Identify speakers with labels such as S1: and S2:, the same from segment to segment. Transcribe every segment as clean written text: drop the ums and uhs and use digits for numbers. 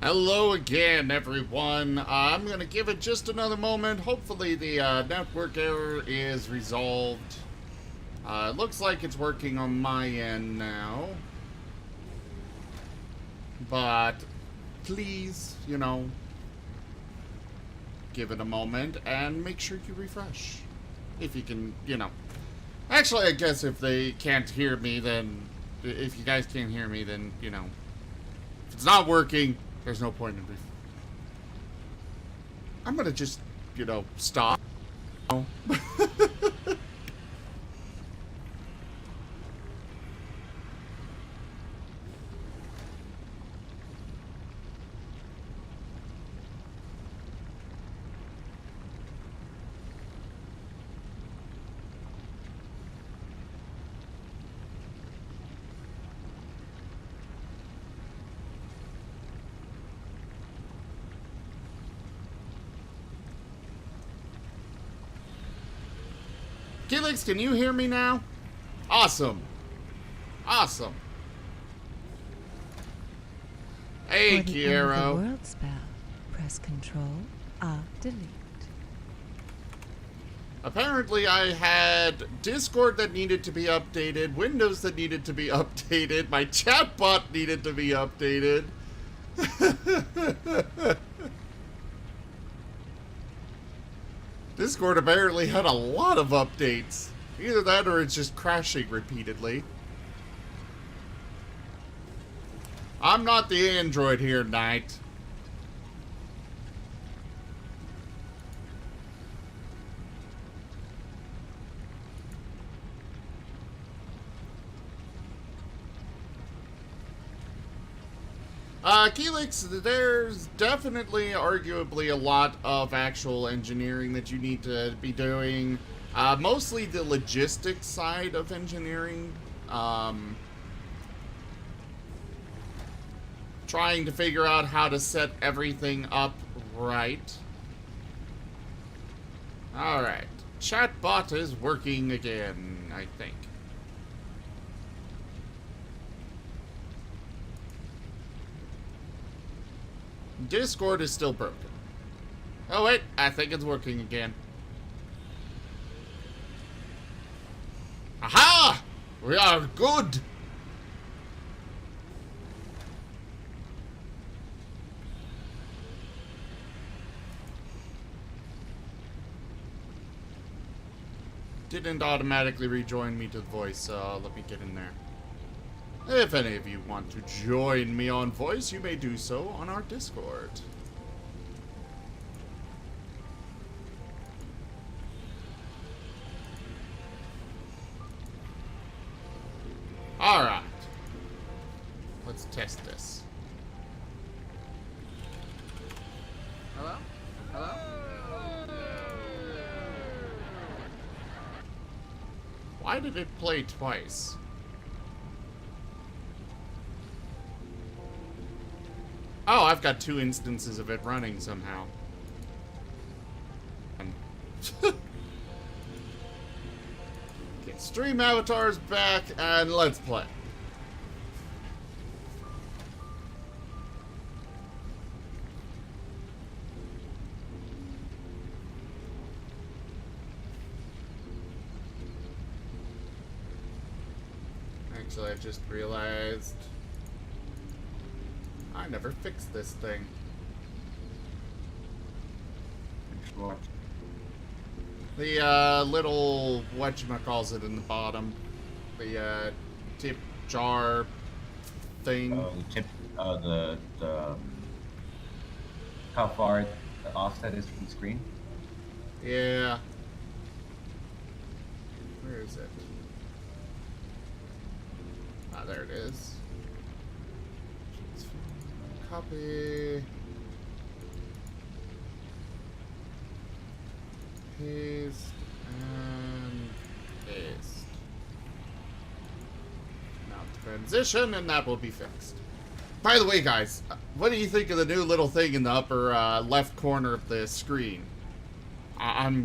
S1: Hello again, everyone. I'm going to give it just another moment. Hopefully the network error is resolved. It looks like it's working on my end now. But please, give it a moment and make sure you refresh. If you can, Actually, I guess if they can't hear me, then... If you guys can't hear me, then, If it's not working... There's no point in I'm gonna just, stop. Felix, can you hear me now? Awesome. Awesome. Hey,
S2: For the
S1: Kiero.
S2: end of the world spell, press Control, delete.
S1: Apparently I had Discord that needed to be updated, Windows that needed to be updated, my chatbot needed to be updated. Discord apparently had a lot of updates. Either that or it's just crashing repeatedly. I'm not the android here, Knight. Keelix, there's definitely, arguably, a lot of actual engineering that you need to be doing. Mostly the logistics side of engineering. Trying to figure out how to set everything up right. Alright. Chatbot is working again, I think. Discord is still broken. Oh wait, I think it's working again. Aha! We are good! Didn't automatically rejoin me to the voice, so let me get in there. If any of you want to join me on voice, you may do so on our Discord. Alright. Let's test this.
S3: Hello? Hello?
S1: Why did it play twice? Oh, I've got 2 instances of it running somehow. Get stream avatars back and let's play. Actually, I just realized I never fixed this thing.
S3: What?
S1: The little whatchamacallit in the bottom. The tip jar thing.
S3: The tip, the how far the offset is from the screen?
S1: Yeah. Where is it? Ah, there it is. Copy. Paste. And paste. Now transition, and that will be fixed. By the way, guys, what do you think of the new little thing in the upper left corner of the screen? I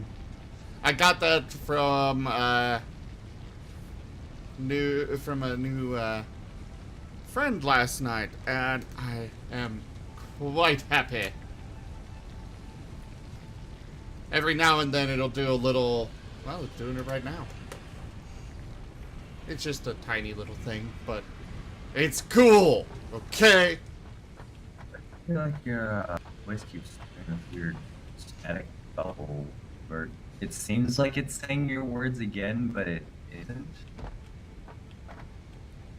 S1: got that from a new friend last night, and I am quite happy. Every now and then it'll do a little... Well, it's doing it right now. It's just a tiny little thing, but it's cool, okay?
S3: I feel like your voice keeps in a weird static bubble where it seems like it's saying your words again, but it isn't.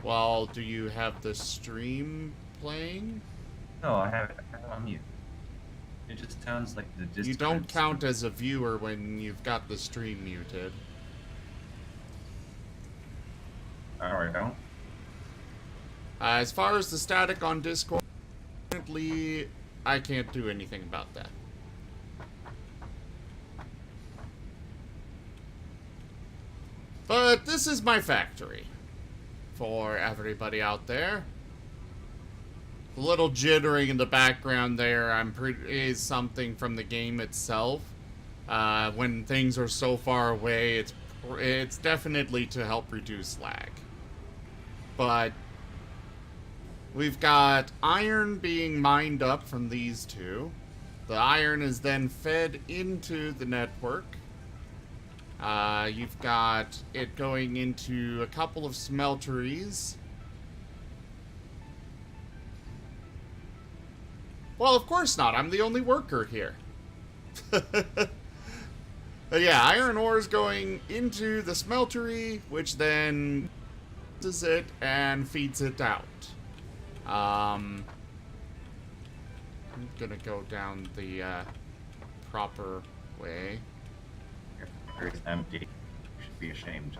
S1: Well, do you have the stream playing?
S3: No, I have it on mute. It just sounds like the distance.
S1: You don't count as a viewer when you've got the stream muted.
S3: I don't.
S1: As far as the static on Discord, currently, I can't do anything about that. But this is my factory. For everybody out there. The little jittering in the background there is something from the game itself. When things are so far away, it's definitely to help reduce lag. But we've got iron being mined up from these two. The iron is then fed into the network. You've got it going into a couple of smelteries. Well, of course not. I'm the only worker here. But yeah, iron ore is going into the smeltery, which then uses it and feeds it out. I'm gonna go down the proper way.
S3: Your is empty. You should be ashamed.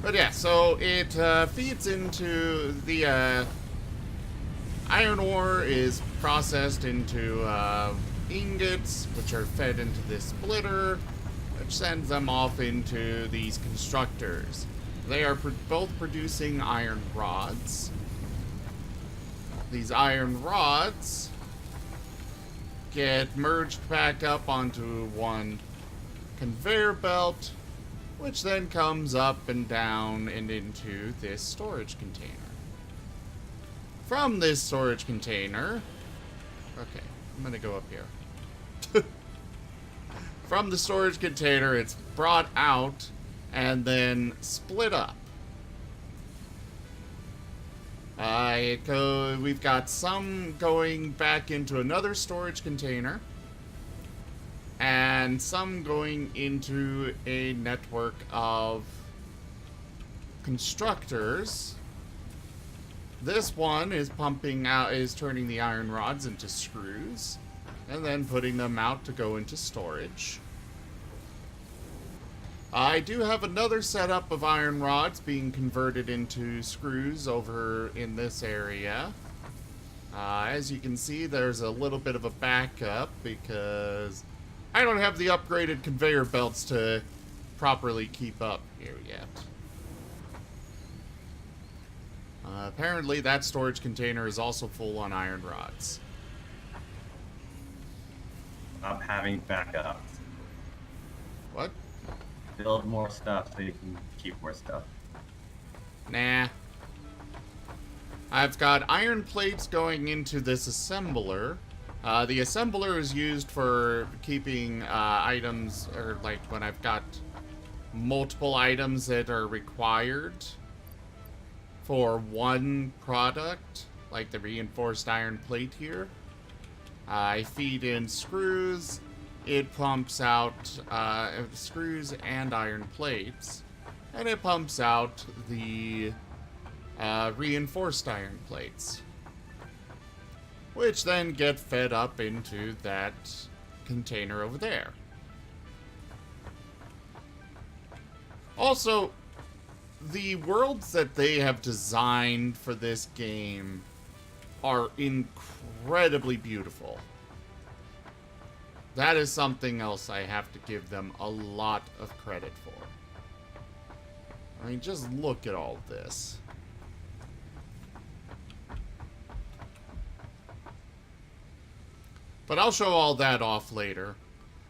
S1: But yeah, so it feeds into the iron ore is processed into ingots, which are fed into this splitter, which sends them off into these constructors. They are both producing iron rods. These iron rods get merged back up onto one conveyor belt, which then comes up and down and into this storage container. From this storage container... Okay, I'm gonna go up here. From the storage container, it's brought out and then split up. We've got some going back into another storage container, and some going into a network of constructors. This one is turning the iron rods into screws, and then putting them out to go into storage. I do have another setup of iron rods being converted into screws over in this area. As you can see, there's a little bit of a backup because I don't have the upgraded conveyor belts to properly keep up here yet. Apparently that storage container is also full on iron rods.
S3: Stop having backups.
S1: What?
S3: Build more stuff so you can keep more stuff.
S1: Nah. I've got iron plates going into this assembler. The assembler is used for keeping items, or like when I've got multiple items that are required for one product, like the reinforced iron plate here. I feed in screws, it pumps out screws and iron plates, and it pumps out the reinforced iron plates, which then get fed up into that container over there. Also, the worlds that they have designed for this game are incredibly beautiful. That is something else I have to give them a lot of credit for. I mean, just look at all this. But I'll show all that off later.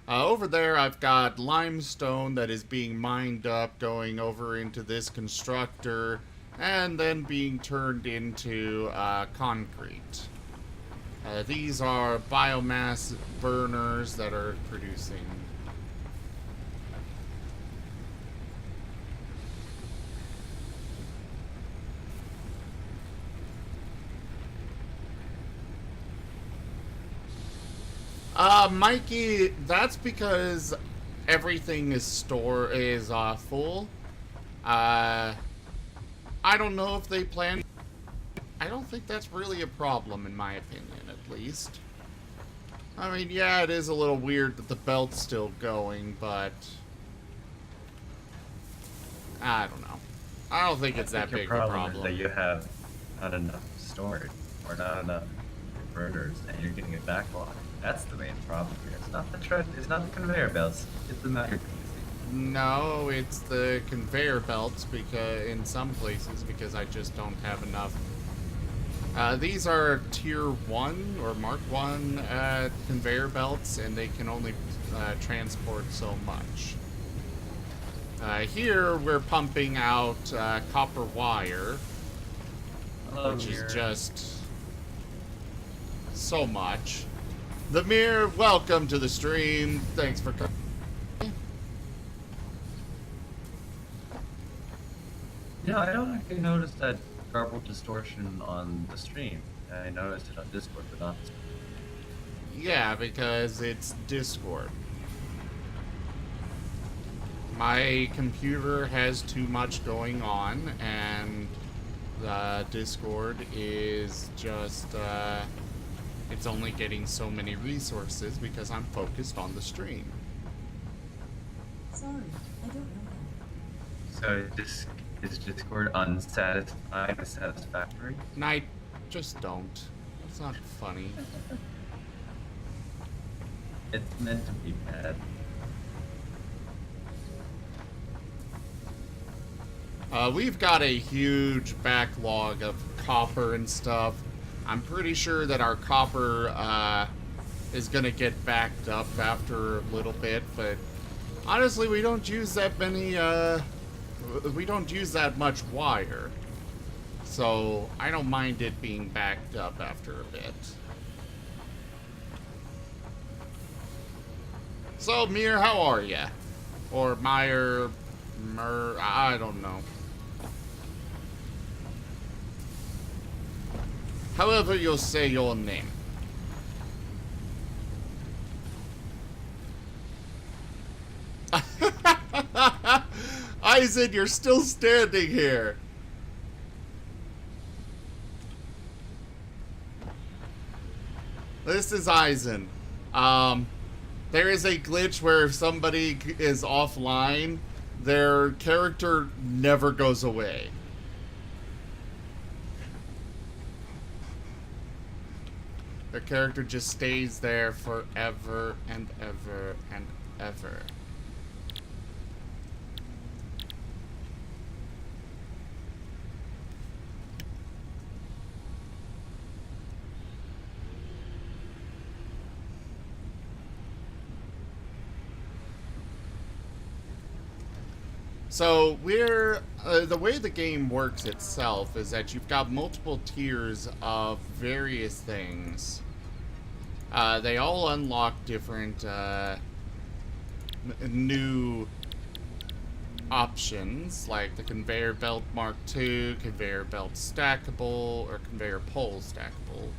S1: Over there, I've got limestone that is being mined up, going over into this constructor, and then being turned into concrete. These are biomass burners that are producing. Mikey, that's because everything is full. I don't know if they plan. I don't think that's really a problem, in my opinion, at least. I mean, yeah, it is a little weird that the belt's still going, but I don't know. I don't think it's that big a problem.
S3: Is that you have not enough storage or not enough burners, and you're getting a backlog. That's the main problem here. It's not the it's not the conveyor belts. It's the matter.
S1: No, it's the conveyor belts because in some places because I just don't have enough. These are tier 1 or mark 1 conveyor belts, and they can only transport so much. Here we're pumping out copper wire, which is just so much. The Mirror, welcome to the stream. Thanks for coming.
S3: Yeah, I don't actually notice that garbled distortion on the stream. I noticed it on Discord, but not.
S1: Yeah, because it's Discord. My computer has too much going on, and Discord is just, it's only getting so many resources because I'm focused on the stream.
S2: Sorry, I don't know that.
S3: So is Discord unsatisfied with Satisfactory?
S1: Night, just don't. It's not funny.
S3: It's meant to be bad.
S1: We've got a huge backlog of copper and stuff. I'm pretty sure that our copper is gonna get backed up after a little bit, but honestly, we don't use that many. We don't use that much wire, so I don't mind it being backed up after a bit. So, Mir, how are ya? Or Meyer, I don't know. However you'll say your name. Eisen, you're still standing here. This is Eisen. There is a glitch where if somebody is offline, their character never goes away. Their character just stays there forever and ever and ever. So we're the way the game works itself is that you've got multiple tiers of various things. They all unlock different new options, like the conveyor belt Mark II, conveyor belt stackable, or conveyor pole stackable,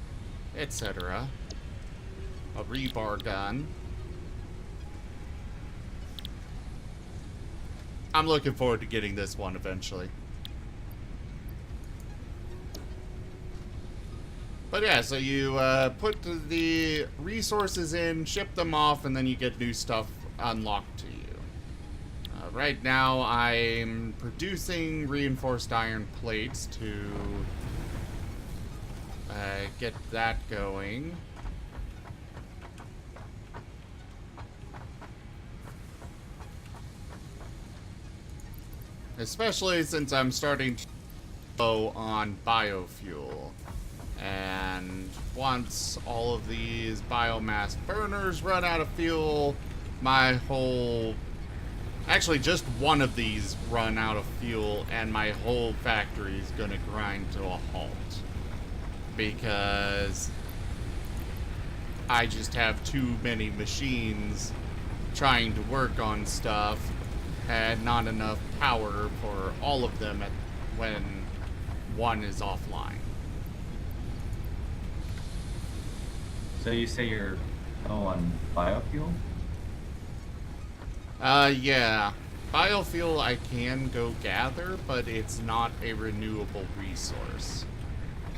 S1: etc. A rebar gun. I'm looking forward to getting this one eventually. But yeah, so you put the resources in, ship them off, and then you get new stuff unlocked to you. Right now, I'm producing reinforced iron plates to get that going. Especially since I'm starting to go on biofuel. And once all of these biomass burners run out of fuel, my whole... Actually, just one of these run out of fuel, and my whole factory is gonna grind to a halt. Because I just have too many machines trying to work on stuff, and not enough power for all of them when one is offline.
S3: So you say you're low on biofuel?
S1: Yeah. Biofuel I can go gather, but it's not a renewable resource.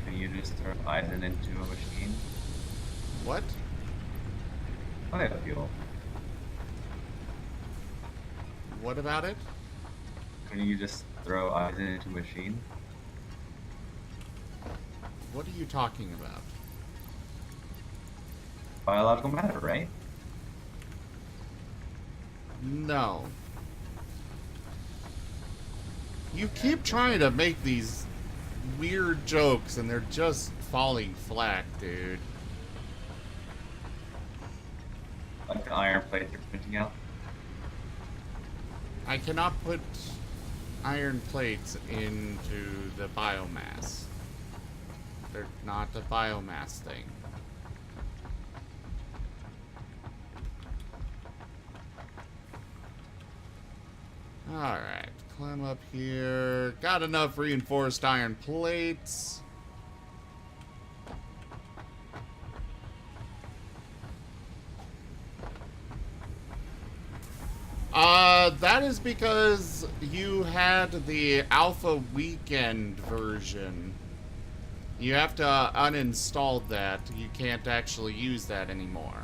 S3: Can you just throw iron into a machine?
S1: What?
S3: Biofuel.
S1: What about it?
S3: Can you just throw iron into a machine?
S1: What are you talking about?
S3: Biological matter, right?
S1: No. You keep trying to make these weird jokes and they're just falling flat, dude.
S3: Like the iron plate you're printing out?
S1: I cannot put iron plates into the biomass. They're not a biomass thing. Alright, climb up here. Got enough reinforced iron plates. That is because you had the alpha weekend version. You have to uninstall that. You can't actually use that anymore.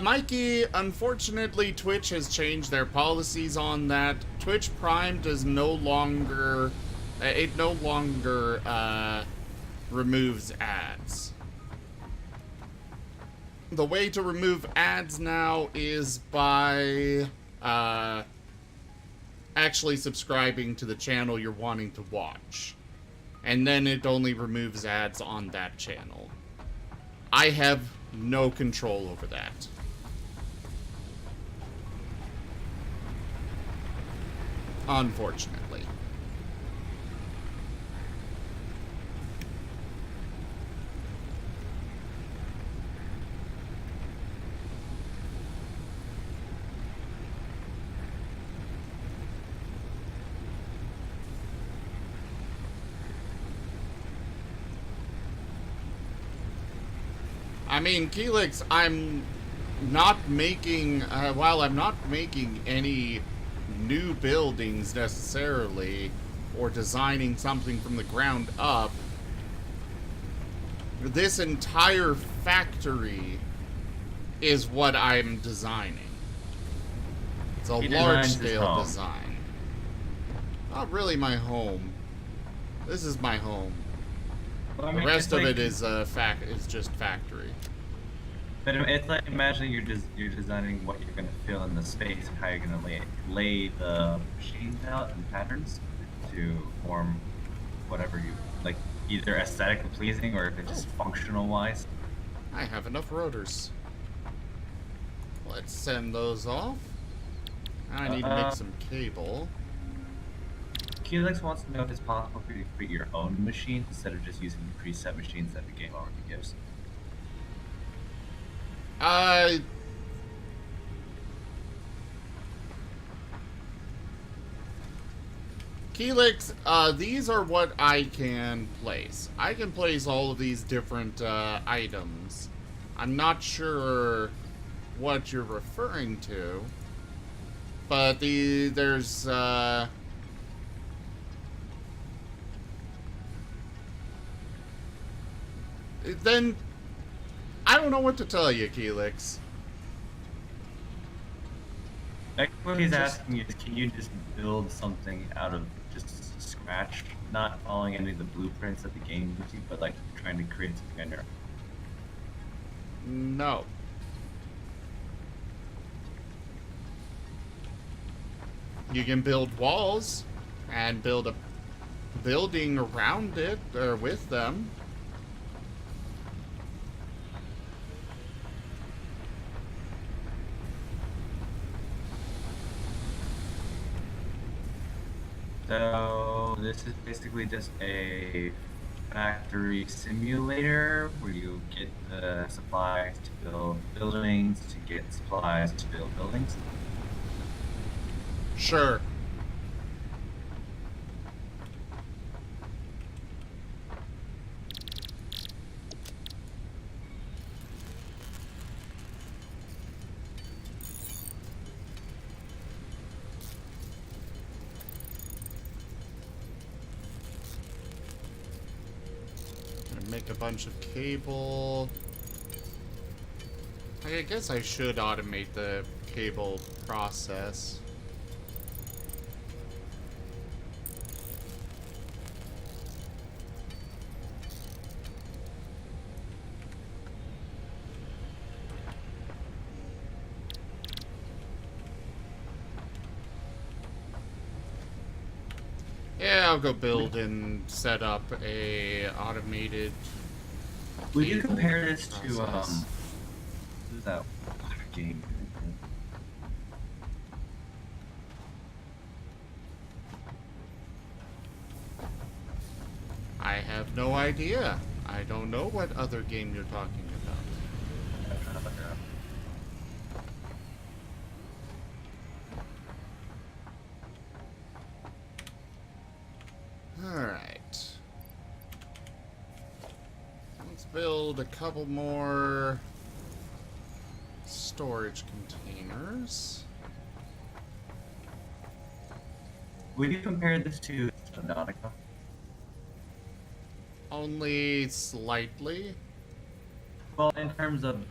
S1: Mikey, unfortunately, Twitch has changed their policies on that. Twitch Prime does no longer... it no longer, removes ads. The way to remove ads now is by, actually subscribing to the channel you're wanting to watch. And then it only removes ads on that channel. I have no control over that. Unfortunately. I mean, Keelix, I'm not making, while I'm not making any new buildings necessarily, or designing something from the ground up, this entire factory is what I'm designing. It's a large-scale design. Not really my home. This is my home.
S3: Well, I mean,
S1: the rest of
S3: like,
S1: it is just factory.
S3: But it's like imagining you're designing what you're gonna fill in the space and how you're gonna lay the machines out in patterns to form whatever you like, either aesthetically pleasing or if it's just functional wise.
S1: I have enough rotors. Let's send those off. I need to make some cable.
S3: Helix wants to know if it's possible for you to create your own machine instead of just using the preset machines that the game already gives.
S1: Helix, these are what I can place. I can place all of these different items. I'm not sure what you're referring to, but there's then I don't know what to tell you, Helix.
S3: Like what he's asking is, can you just build something out of just scratch, not following any of the blueprints that the game gives you, but like trying to create something on your own?
S1: No. You can build walls and build a building around it or with them.
S3: So this is basically just a factory simulator where you get the supplies to build buildings, to get supplies to build buildings.
S1: Sure. Make a bunch of cable. I guess I should automate the cable process. Yeah, I'll go build and set up a automated.
S3: Would you compare this to
S1: process.
S3: who's that game?
S1: I have no idea. I don't know what other game you're talking about.
S3: I'm trying to look it up.
S1: Alright. Let's build a couple more storage containers.
S3: Would you compare this to Subnautica?
S1: Only slightly.
S3: Well, in terms of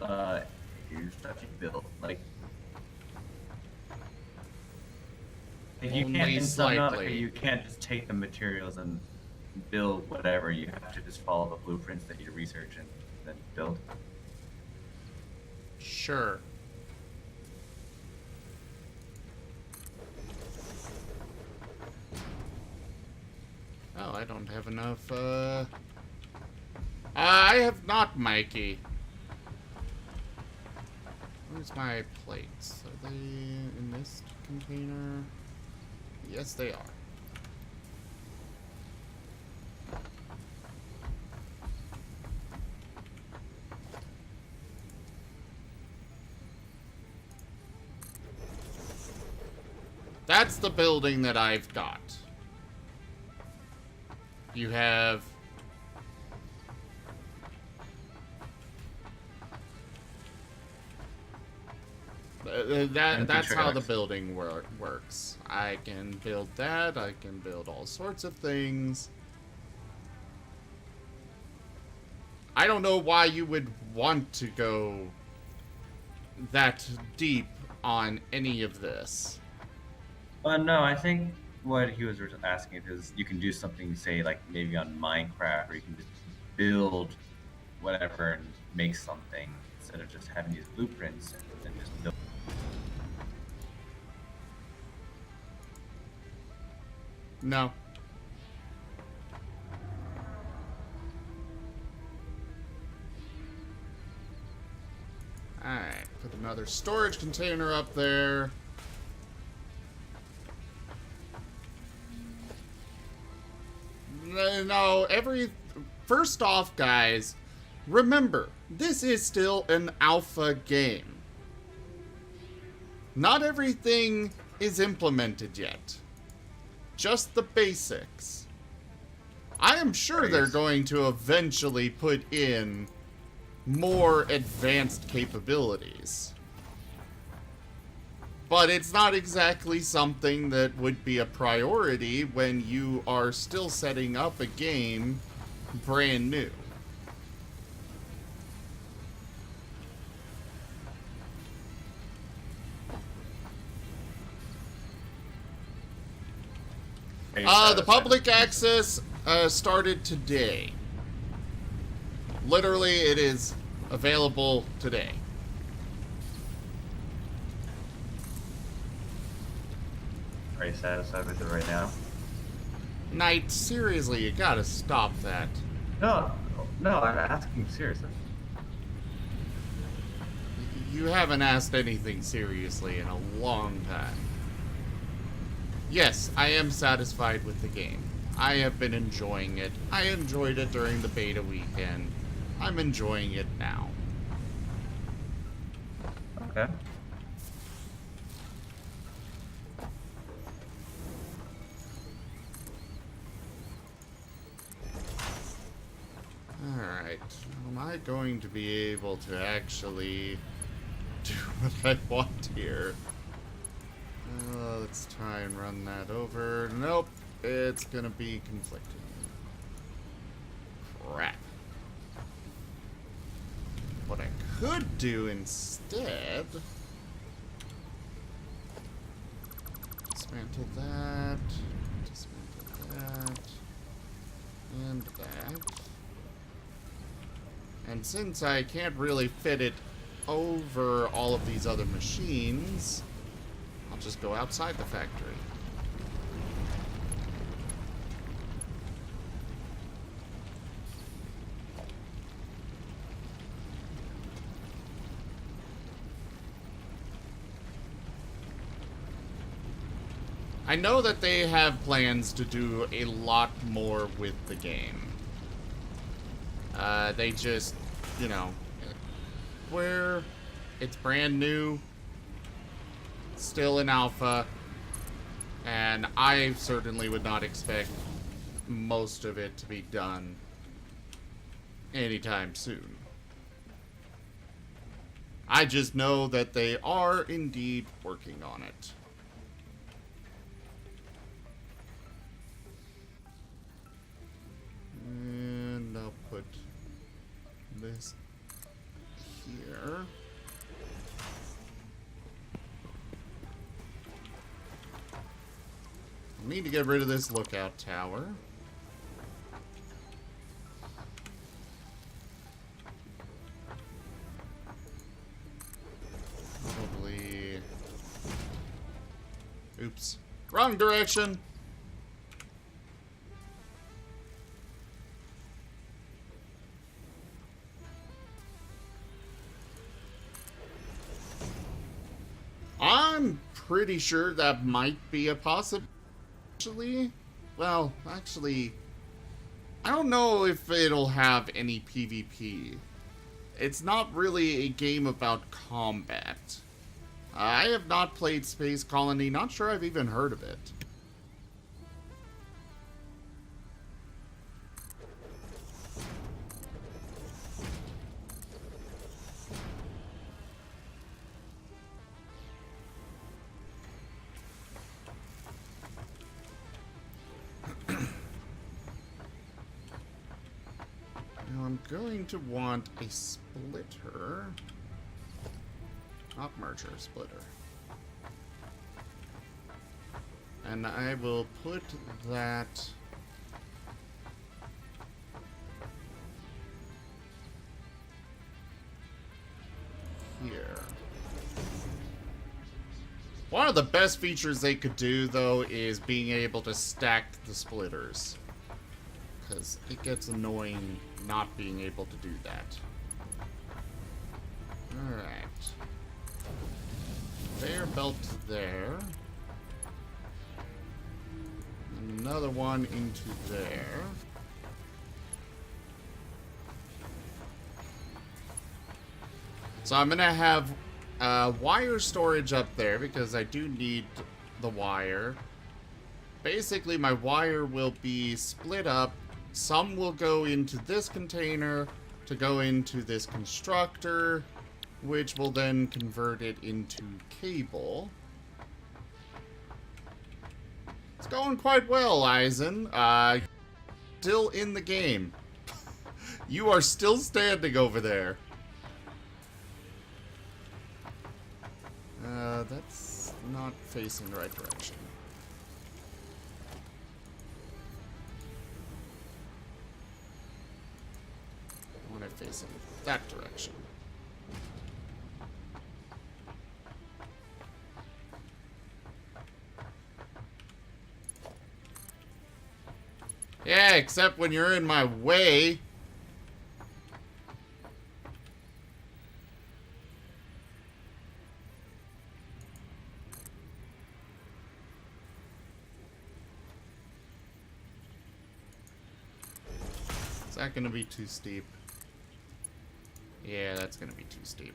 S3: your stuff you build, like you
S1: Only
S3: can't in
S1: slightly.
S3: Subnautica, you can't just take the materials and build whatever. You have to just follow the blueprints that you research and then build.
S1: Sure. Oh, I don't have enough, I have not, Mikey. Where's my plates? Are they in this container? Yes, they are. That's the building that I've got. You have that's how the building works. I can build that. I can build all sorts of things. I don't know why you would want to go that deep on any of this.
S3: No, I think what he was asking is you can do something, say, like maybe on Minecraft, where you can just build whatever and make something instead of just having these blueprints and just build.
S1: No. Alright, put another storage container up there. No, first off, guys, remember, this is still an alpha game. Not everything is implemented yet. Just the basics. I am sure they're going to eventually put in more advanced capabilities. But it's not exactly something that would be a priority when you are still setting up a game brand new. The public access started today. Literally, it is available today.
S3: Are you satisfied with it right now?
S1: Knight, seriously, you gotta stop that.
S3: No, no, I'm asking seriously.
S1: You haven't asked anything seriously in a long time. Yes, I am satisfied with the game. I have been enjoying it. I enjoyed it during the beta weekend. I'm enjoying it now.
S3: Okay.
S1: Alright. Am I going to be able to actually do what I want here? Let's try and run that over. Nope. It's gonna be conflicting. Crap. What I could do instead... Dismantle that. Dismantle that. And that. And since I can't really fit it over all of these other machines, I'll just go outside the factory. I know that they have plans to do a lot more with the game. They just, you know, where it's brand new, still in alpha, and I certainly would not expect most of it to be done anytime soon. I just know that they are indeed working on it. And I'll put this here. I need to get rid of this lookout tower. Probably... Oops. Wrong direction! I'm pretty sure that might be a possibility. Well, actually, I don't know if it'll have any PvP. It's not really a game about combat. I have not played Space Colony, not sure I've even heard of it. Now I'm going to want a splitter. Not merger, splitter. And I will put that here. One of the best features they could do, though, is being able to stack the splitters. Because it gets annoying not being able to do that. Alright. Conveyor belt there. Another one into there. So I'm gonna have wire storage up there because I do need the wire. Basically, my wire will be split up. Some will go into this container to go into this constructor, which will then convert it into cable. It's going quite well, Eisen. Still in the game. You are still standing over there. That's not facing the right direction. I want it facing that direction. Yeah, except when you're in my way. Is that gonna be too steep? Yeah, that's gonna be too steep.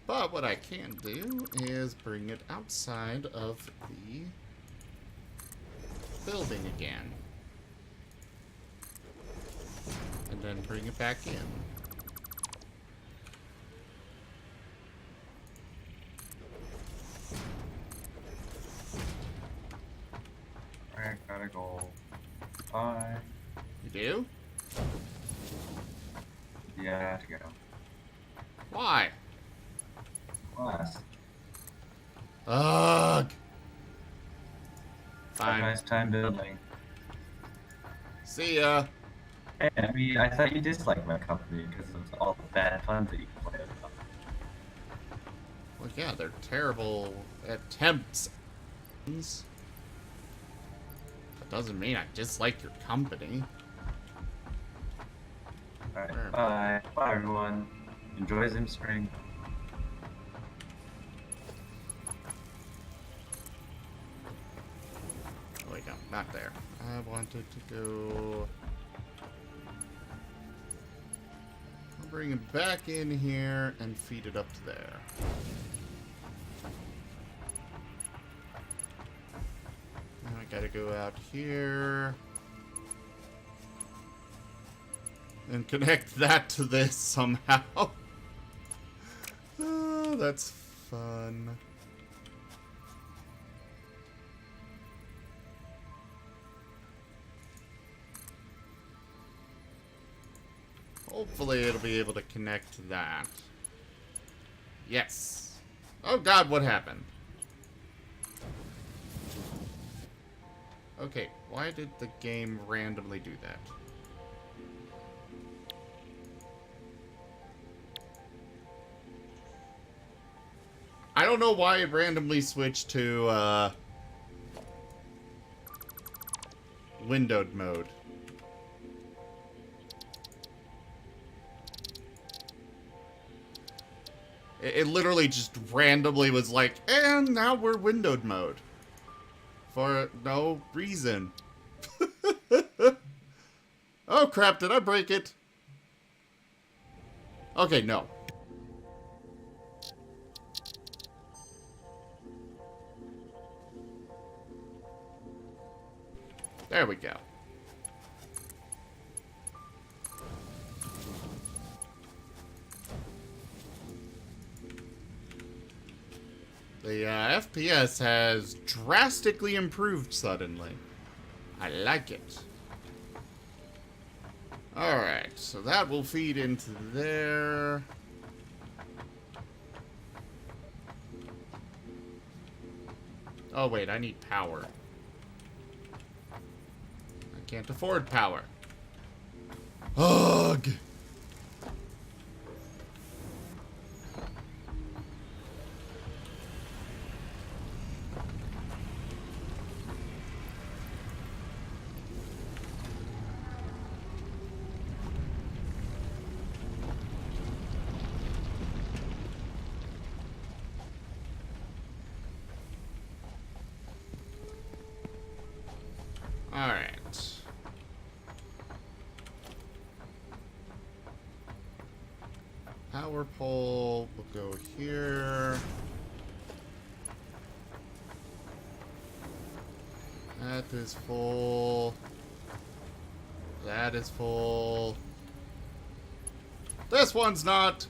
S1: But what I can do is bring it outside of the building again. And then bring it back in.
S3: Alright, gotta go. Bye.
S1: You do?
S3: Yeah, I have to go.
S1: Why?
S3: Class.
S1: Ugh.
S3: Have a
S1: Fine.
S3: nice time building.
S1: See ya.
S3: Hey, I mean, I thought you disliked my company because of all the bad puns that you complained about.
S1: Well, yeah, they're terrible attempts. That doesn't mean I dislike your company.
S3: Alright,
S1: Sure.
S3: bye. Bye, everyone. Enjoy Zim Spring.
S1: Oh, wait, no, not there. I wanted to go... I'll bring it back in here and feed it up to there. Now I gotta go out here. And connect that to this somehow. Oh, that's fun. Hopefully it'll be able to connect to that. Yes. Oh god, what happened? Okay, why did the game randomly do that? I don't know why it randomly switched to, windowed mode. It literally just randomly was like, and now we're windowed mode. For no reason. Oh crap, did I break it? Okay, no. There we go. The FPS has drastically improved suddenly. I like it. Alright, so that will feed into there. Oh wait, I need power. I can't afford power. Ugh! Alright. Power pole will go here. That is full. That is full. This one's not.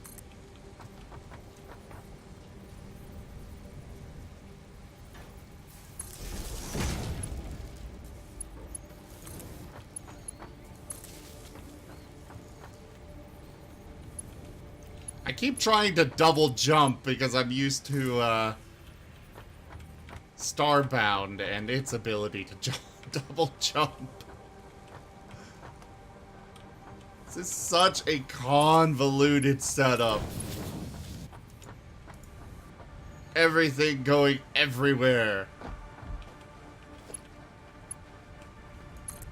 S1: I keep trying to double jump because I'm used to Starbound and its ability to double jump. This is such a convoluted setup. Everything going everywhere.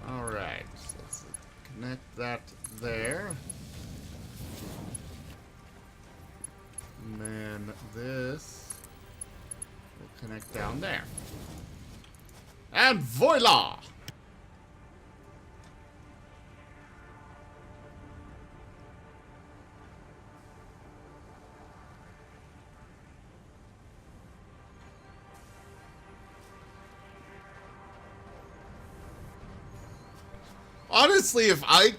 S1: Alright. connect down there. And voila! Honestly, if I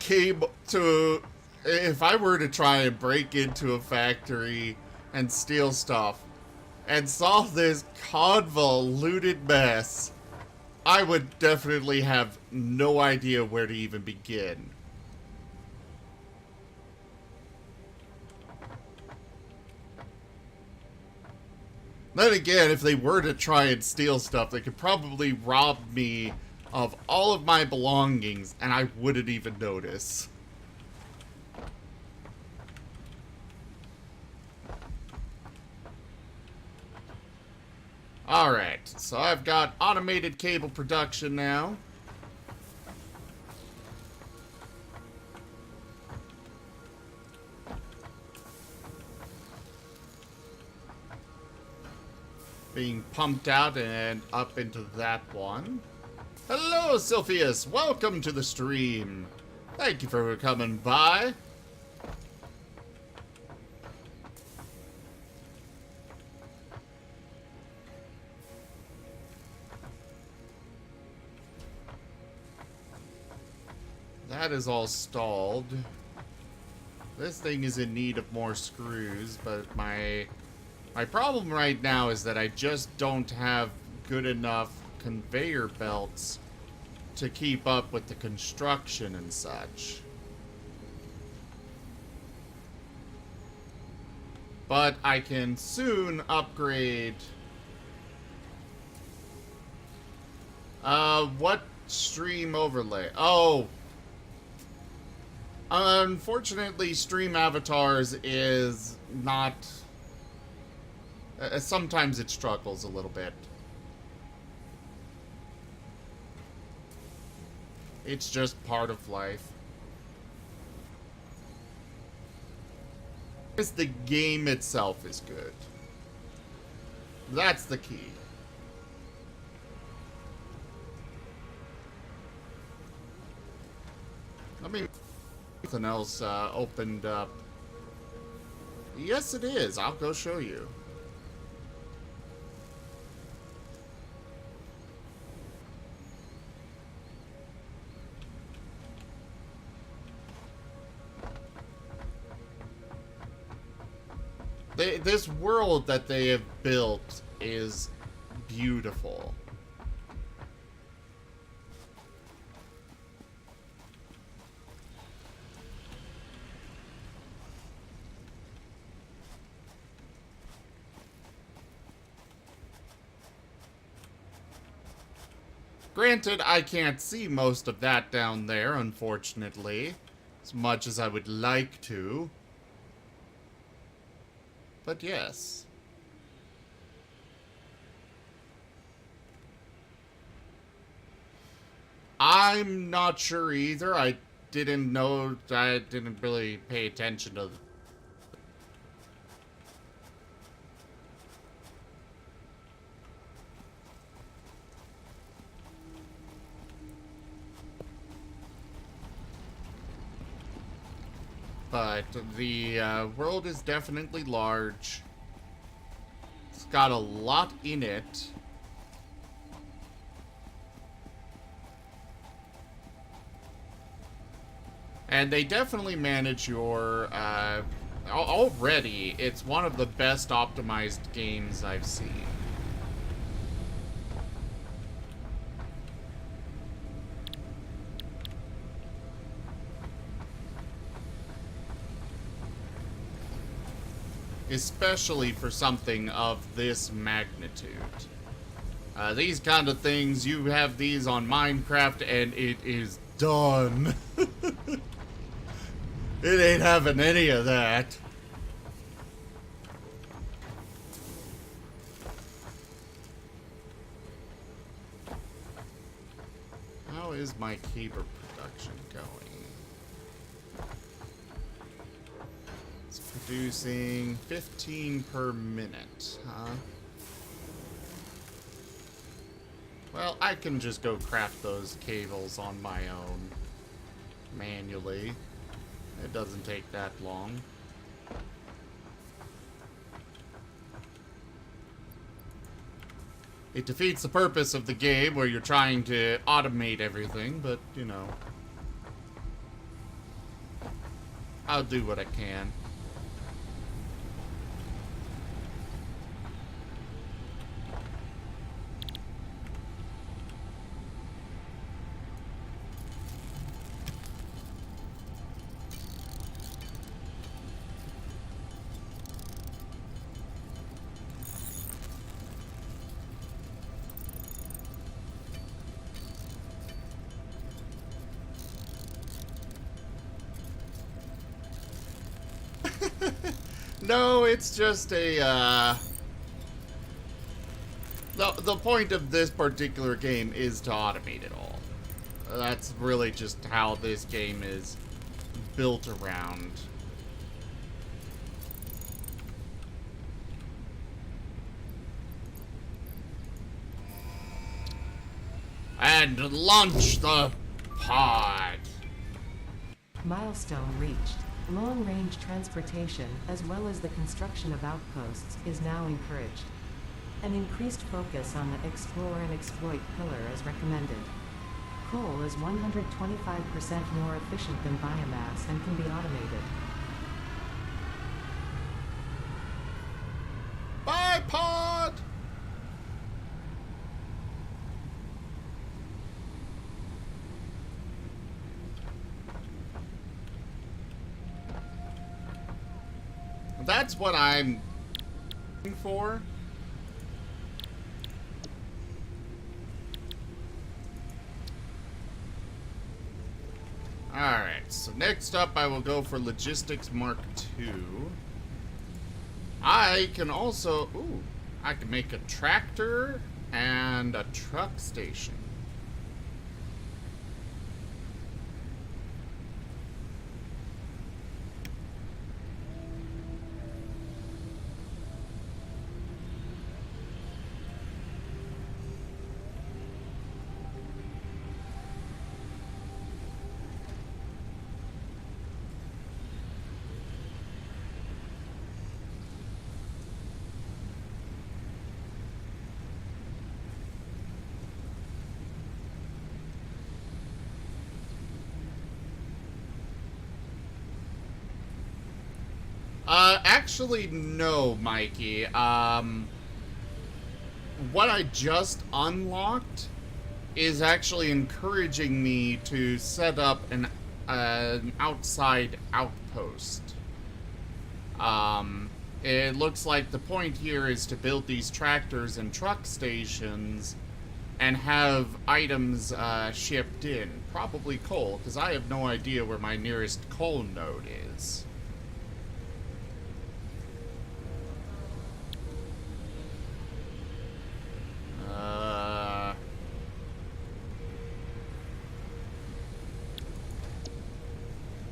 S1: were to try and break into a factory and steal stuff and saw this convoluted mess, I would definitely have no idea where to even begin. Then again, if they were to try and steal stuff, they could probably rob me of all of my belongings, and I wouldn't even notice. Alright, so I've got automated cable production now. Being pumped out and up into that one. Hello, Sylphius! Welcome to the stream. Thank you for coming by. That is all stalled. This thing is in need of more screws, but my problem right now is that I just don't have good enough conveyor belts to keep up with the construction and such. But I can soon upgrade. What stream overlay? Oh. Unfortunately, Stream Avatars is not... sometimes it struggles a little bit. It's just part of life. The game itself is good. That's the key. Let me... Something else opened up. Yes, it is. I'll go show you. This world that they have built is beautiful. Granted, I can't see most of that down there, unfortunately, as much as I would like to. But yes. I'm not sure either. I didn't really pay attention to... But the world is definitely large. It's got a lot in it. And they definitely manage your... already, it's one of the best optimized games I've seen. Especially for something of this magnitude. These kind of things, you have these on Minecraft and it is done. It ain't having any of that. How is my cable production going? Producing 15 per minute, huh? Well, I can just go craft those cables on my own. Manually. It doesn't take that long. It defeats the purpose of the game where you're trying to automate everything, but, you know. I'll do what I can. No, it's just a, the point of this particular game is to automate it all. That's really just how this game is built around. And launch the pod.
S4: Milestone reached. Long-range transportation, as well as the construction of outposts, is now encouraged. An increased focus on the explore and exploit pillar is recommended. Coal is 125% more efficient than biomass and can be automated.
S1: Bye, pod! That's what I'm looking for. Alright, so next up I will go for Logistics Mark II. I can also... Ooh, I can make a tractor and a truck station. Actually, no, Mikey. What I just unlocked is actually encouraging me to set up an outside outpost. It looks like the point here is to build these tractors and truck stations and have items shipped in. Probably coal, because I have no idea where my nearest coal node is.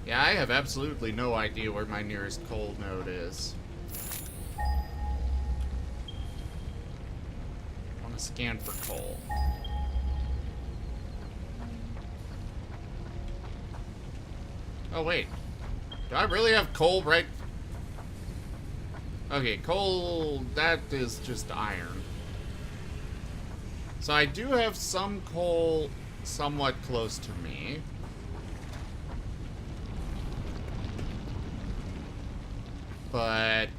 S1: Yeah, I have absolutely no idea where my nearest coal node is. I want to scan for coal. Oh, wait. Do I really have coal right? Okay, coal, that is just iron. So I do have some coal somewhat close to me. But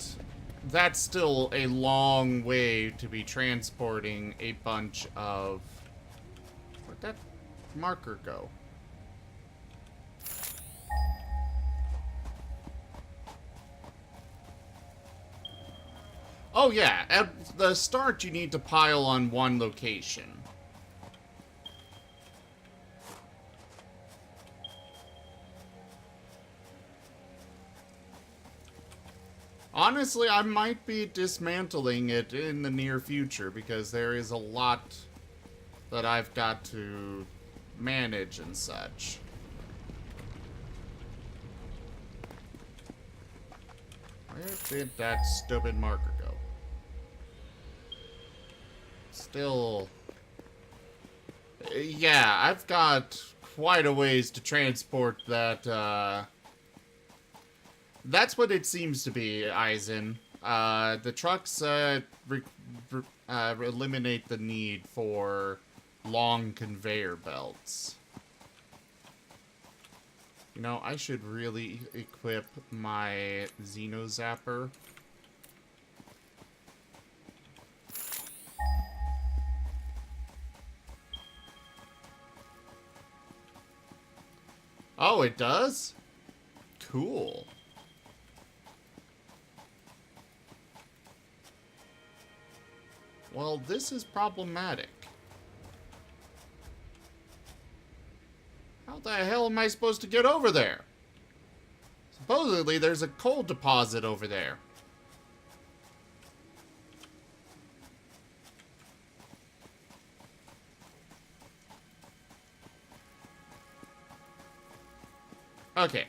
S1: that's still a long way to be transporting a bunch of... Where'd that marker go? Oh yeah, at the start you need to pile on one location. Honestly, I might be dismantling it in the near future because there is a lot that I've got to manage and such. Where did that stupid marker go? Still Yeah, I've got quite a ways to transport that, That's what it seems to be, Eisen. The trucks, eliminate the need for long conveyor belts. You know, I should really equip my Xeno Zapper. Oh, it does? Cool. Well, this is problematic. How the hell am I supposed to get over there? Supposedly, there's a coal deposit over there. Okay.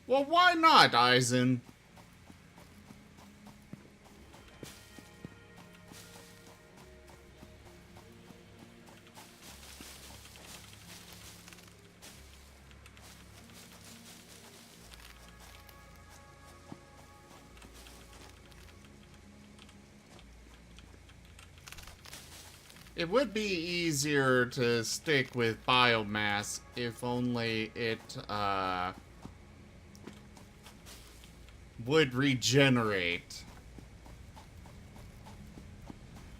S1: Well, why not, Eisen? It would be easier to stick with biomass if only it, would regenerate.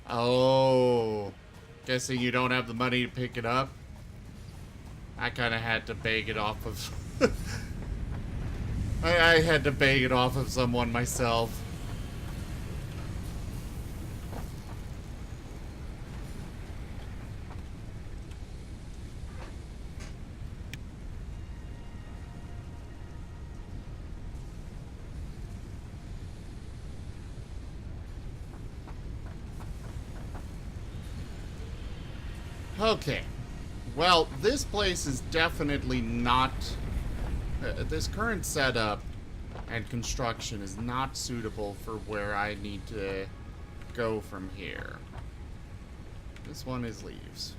S1: Oh. Guessing you don't have the money to pick it up? I kind of had to beg it off of... I had to beg it off of someone myself. Okay. Well, this place is definitely not... this current setup and construction is not suitable for where I need to go from here. This one is leaves.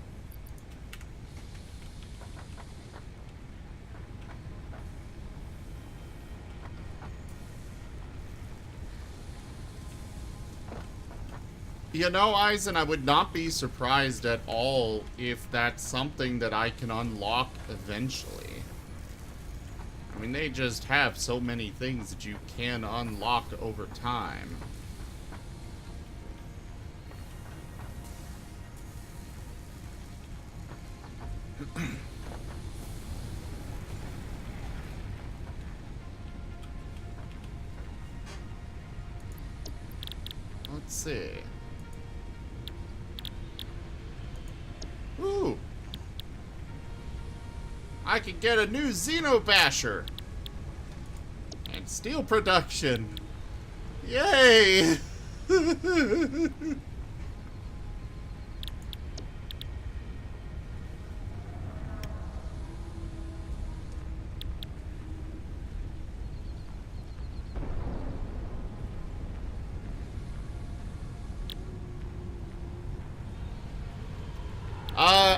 S1: You know, Eisen, I would not be surprised at all if that's something that I can unlock eventually. I mean, they just have so many things that you can unlock over time. Let's see. Ooh! I could get a new Xenobasher! And steel production! Yay!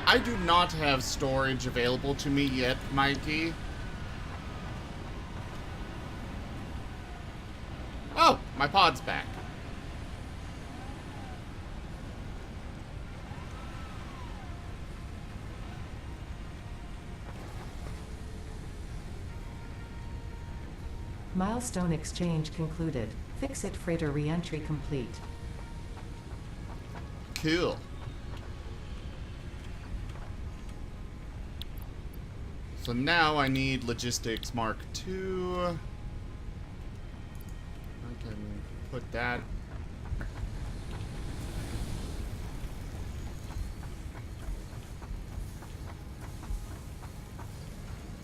S1: I do not have storage available to me yet, Mikey. Oh, my pod's back.
S4: Milestone exchange concluded. Fix-it freighter re-entry complete.
S1: Cool. So now I need Logistics Mark II. I can put that.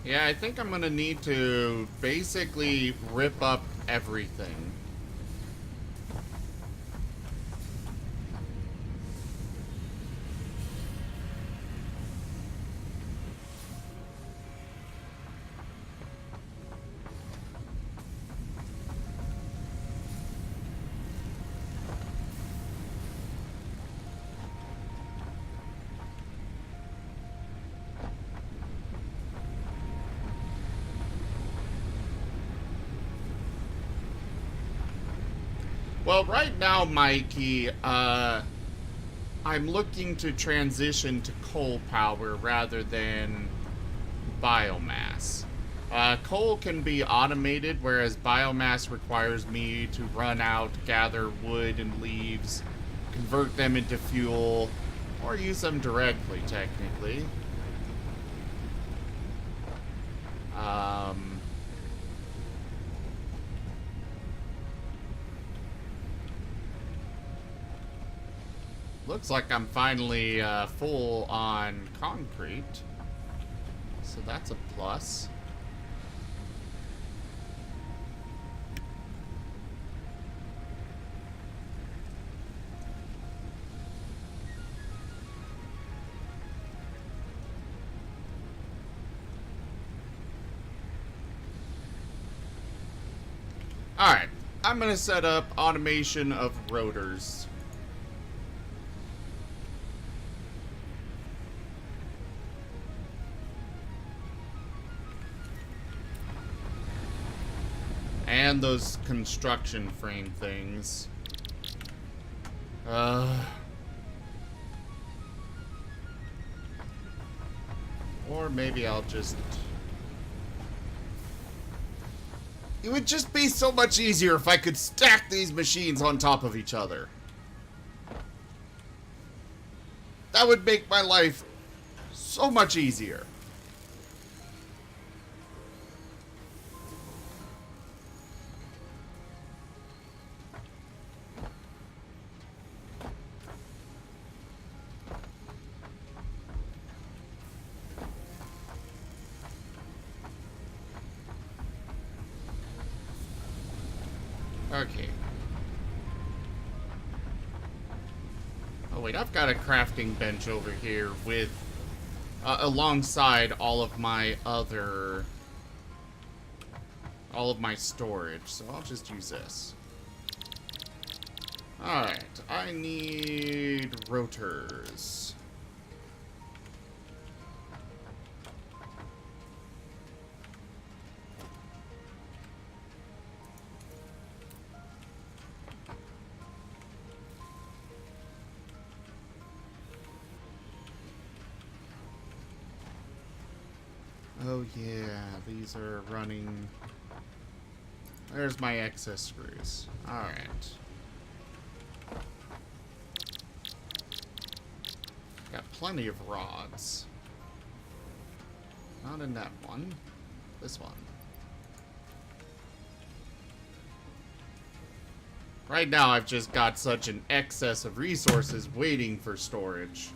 S1: Yeah, I think I'm gonna need to basically rip up everything. Well, right now, Mikey, I'm looking to transition to coal power rather than biomass. Coal can be automated, whereas biomass requires me to run out, gather wood and leaves, convert them into fuel, or use them directly, technically. Looks like I'm finally full on concrete, so that's a plus. Alright, I'm gonna set up automation of rotors. And those construction frame things. Or maybe I'll just... It would just be so much easier if I could stack these machines on top of each other. That would make my life so much easier. Okay. Oh wait, I've got a crafting bench over here with, alongside all of my storage, so I'll just use this. Alright, I need rotors. Oh yeah, these are running... There's my excess screws. Alright. Got plenty of rods. Not in that one. This one. Right now I've just got such an excess of resources waiting for storage.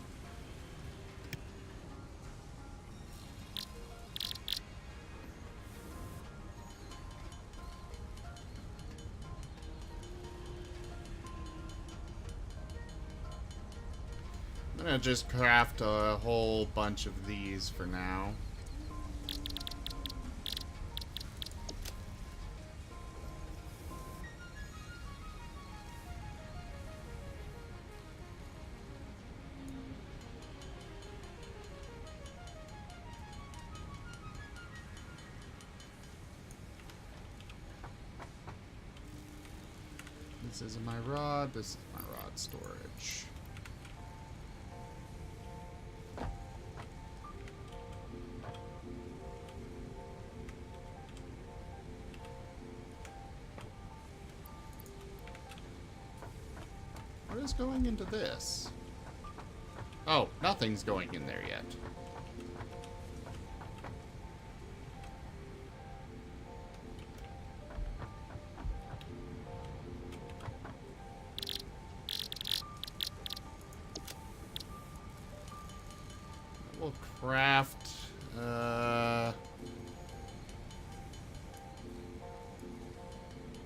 S1: I'm gonna just craft a whole bunch of these for now. This is my rod, this is my rod storage. What is going into this? Oh, nothing's going in there yet. We'll craft,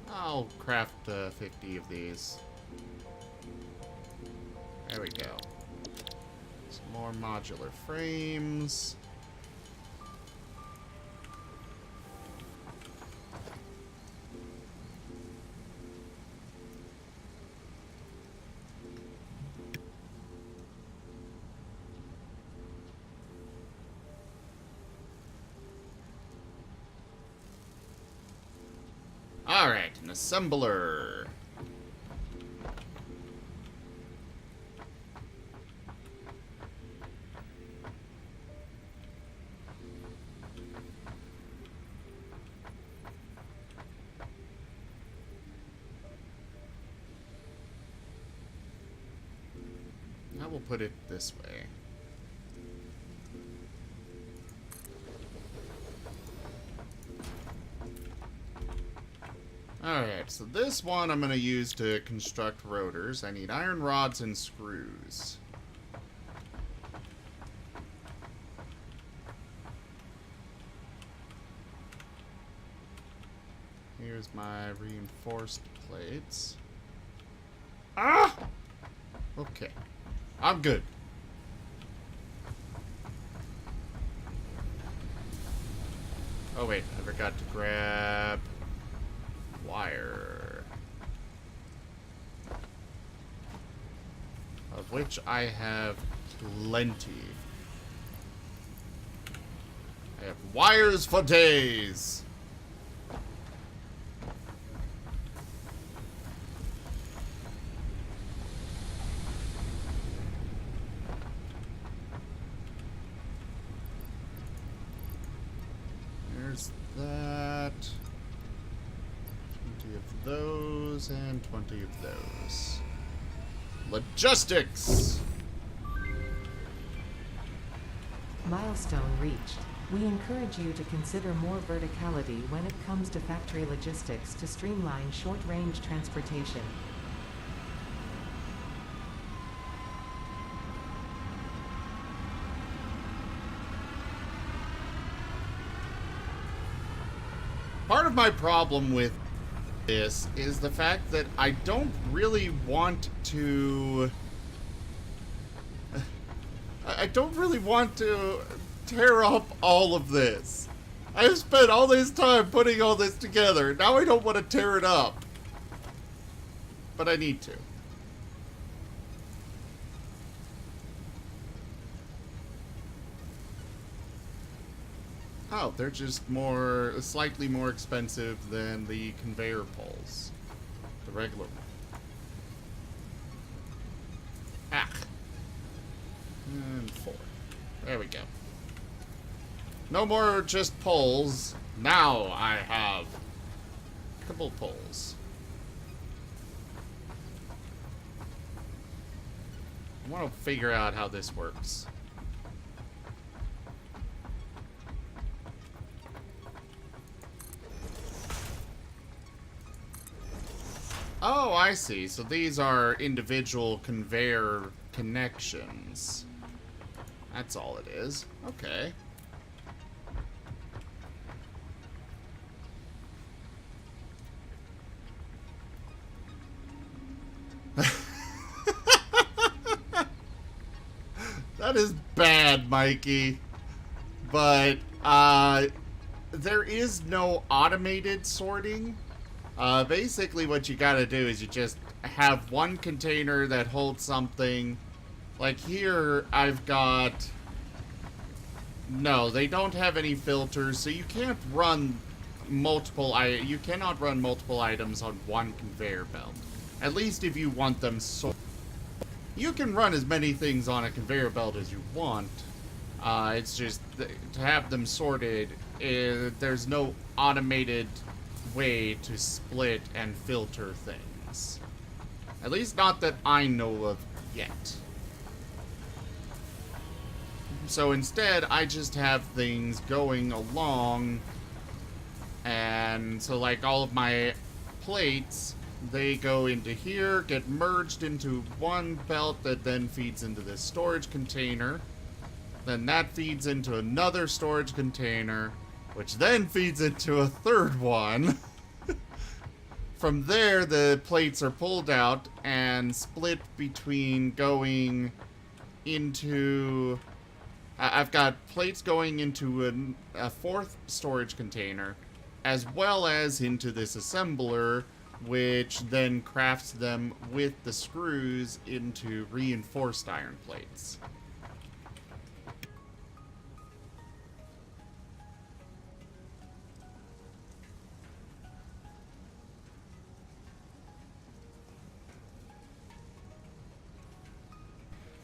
S1: I'll craft 50 of these. There we go. Some more modular frames. Alright, an assembler. we'll put it this way. Alright, so this one I'm going to use to construct rotors. I need iron rods and screws. Here's my reinforced plates. Ah! Okay. I'm good. Oh wait, I forgot to grab wire. Of which I have plenty. I have wires for days. There's that. 20 of those and 20 of those. Logistics!
S4: Milestone reached. We encourage you to consider more verticality when it comes to factory logistics to streamline short-range transportation.
S1: Part of my problem with this is the fact that I don't really want to... I don't really want to tear up all of this. I've spent all this time putting all this together. Now I don't want to tear it up. But I need to. Oh, they're just slightly more expensive than the conveyor poles. The regular one. Ah. And 4. There we go. No more just poles. Now I have a couple poles. I want to figure out how this works. Oh, I see. So these are individual conveyor connections. That's all it is. Okay. That is bad, Mikey. But, there is no automated sorting. Basically what you gotta do is you just have one container that holds something. Like here, I've got... No, they don't have any filters, so you can't run you cannot run multiple items on one conveyor belt. At least if you want them sorted. You can run as many things on a conveyor belt as you want. It's just, to have them sorted, there's no automated way to split and filter things. At least not that I know of yet. So instead, I just have things going along, and so like all of my plates, they go into here, get merged into one belt that then feeds into this storage container. Then that feeds into another storage container, which then feeds into a third one. From there, the plates are pulled out and split between going into... I've got plates going into a fourth storage container, as well as into this assembler, which then crafts them with the screws into reinforced iron plates.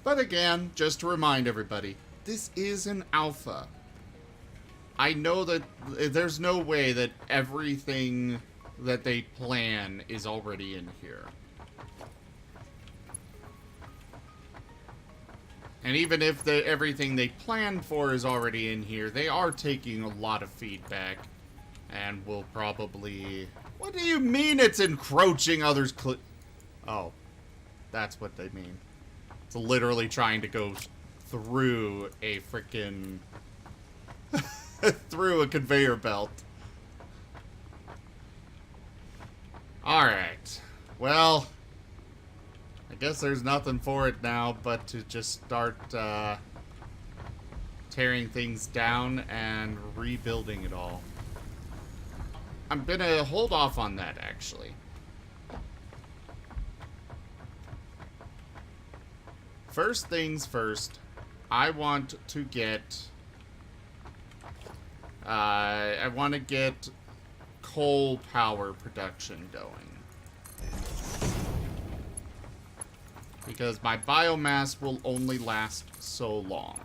S1: But again, just to remind everybody, this is an alpha. I know that there's no way that everything that they plan is already in here. And even if everything they planned for is already in here, they are taking a lot of feedback. And will probably... What do you mean it's encroaching others' Oh. That's what they mean. It's literally trying to go through a freaking... through a conveyor belt. Alright. Well... I guess there's nothing for it now but to just start tearing things down and rebuilding it all. I'm gonna hold off on that, actually. First things first, I want to get... I want to get coal power production going. Because my biomass will only last so long.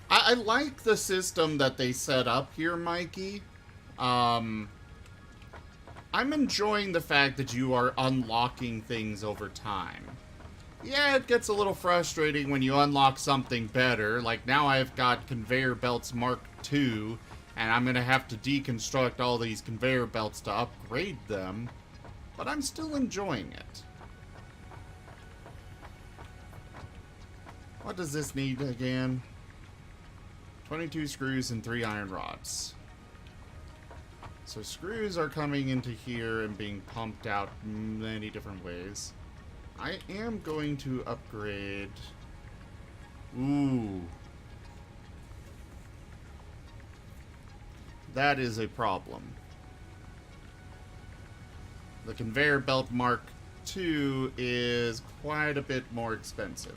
S1: I like the system that they set up here, Mikey. I'm enjoying the fact that you are unlocking things over time. Yeah, it gets a little frustrating when you unlock something better. Like, now I've got Conveyor Belts Mark II, and I'm gonna have to deconstruct all these conveyor belts to upgrade them. But I'm still enjoying it. What does this need again? 22 screws and 3 iron rods. So screws are coming into here and being pumped out many different ways. I am going to upgrade... Ooh. That is a problem. The Conveyor Belt Mark II is quite a bit more expensive.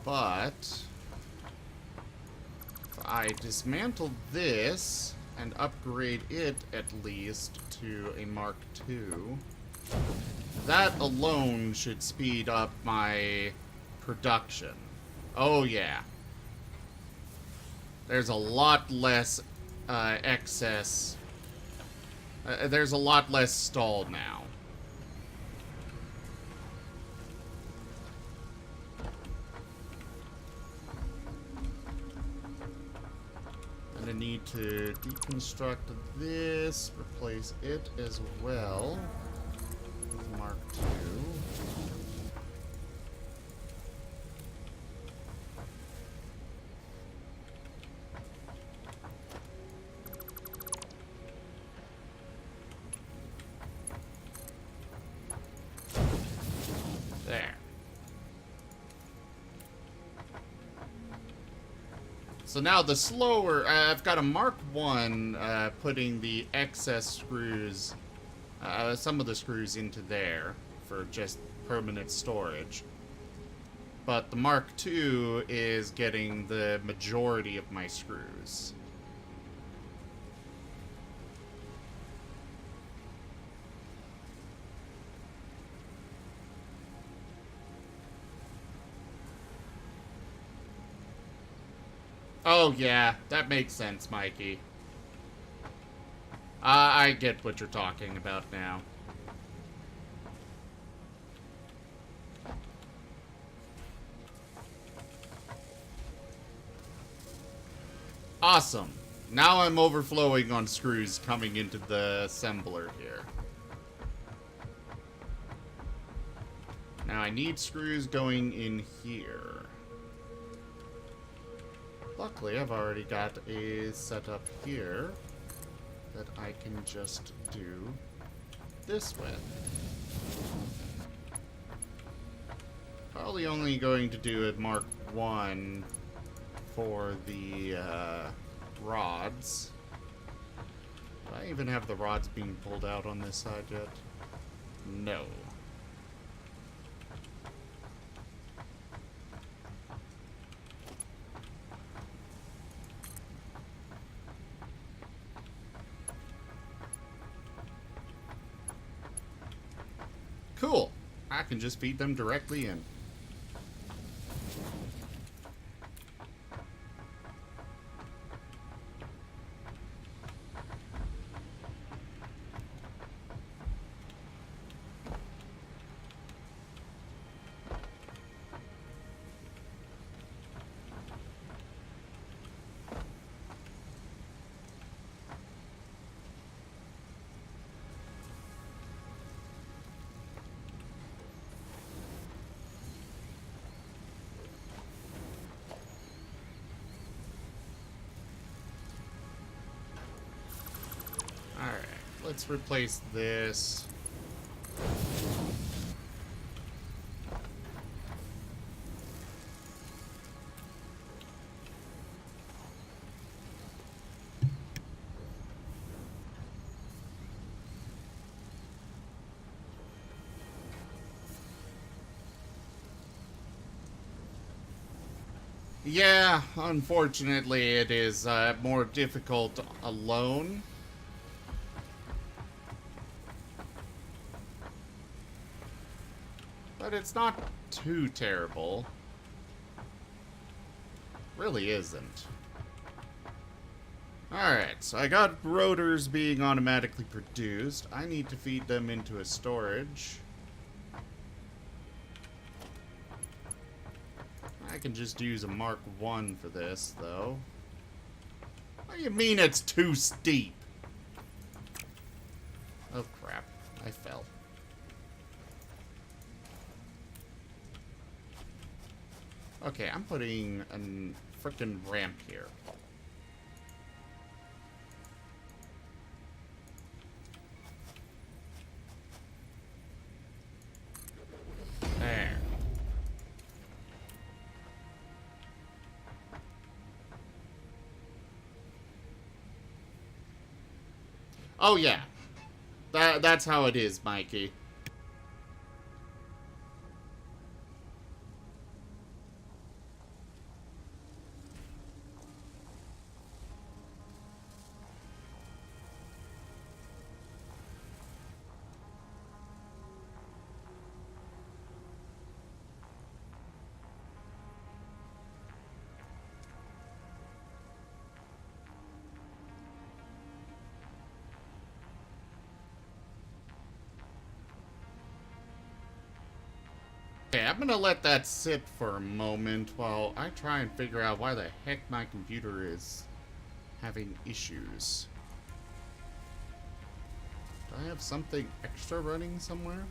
S1: But if I dismantle this and upgrade it at least to a Mark II, that alone should speed up my production. Oh yeah. There's a lot less excess. There's a lot less stall now. I need to deconstruct this, replace it as well with Mark II. There. So now the slower, I've got a Mark I putting the excess screws, some of the screws into there for just permanent storage. But the Mark II is getting the majority of my screws. Oh, yeah, that makes sense, Mikey. I get what you're talking about now. Awesome. Now I'm overflowing on screws coming into the assembler here. Now I need screws going in here. Luckily, I've already got a setup here that I can just do this with. Probably only going to do it Mark I for the rods. Do I even have the rods being pulled out on this side yet? No. Cool. I can just feed them directly in. Alright, let's replace this. Yeah, unfortunately it is more difficult alone. But it's not too terrible. Really isn't. Alright, so I got rotors being automatically produced. I need to feed them into a storage. I can just use a Mark 1 for this, though. What do you mean it's too steep? Oh, crap. I fell. Okay, I'm putting a frickin' ramp here. There. Oh, yeah. That's how it is, Mikey. Okay, I'm gonna let that sit for a moment while I try and figure out why the heck my computer is having issues. Do I have something extra running somewhere?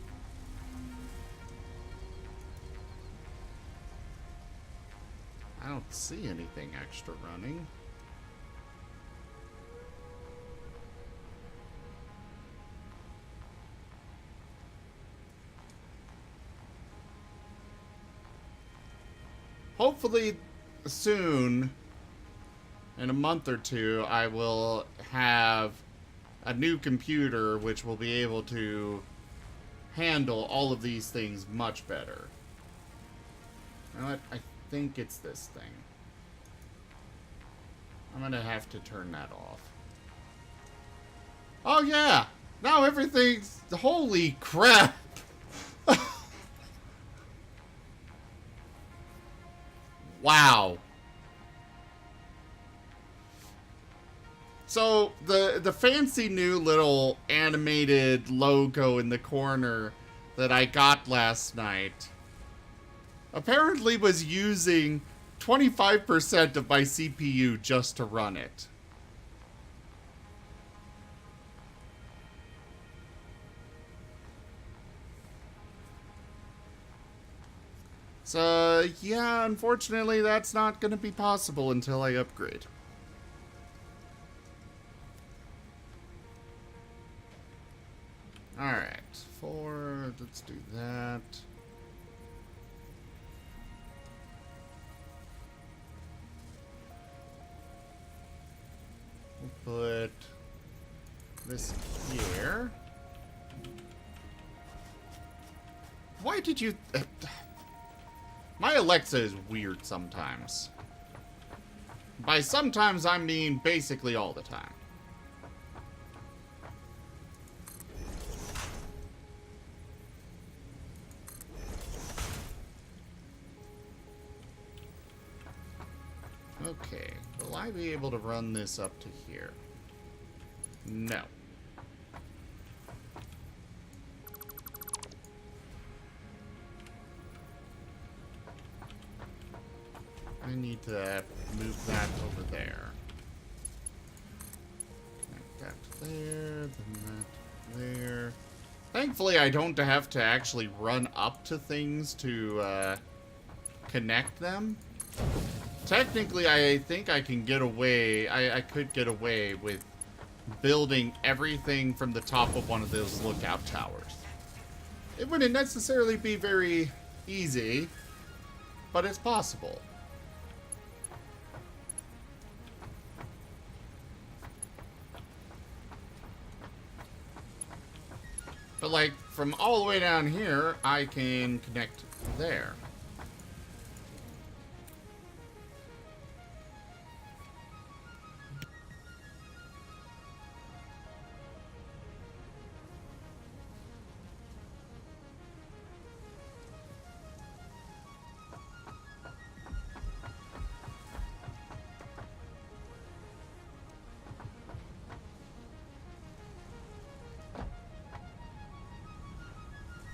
S1: I don't see anything extra running. Hopefully soon, in a month or two, I will have a new computer which will be able to handle all of these things much better. You know what? I think it's this thing. I'm gonna have to turn that off. Oh yeah! Now everything's... Holy crap! Wow. So, the fancy new little animated logo in the corner that I got last night apparently was using 25% of my CPU just to run it. So, yeah, unfortunately, that's not going to be possible until I upgrade. Alright, let's do that. We'll put this here. Why did you... My Alexa is weird sometimes. By sometimes, I mean basically all the time. Okay, will I be able to run this up to here? No. I need to move that over there. Connect that there, then that there. Thankfully, I don't have to actually run up to things to connect them. Technically, I think I can get away. I could get away with building everything from the top of one of those lookout towers. It wouldn't necessarily be very easy, but it's possible. But like, from all the way down here, I can connect there.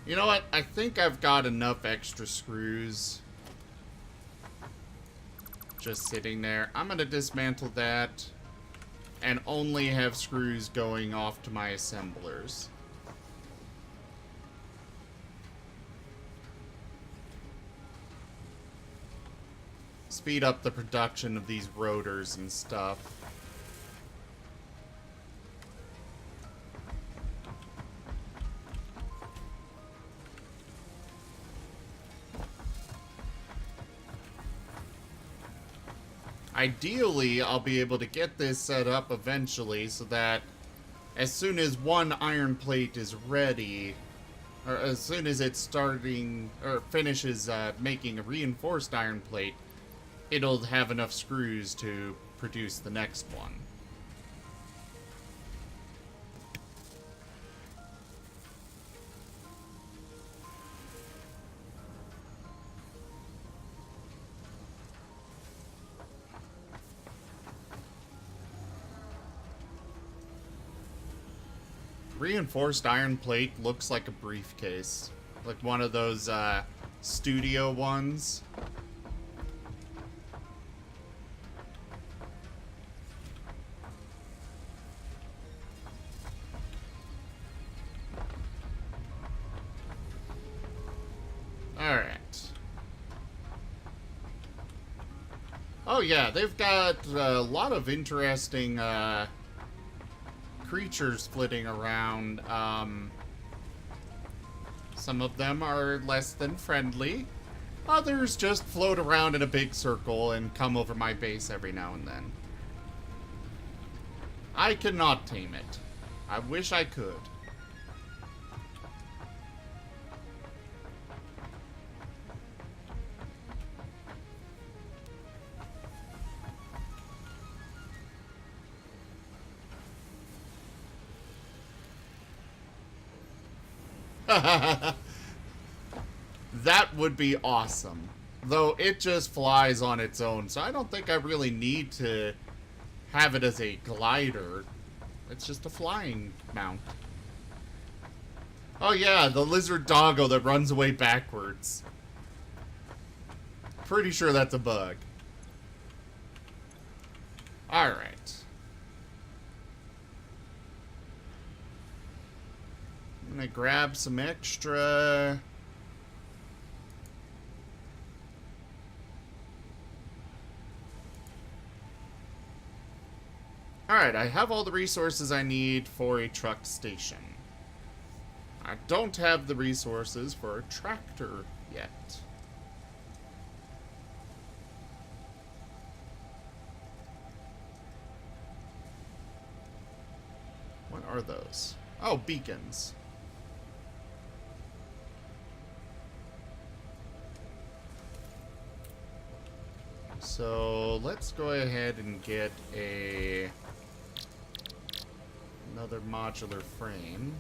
S1: You know what? I think I've got enough extra screws just sitting there. I'm going to dismantle that and only have screws going off to my assemblers. Speed up the production of these rotors and stuff. Ideally, I'll be able to get this set up eventually so that as soon as one iron plate is ready, or as soon as it's starting, or finishes making a reinforced iron plate, it'll have enough screws to produce the next one. Reinforced iron plate looks like a briefcase. Like one of those studio ones. Alright. Oh yeah, they've got a lot of interesting creatures flitting around. Some of them are less than friendly. Others just float around in a big circle and come over my base every now and then. I cannot tame it. I wish I could. That would be awesome. Though it just flies on its own, so I don't think I really need to have it as a glider. It's just a flying mount. Oh yeah, the lizard doggo that runs away backwards. Pretty sure that's a bug. Alright. I'm gonna grab some extra. Alright, I have all the resources I need for a truck station. I don't have the resources for a tractor yet. What are those? Oh, beacons. So let's go ahead and get another modular frame,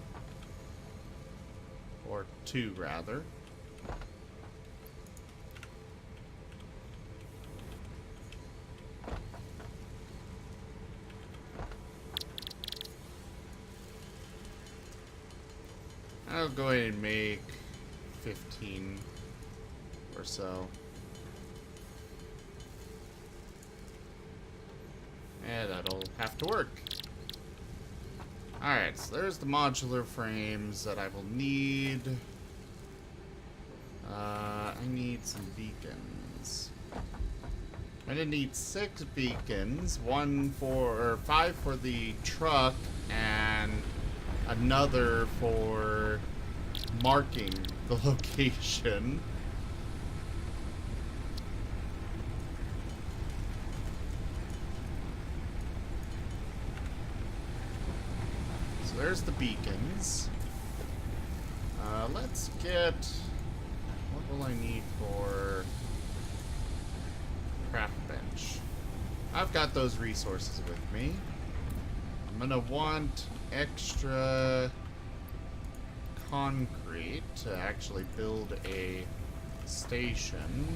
S1: or two rather. I'll go ahead and make 15 or so. Yeah, that'll have to work. Alright, so there's the modular frames that I will need. I need some beacons. I'm gonna need 6 beacons, 5 for the truck, and another for marking the location. So there's the beacons. Let's get... What will I need for craft bench? I've got those resources with me. I'm gonna want extra concrete to actually build a station.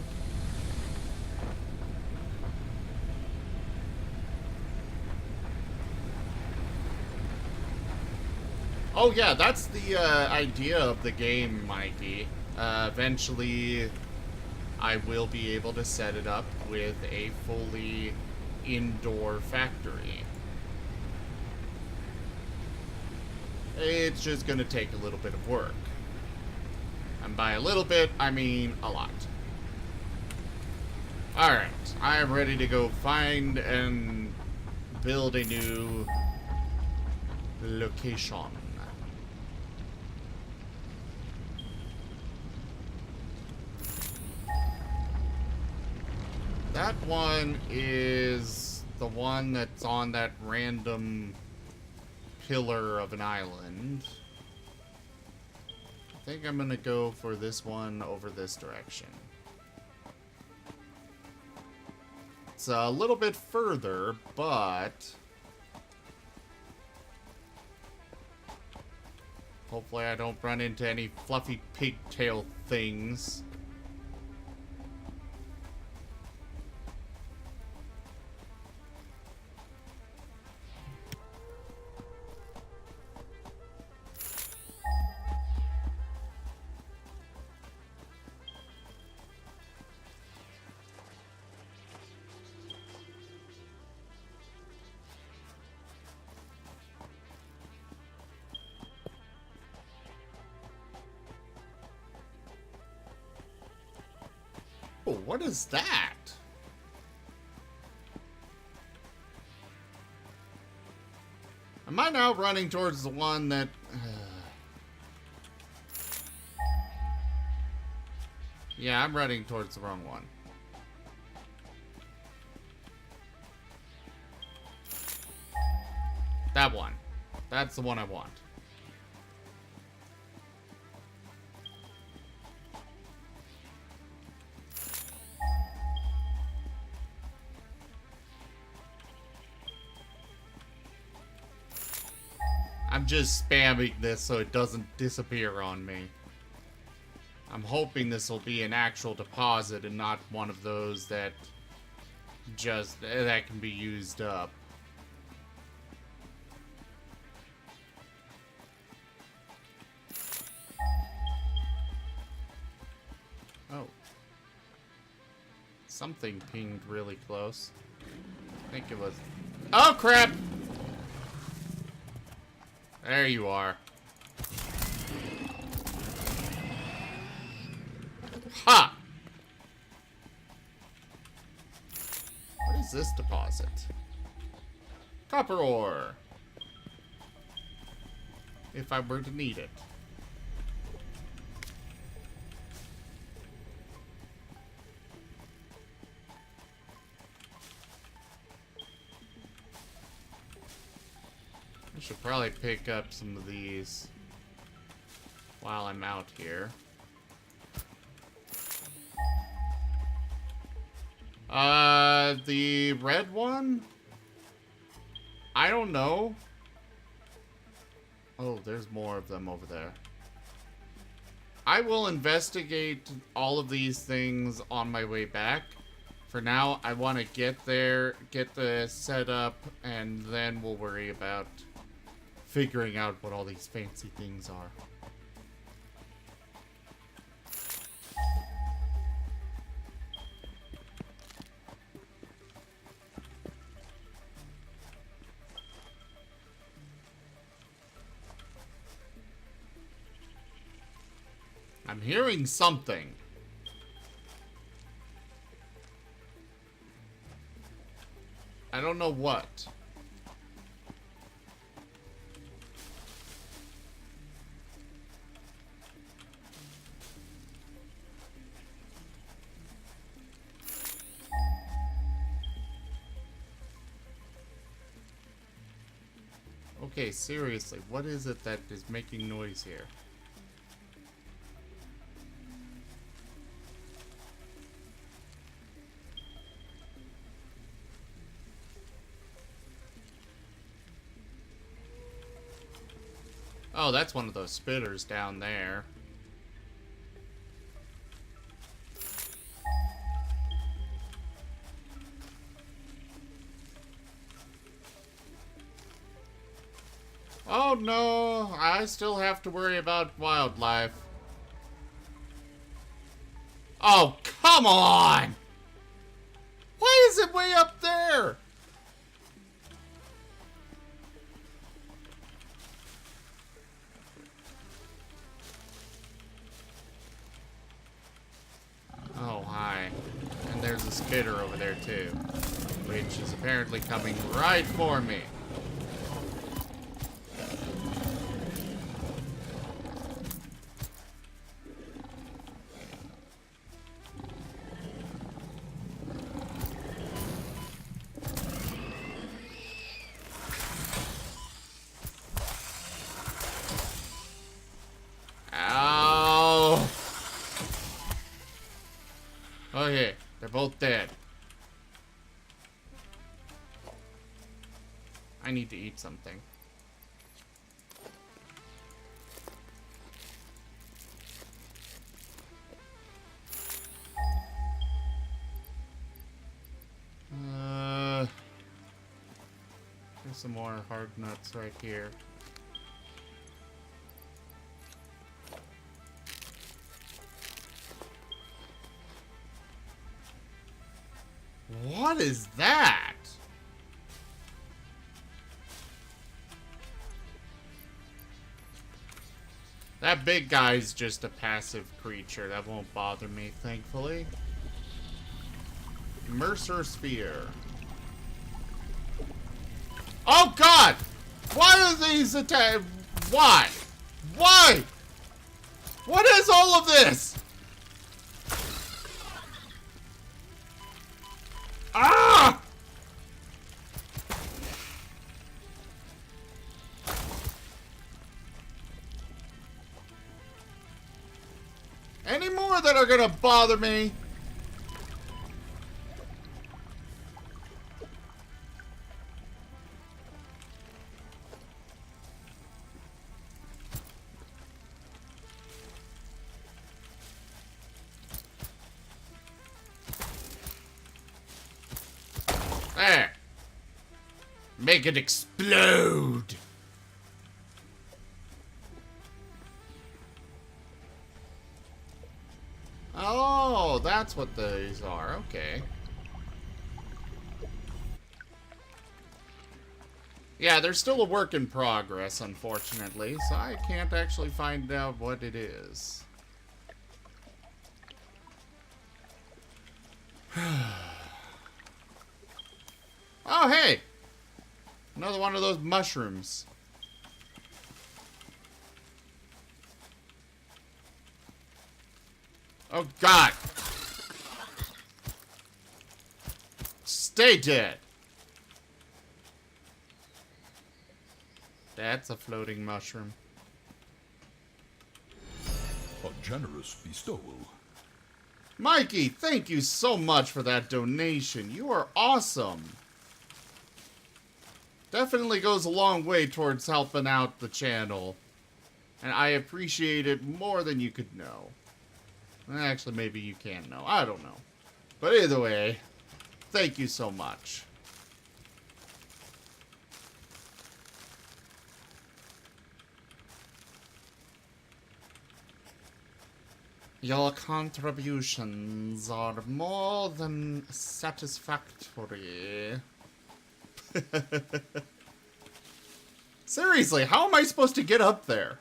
S1: Oh yeah, that's the idea of the game, Mikey. Eventually, I will be able to set it up with a fully indoor factory. It's just gonna take a little bit of work. And by a little bit, I mean a lot. Alright, I am ready to go find and build a new location. That one is the one that's on that random pillar of an island. I think I'm gonna go for this one over this direction. It's a little bit further, but hopefully I don't run into any fluffy pigtail things. Oh, what is that? Am I now running towards the one that... Yeah, I'm running towards the wrong one. That one. That's the one I want. I'm just spamming this so it doesn't disappear on me. I'm hoping this will be an actual deposit and not one of those that just that can be used up. Oh. Something pinged really close. I think it was... Oh, crap! There you are. Ha! What is this deposit? Copper ore. If I were to need it. I should probably pick up some of these while I'm out here. The red one? I don't know. Oh, there's more of them over there. I will investigate all of these things on my way back. For now, I want to get there, get the setup, and then we'll worry about figuring out what all these fancy things are. I'm hearing something. I don't know what. Okay, seriously, what is it that is making noise here? Oh, that's one of those spitters down there. Oh no, I still have to worry about wildlife. Oh, come on! Why is it way up there? Oh, hi. And there's a spitter over there too, which is apparently coming right for me. Ow! Okay, they're both dead. I need to eat something. There's some more hard nuts right here. What is that? That big guy's just a passive creature. That won't bother me, thankfully. Mercer Sphere. Oh God! Why are these attack? Why? Why? What is all of this? Ah! Any more that are gonna bother me? There. Make it explode. Oh, that's what these are. Okay. Yeah, they're still a work in progress, unfortunately, so I can't actually find out what it is. Oh, hey! Another one of those mushrooms. Oh, God! Stay dead! That's a floating mushroom.
S5: A generous bestowal.
S1: Mikey, thank you so much for that donation. You are awesome. Definitely goes a long way towards helping out the channel. And I appreciate it more than you could know. Actually, maybe you can know. I don't know. But either way, thank you so much. Your contributions are more than satisfactory. Seriously, how am I supposed to get up there?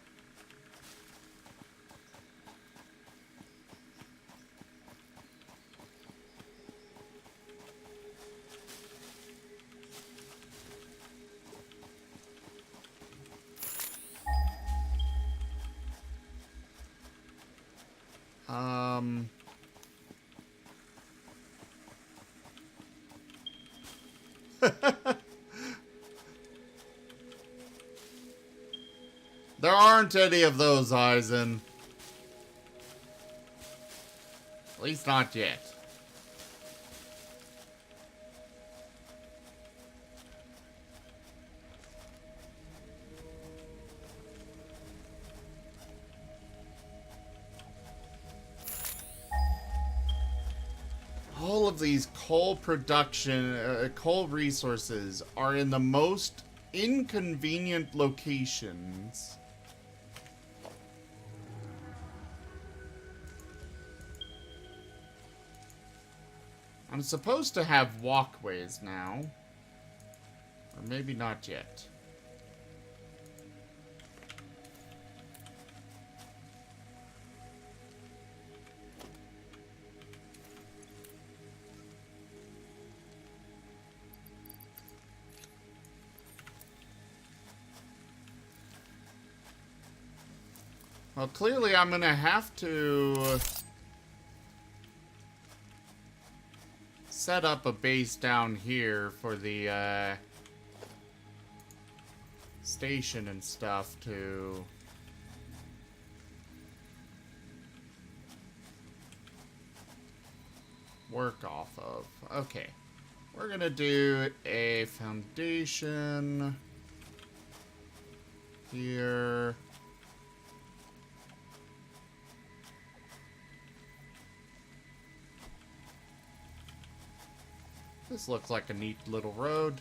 S1: There aren't any of those, Eisen. At least not yet. All of these coal production, coal resources are in the most inconvenient locations. I'm supposed to have walkways now. Or maybe not yet. Well, clearly I'm gonna have to set up a base down here for the station and stuff to work off of. Okay. We're gonna do a foundation here. This looks like a neat little road.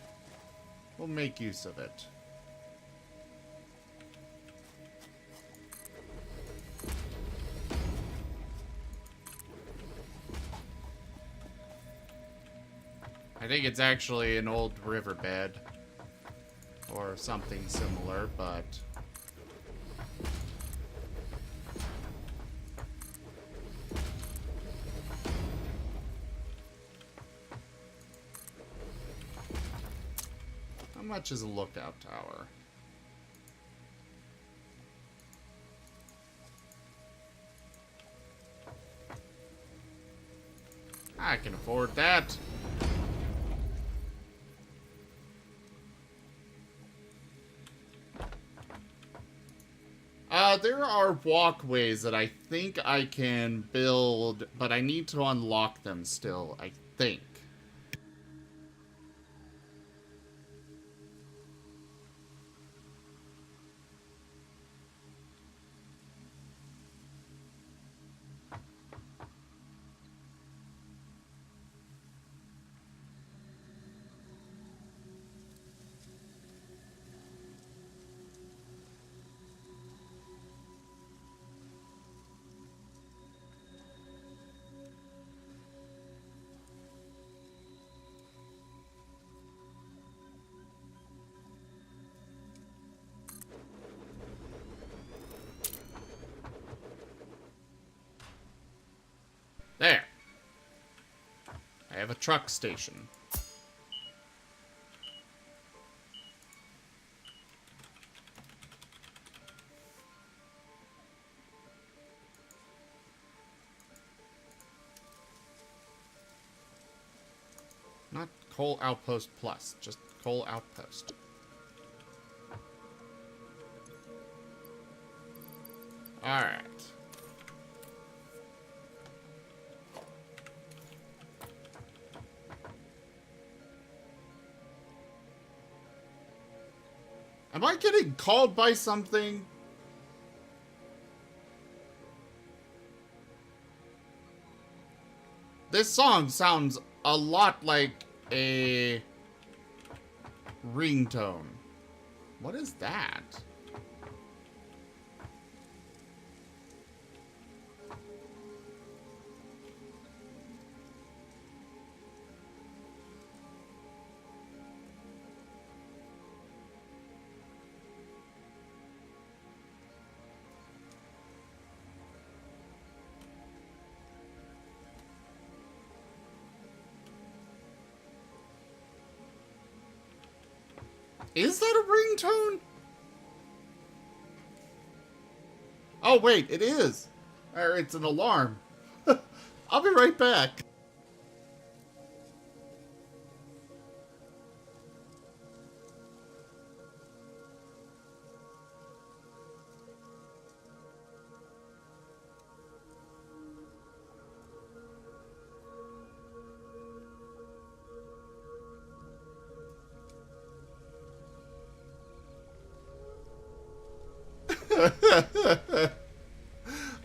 S1: We'll make use of it. I think it's actually an old riverbed or something similar, but how much is a lookout tower? I can afford that. There are walkways that I think I can build, but I need to unlock them still, I think. There. I have a truck station. Not coal outpost plus, just coal outpost. Alright. Am I getting called by something? This song sounds a lot like a ringtone. What is that? Is that a ringtone? Oh, wait, it is. Or it's an alarm. I'll be right back.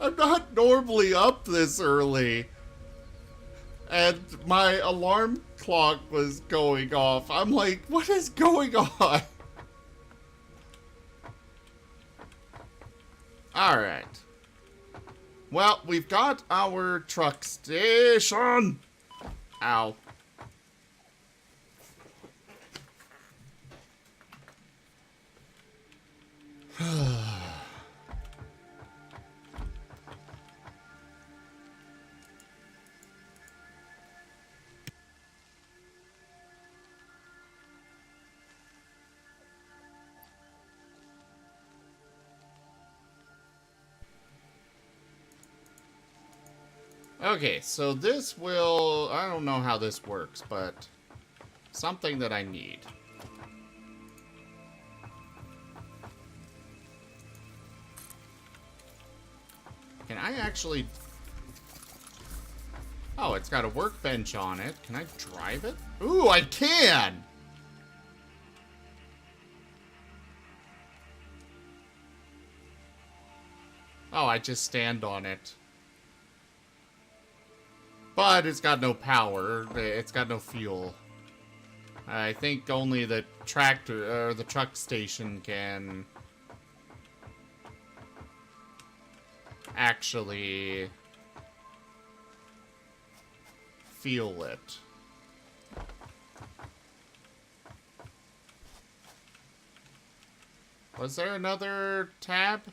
S1: I'm not normally up this early. And my alarm clock was going off. I'm like, what is going on? Alright. Well, we've got our truck station. Ow. Okay, so this will... I don't know how this works, but... something that I need. Can I actually... Oh, it's got a workbench on it. Can I drive it? Ooh, I can! Oh, I just stand on it. But it's got no power. It's got no fuel. I think only the tractor, or the truck station can actually fuel it. Was there another tab?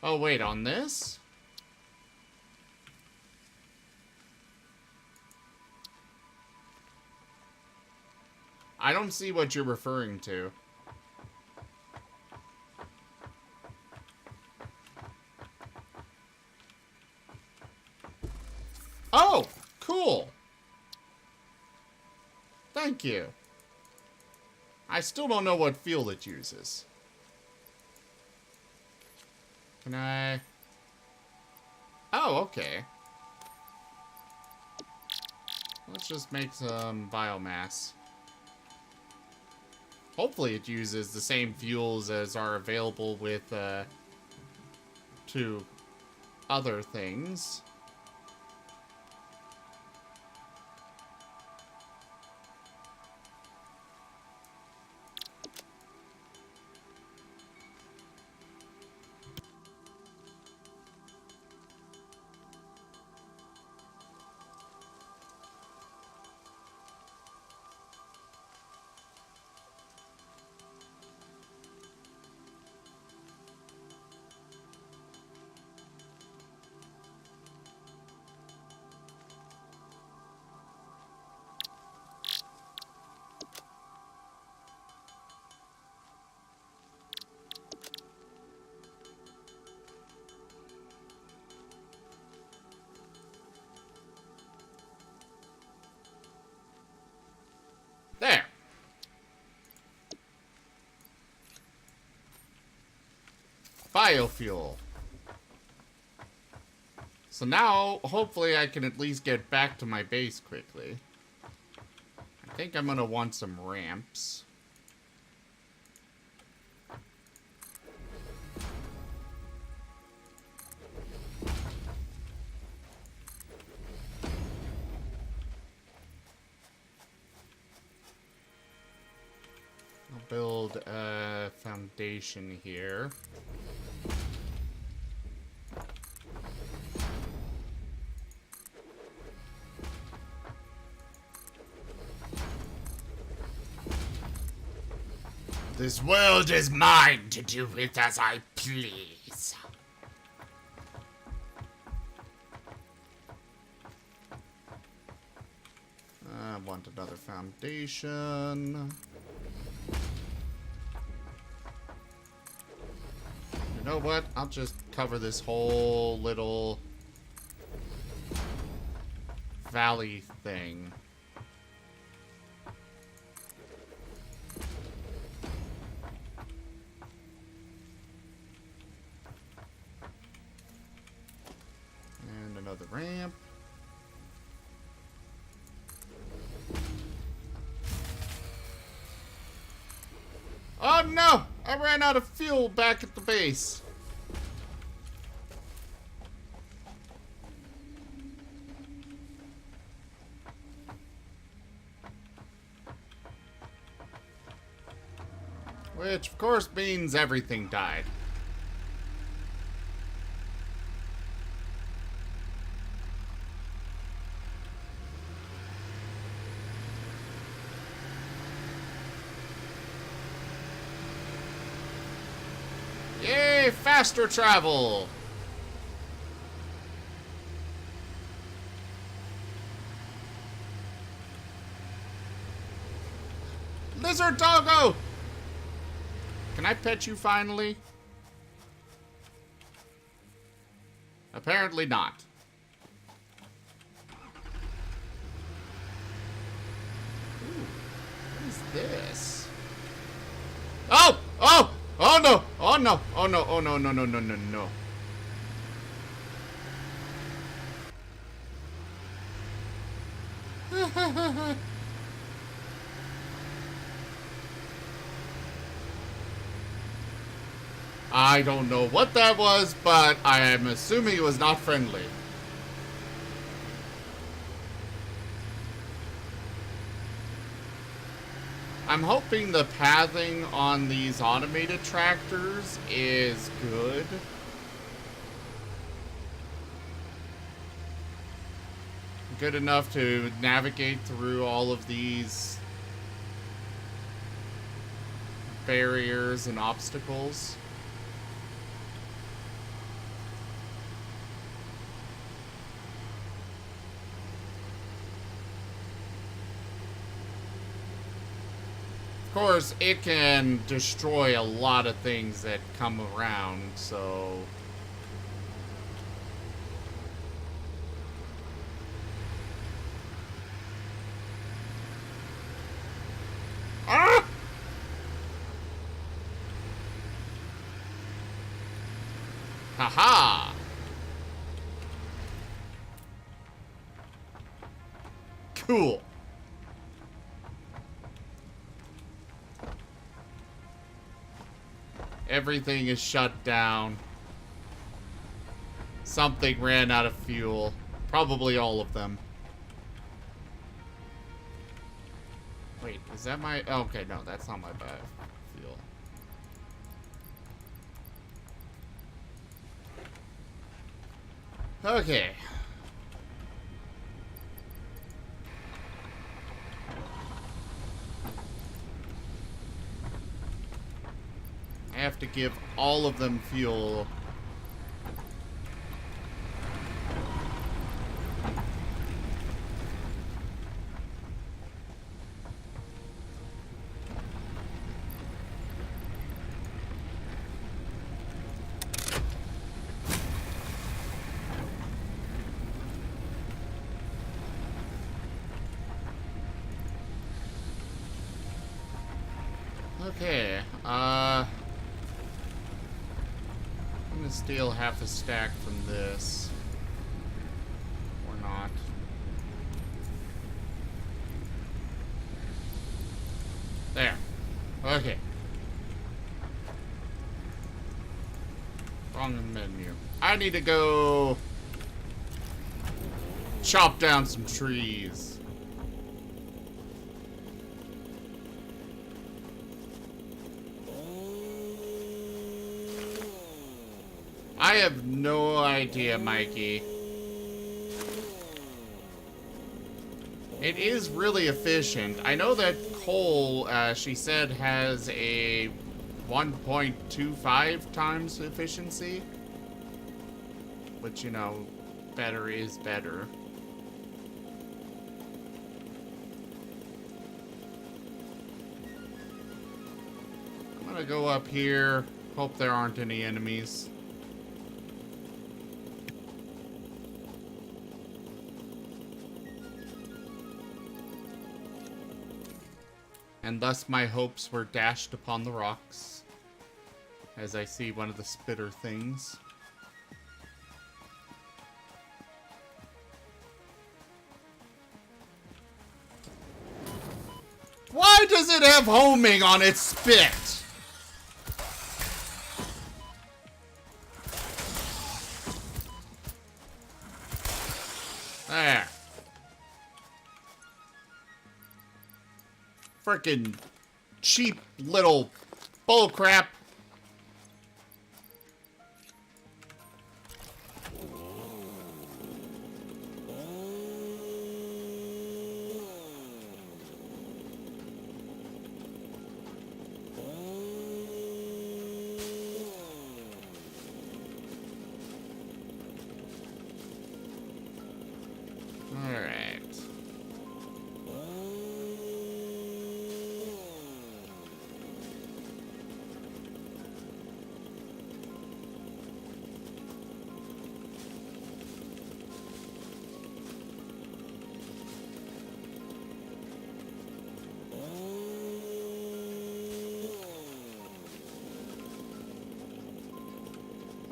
S1: Oh, wait, on this? I don't see what you're referring to. Oh, cool. Thank you. I still don't know what fuel it uses. Can I... Oh, okay. Let's just make some biomass. Hopefully it uses the same fuels as are available with, two other things. There. Biofuel. So now, hopefully I can at least get back to my base quickly. I think I'm gonna want some ramps. I'll build a foundation here. This world is mine to do with as I please. I want another foundation. You know what? I'll just cover this whole little valley thing. And another ramp. Oh no! I ran out of fuel back at the base. Which, of course, means everything died. Yay, faster travel! Lizard doggo! Can I pet you finally? Apparently not. Ooh, what is this? Oh! Oh! Oh no! Oh no! Oh no! Oh no! No! No! No! No! No! I don't know what that was, but I am assuming it was not friendly. I'm hoping the pathing on these automated tractors is good. Good enough to navigate through all of these barriers and obstacles. Of course, it can destroy a lot of things that come around, so... Ah! Haha! Cool. Everything is shut down. Something ran out of fuel. Probably all of them. Wait, is that my... Oh, okay, no, that's not my fuel. Okay. I have to give all of them fuel. Okay, I'm gonna steal half a stack from this. Or not. There. Okay. Wrong menu. I need to go chop down some trees. I have no idea, Mikey. It is really efficient. I know that coal, she said, has a 1.25 times efficiency. But, you know, better is better. I'm gonna go up here. Hope there aren't any enemies. And thus my hopes were dashed upon the rocks. As I see one of the spitter things. Why does it have homing on its spit? There. Frickin' cheap little bullcrap.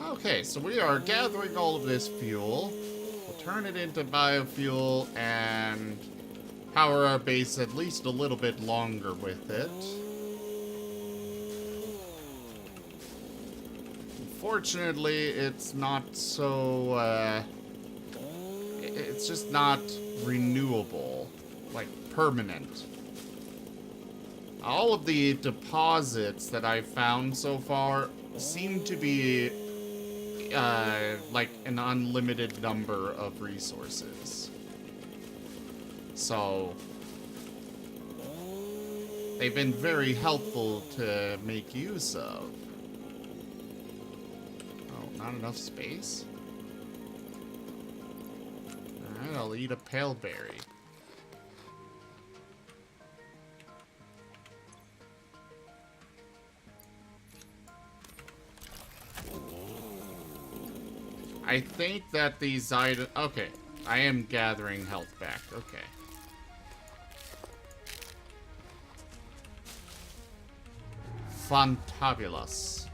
S1: Okay, so we are gathering all of this fuel. We'll turn it into biofuel and power our base at least a little bit longer with it. Unfortunately, it's not so, it's just not renewable, like permanent. All of the deposits that I've found so far seem to be like an unlimited number of resources. So they've been very helpful to make use of. Oh, not enough space? Alright, I'll eat a pale berry. I think that these items... Okay, I am gathering health back. Okay. Fantabulous.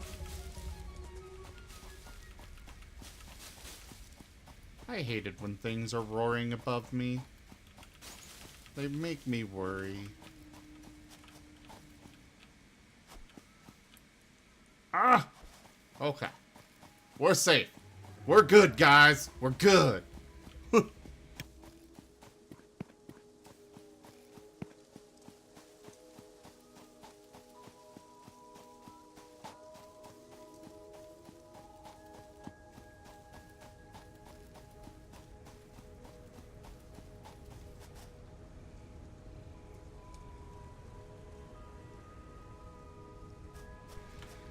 S1: I hate it when things are roaring above me. They make me worry. Ah! Okay. We're safe. We're good, guys. We're good.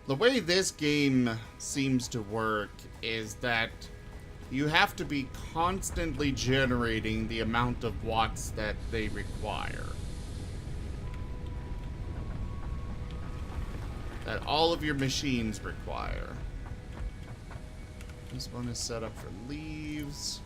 S1: The way this game seems to work is that you have to be constantly generating the amount of watts that they require. That all of your machines require. This one is set up for leaves.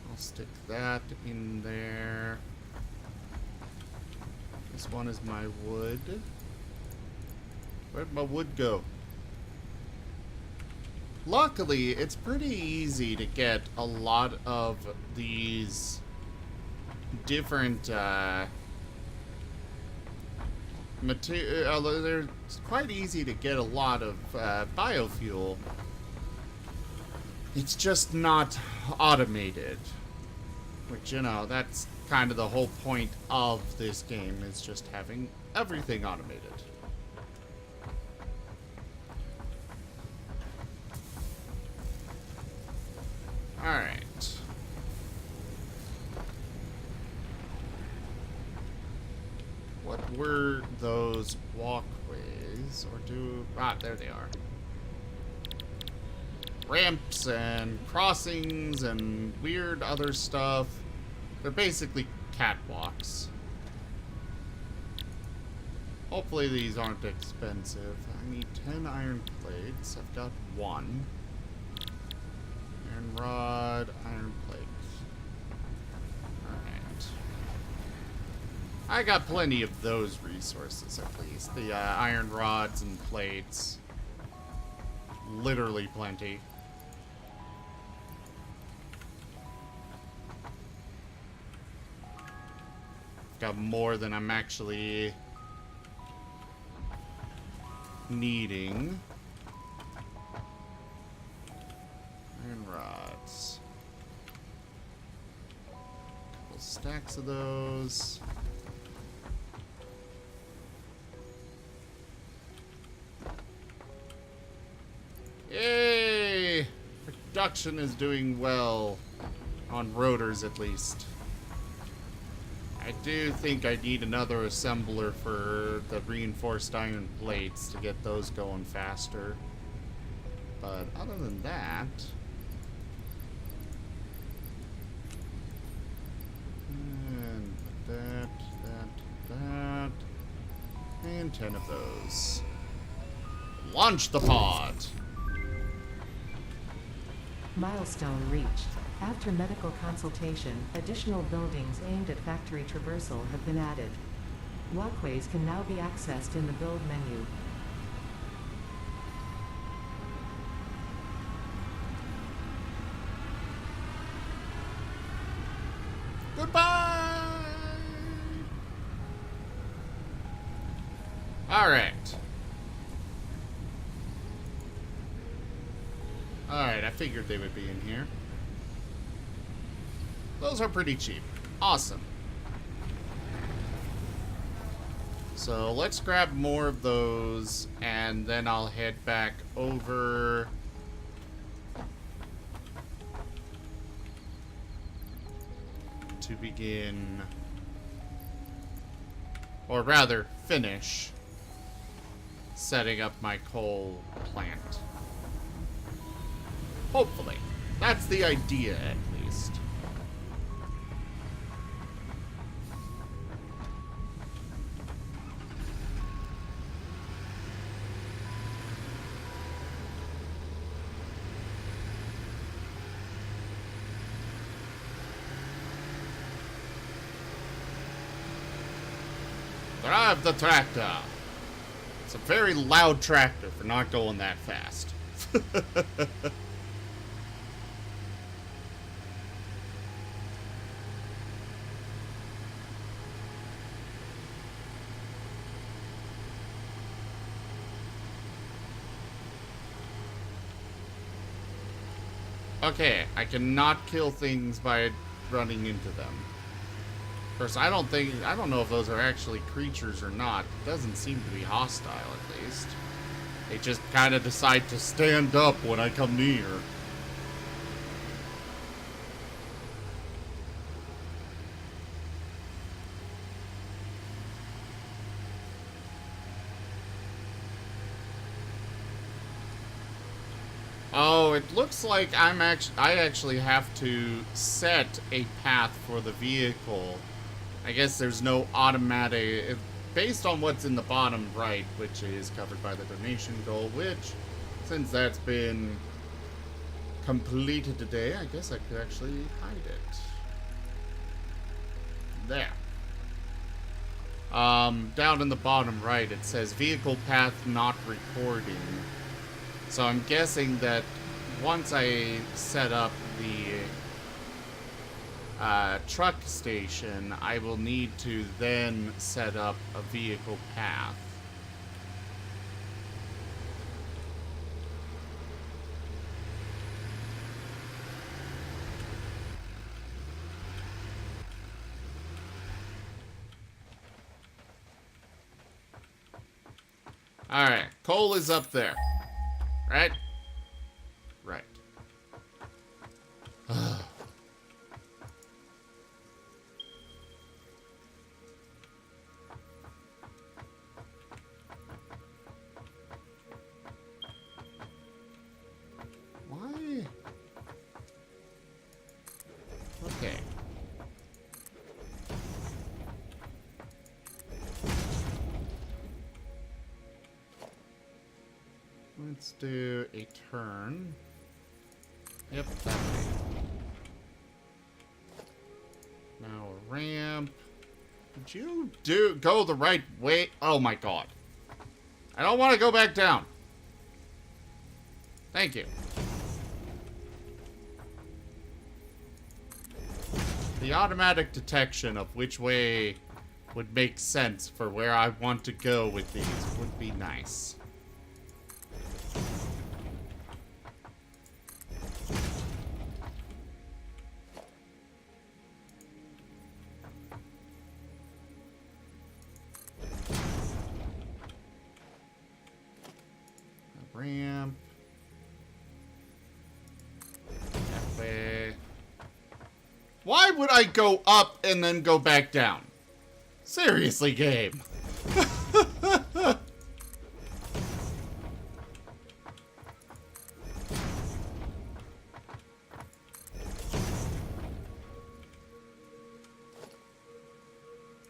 S1: I'll stick that in there. This one is my wood. Where'd my wood go? Luckily, it's pretty easy to get a lot of these different material. They're quite easy to get a lot of biofuel. It's just not automated. Which, you know, that's kind of the whole point of this game, is just having everything automated. Alright. What were those walkways? Or do... Ah, there they are. Ramps and crossings and weird other stuff. They're basically catwalks. Hopefully these aren't expensive. I need 10 iron plates. I've got 1. Iron rod, iron plates. Alright. I got plenty of those resources, at least. The iron rods and plates. Literally plenty. Got more than I'm actually needing. Iron rods. Couple stacks of those. Yay! Production is doing well. On rotors, at least. I do think I need another assembler for the reinforced iron plates to get those going faster. But other than that... And that... And 10 of those. Launch the pod!
S4: Milestone reached. After medical consultation, additional buildings aimed at factory traversal have been added. Walkways can now be accessed in the build menu.
S1: Goodbye! Alright. Alright, I figured they would be in here. Those are pretty cheap. Awesome. So let's grab more of those, and then I'll head back over to begin, or rather, finish setting up my coal plant. Hopefully. That's the idea, at least. Drive the tractor. It's a very loud tractor for not going that fast. Okay, I cannot kill things by running into them. Of course, I don't know if those are actually creatures or not. It doesn't seem to be hostile, at least. They just kind of decide to stand up when I come near. Oh, it looks like I actually have to set a path for the vehicle. I guess there's no automatic... Based on what's in the bottom right, which is covered by the donation goal, which, since that's been completed today, I guess I could actually hide it. There. Down in the bottom right, it says vehicle path not recording. So I'm guessing that once I set up the truck station, I will need to then set up a vehicle path. Alright, coal is up there. Right? Right. Why? Okay. let's do a turn. Yep, that way. Now a ramp. Did you go the right way? Oh my god. I don't want to go back down. Thank you. The automatic detection of which way would make sense for where I want to go with these would be nice. A ramp. That way. Why would I go up and then go back down? Seriously, game.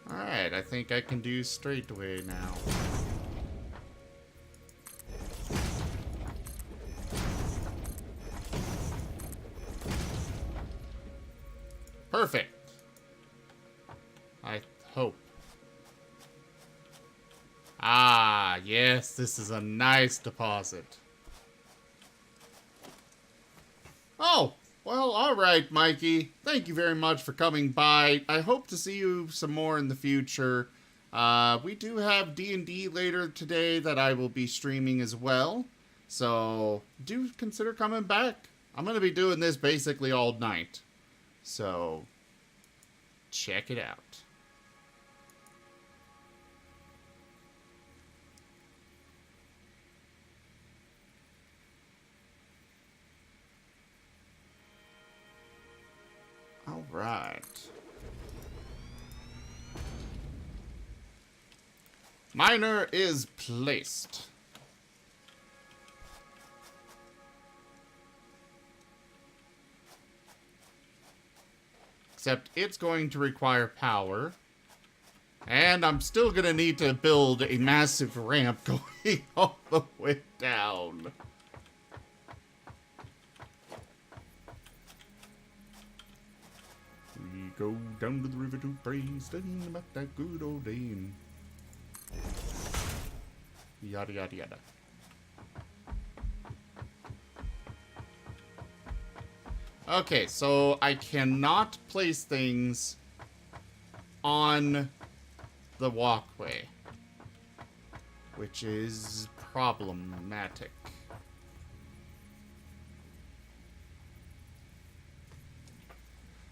S1: Alright, I think I can do straightaway now. Perfect. I hope. Ah, yes, this is a nice deposit. Oh, well, alright, Mikey. Thank you very much for coming by. I hope to see you some more in the future. We do have D&D later today that I will be streaming as well. So, do consider coming back. I'm going to be doing this basically all night. So, check it out. All right. Miner is placed. Except it's going to require power. And I'm still going to need to build a massive ramp going all the way down. We go down to the river to pray, studying about that good old Dane. Yada yada yada. Okay, so I cannot place things on the walkway, which is problematic.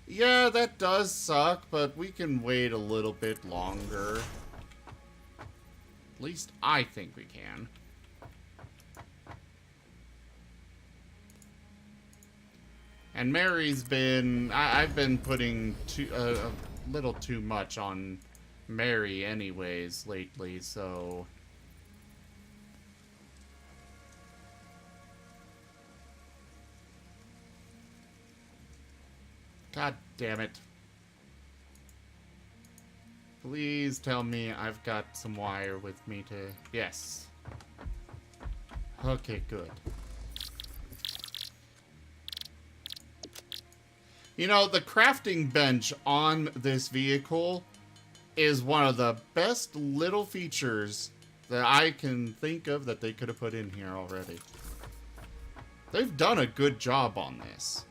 S1: Yeah, that does suck, but we can wait a little bit longer. At least I think we can. And Mary's been... I've been putting a little too much on Mary anyways lately, so... God damn it. Please tell me I've got some wire with me to... Yes. Okay, good. You know, the crafting bench on this vehicle is one of the best little features that I can think of that they could have put in here already. They've done a good job on this.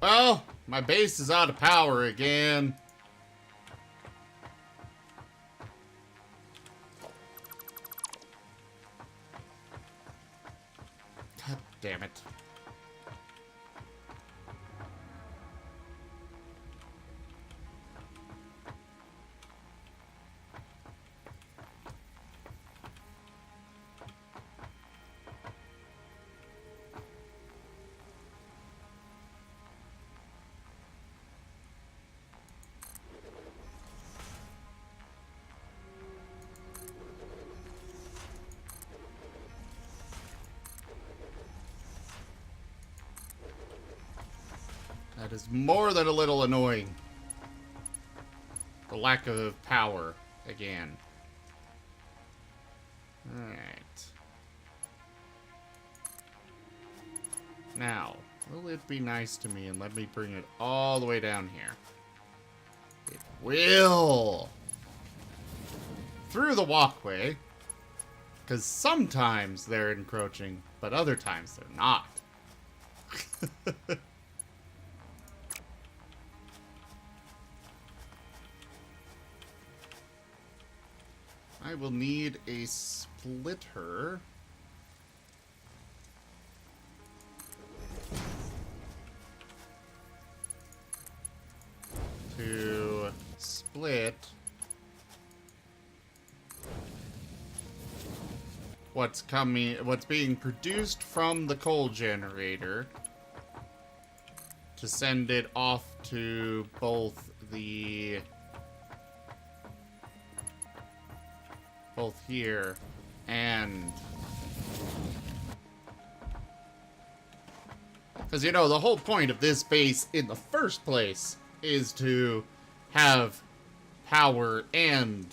S1: Well, my base is out of power again. God damn it. That is more than a little annoying. The lack of power, again. Alright. Now, will it be nice to me and let me bring it all the way down here? It will! Through the walkway. Because sometimes they're encroaching, but other times they're not. I will need a splitter. To split what's being produced from the coal generator to send it off to both here and because, you know, the whole point of this base in the first place is to have power and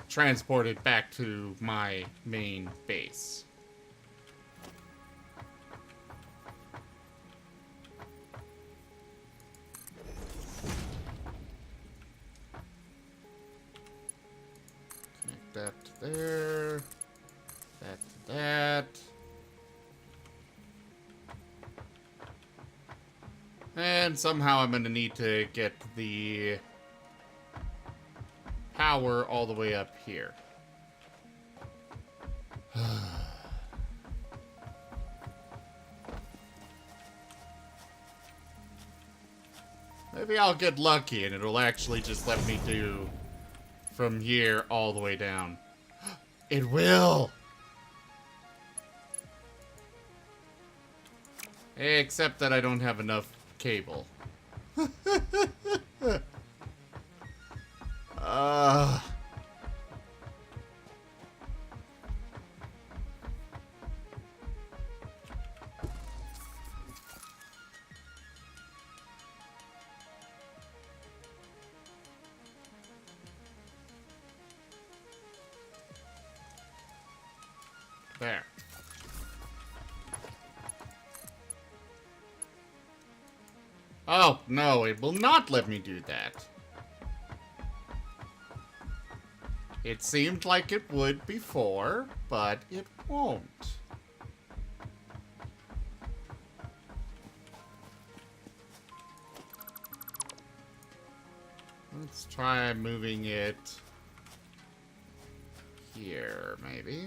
S1: transport it back to my main base. Connect that to there. That to that. And somehow I'm going to need to get the power all the way up here. Maybe I'll get lucky and it'll actually just let me do from here all the way down. It will! Except that I don't have enough cable. There. Oh, no, it will not let me do that. It seemed like it would before, but it won't. Let's try moving it here, maybe.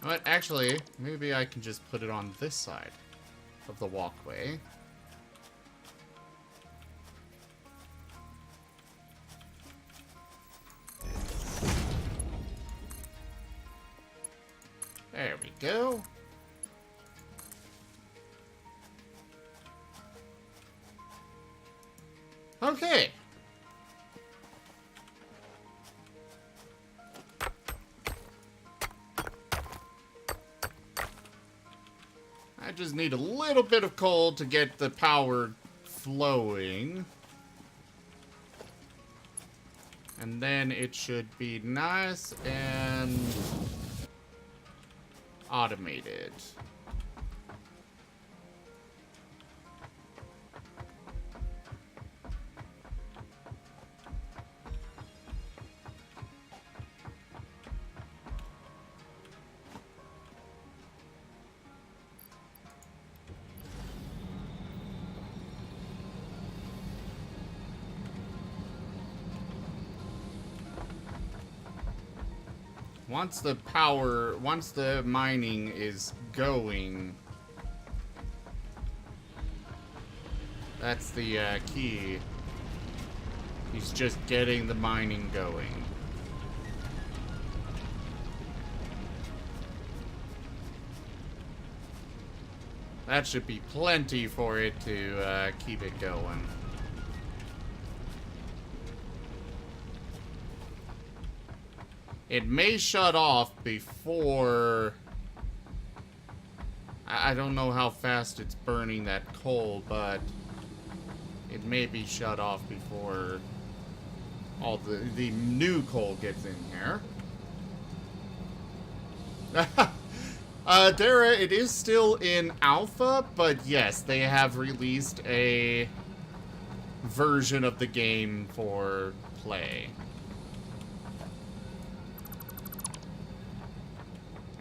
S1: But actually, maybe I can just put it on this side of the walkway. There we go. Okay. I just need a little bit of coal to get the power flowing. And then it should be nice and automated. Once the mining is going, that's the key. He's just getting the mining going. That should be plenty for it to keep it going. It may shut off before... I don't know how fast it's burning that coal, but it may be shut off before all the new coal gets in here. Dara, it is still in alpha, but yes, they have released a version of the game for play.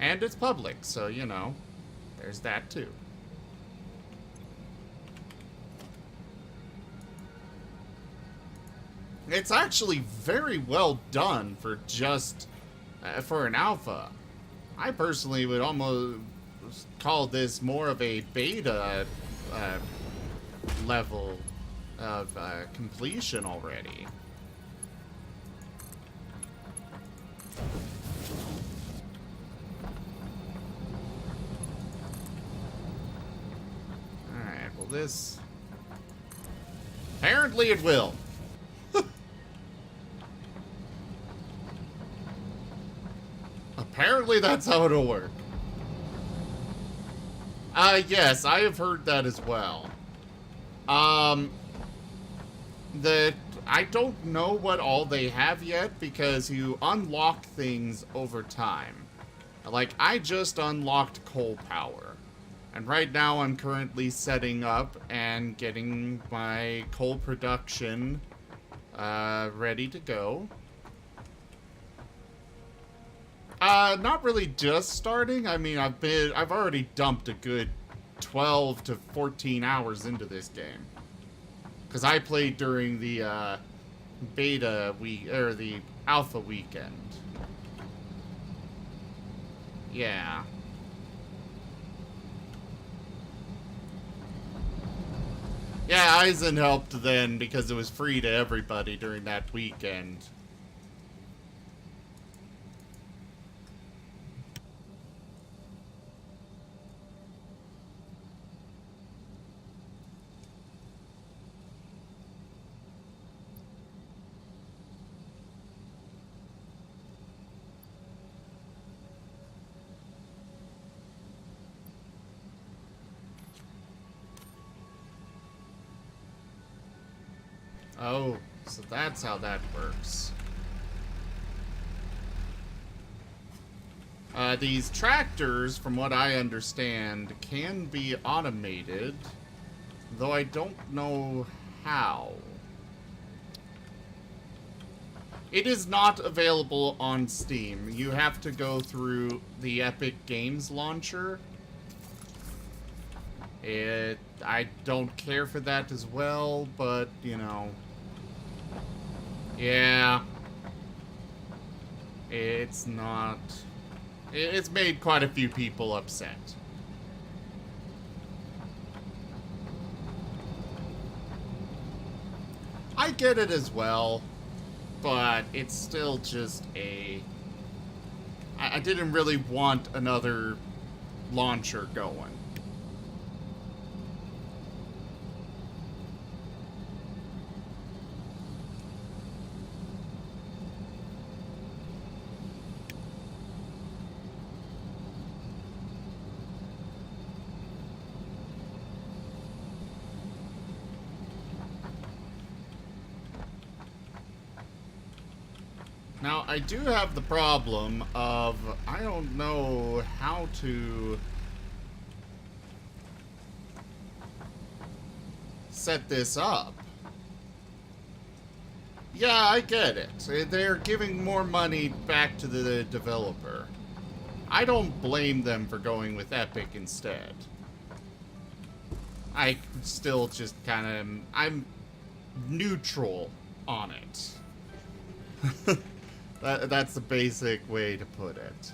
S1: And it's public, so, you know, there's that too. It's actually very well done for just, for an alpha. I personally would almost call this more of a beta level of completion already. Alright, well this... Apparently it will. Apparently that's how it'll work. Yes, I have heard that as well. I don't know what all they have yet, because you unlock things over time. Like, I just unlocked coal power. And right now I'm currently setting up and getting my coal production ready to go. Not really just starting. I mean, I've already dumped a good 12 to 14 hours into this game. Because I played during the, beta week, or the alpha weekend. Yeah. Yeah, Eisen helped then because it was free to everybody during that weekend. Oh, so that's how that works. These tractors, from what I understand, can be automated, though I don't know how. It is not available on Steam. You have to go through the Epic Games launcher. I don't care for that as well, but, you know... Yeah. It's not... It's made quite a few people upset. I get it as well, but it's still just a... I didn't really want another launcher going. Now, I do have the problem of, I don't know how to set this up. Yeah, I get it. They're giving more money back to the developer. I don't blame them for going with Epic instead. I still just kind of... I'm neutral on it. That's the basic way to put it.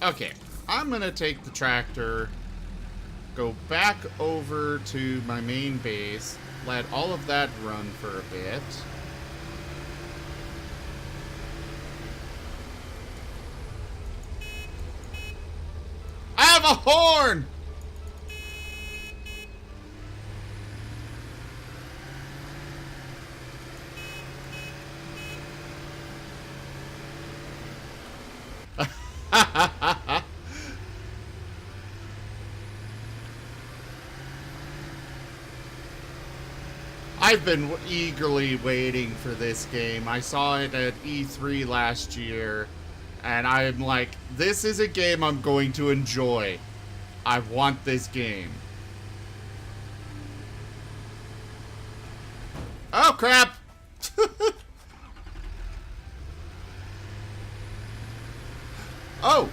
S1: Okay, I'm gonna take the tractor, go back over to my main base, let all of that run for a bit. I have a horn! I've been eagerly waiting for this game. I saw it at E3 last year, and I'm like, this is a game I'm going to enjoy. I want this game. Oh, crap! Oh!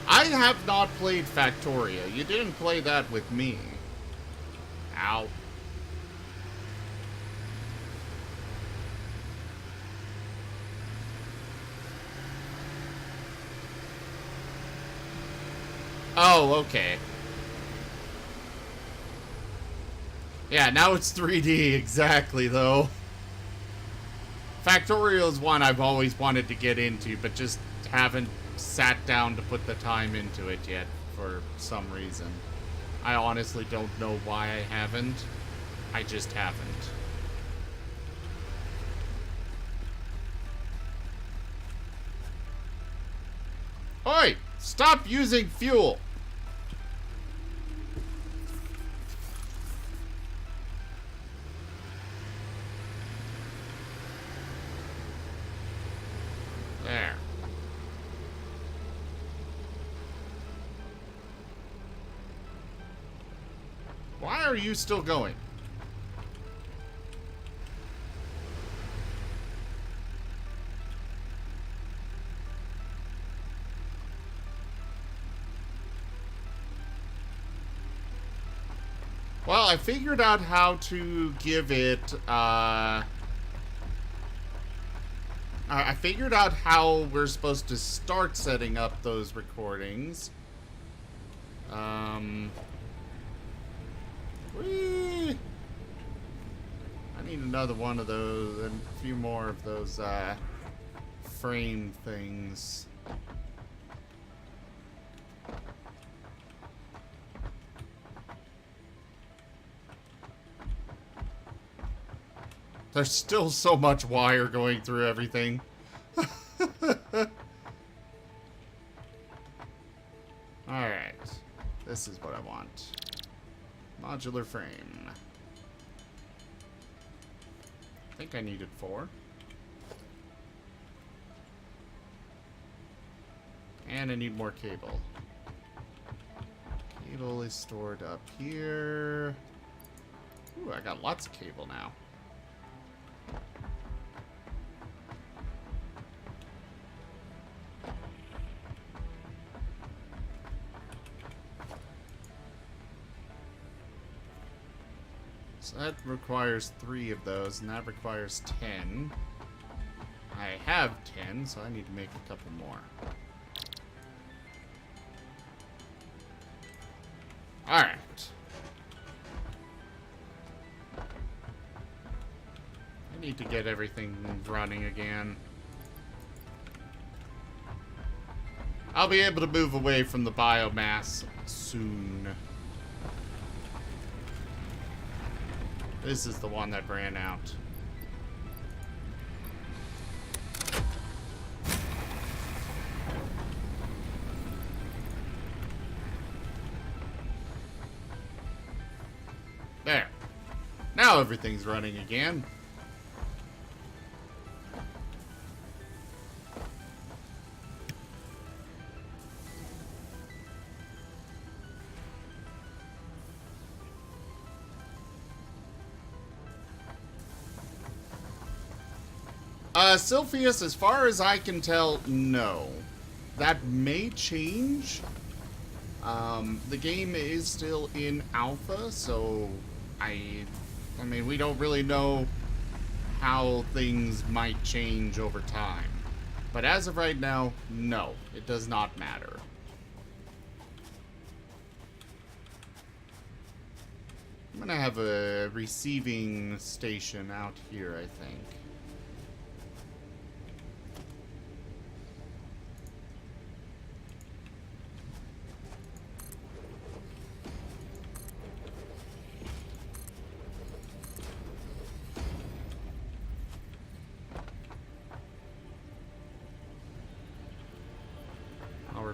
S1: I have not played Factoria. You didn't play that with me. Ow. Oh, okay. Yeah, now it's 3D, exactly, though. Factorio is one I've always wanted to get into, but just haven't sat down to put the time into it yet, for some reason. I honestly don't know why I haven't. I just haven't. Oi! Stop using fuel! There. Why are you still going? Well, I figured out how to give it, I figured out how we're supposed to start setting up those recordings. Whee! I need another one of those and a few more of those, frame things. There's still so much wire going through everything. Alright. This is what I want. Modular frame. I think I needed 4. And I need more cable. Cable is stored up here. Ooh, I got lots of cable now. So that requires 3 of those, and that requires 10. I have 10, so I need to make a couple more. Alright. I need to get everything running again. I'll be able to move away from the biomass soon. This is the one that ran out. There. Now everything's running again. Sylphius, as far as I can tell, no. That may change. The game is still in alpha, so I mean, we don't really know how things might change over time. But as of right now, no, it does not matter. I'm gonna have a receiving station out here, I think.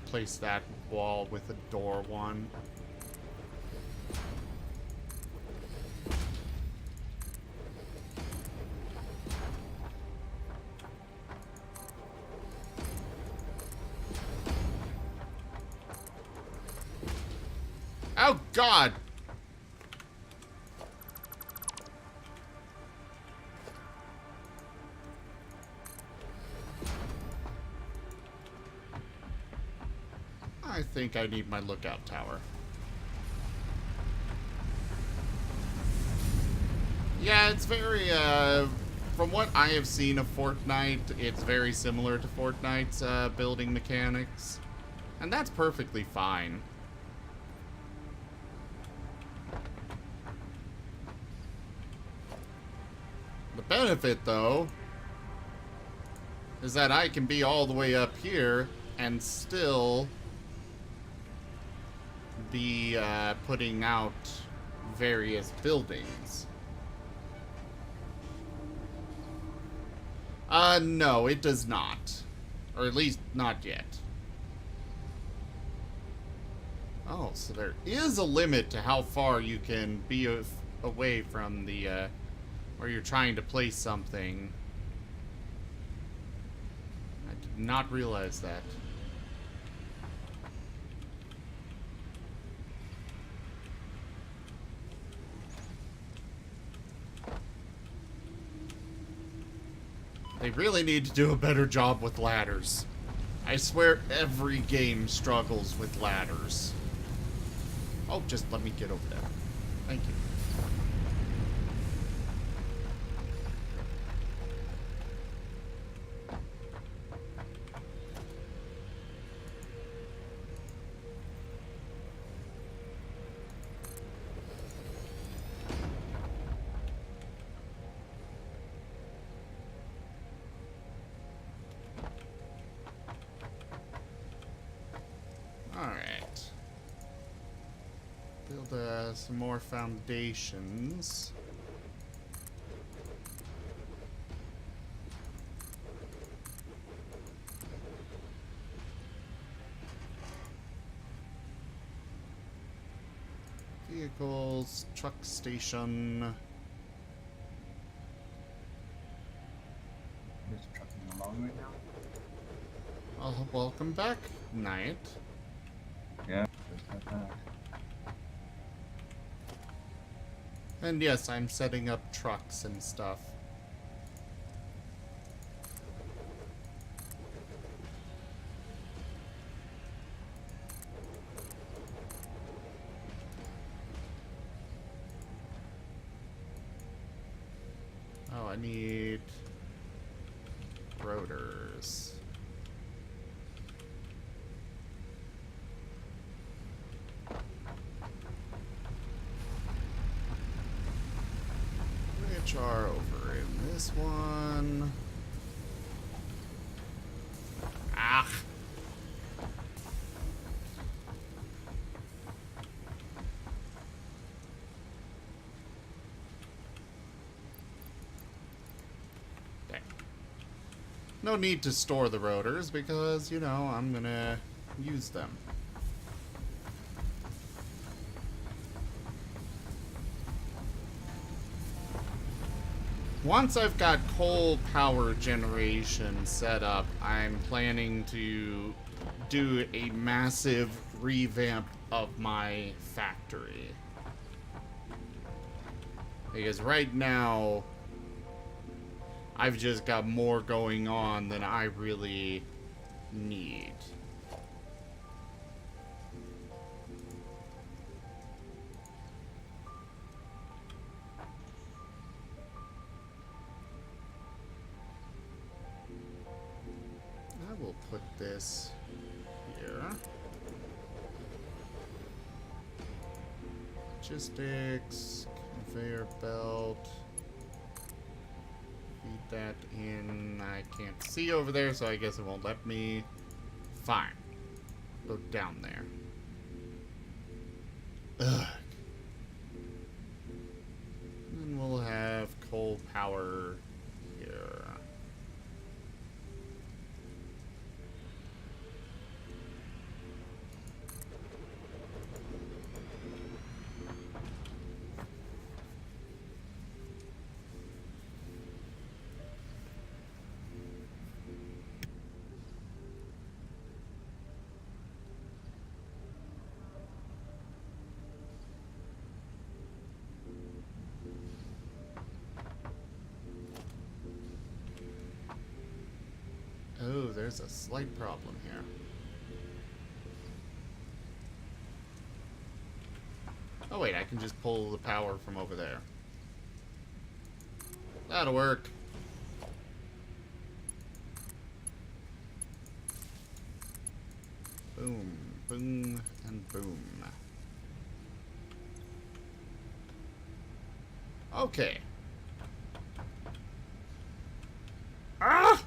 S1: replace that wall with a door one. Oh, God! I think I need my lookout tower. Yeah, it's very, from what I have seen of Fortnite, it's very similar to Fortnite's, building mechanics. And that's perfectly fine. The benefit, though, is that I can be all the way up here and still be putting out various buildings. No, it does not. Or at least not yet. Oh, so there is a limit to how far you can be away from the, where you're trying to place something. I did not realize that. They really need to do a better job with ladders. I swear every game struggles with ladders. Oh, just let me get over there. Thank you. Alright. Build some more foundations. Vehicles, truck station.
S3: Just trucking along right now.
S1: Welcome back, Knight.
S3: Yeah, just like that.
S1: And yes, I'm setting up trucks and stuff. Oh, I need rotors. Which are over in this one. Ah. Okay. No need to store the rotors because, you know, I'm gonna use them. Once I've got coal power generation set up, I'm planning to do a massive revamp of my factory. Because right now, I've just got more going on than I really need. I will put this here. Logistics, conveyor belt. Feed that in. I can't see over there, so I guess it won't let me. Fine. Go down there. Ugh. And we'll have coal power here. Oh, there's a slight problem here. Oh wait, I can just pull the power from over there. That'll work. Boom, boom, and boom. Okay. Ah!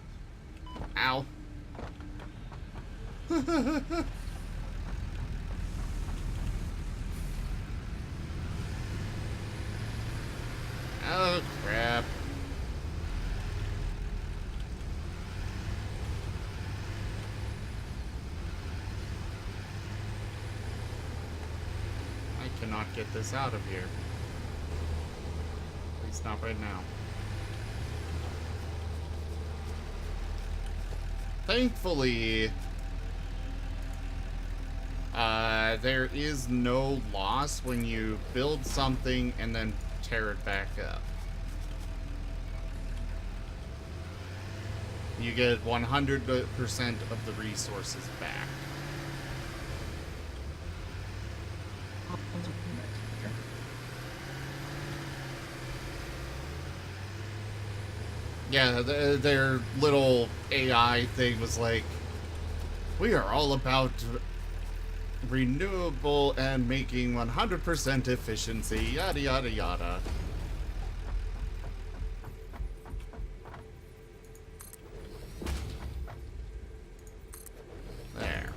S1: Ow. Oh, crap. I cannot get this out of here. At least not right now. Thankfully, there is no loss when you build something and then tear it back up. You get 100% of the resources back. Yeah, their little AI thing was like, we are all about renewable and making 100% efficiency, yada yada yada. There.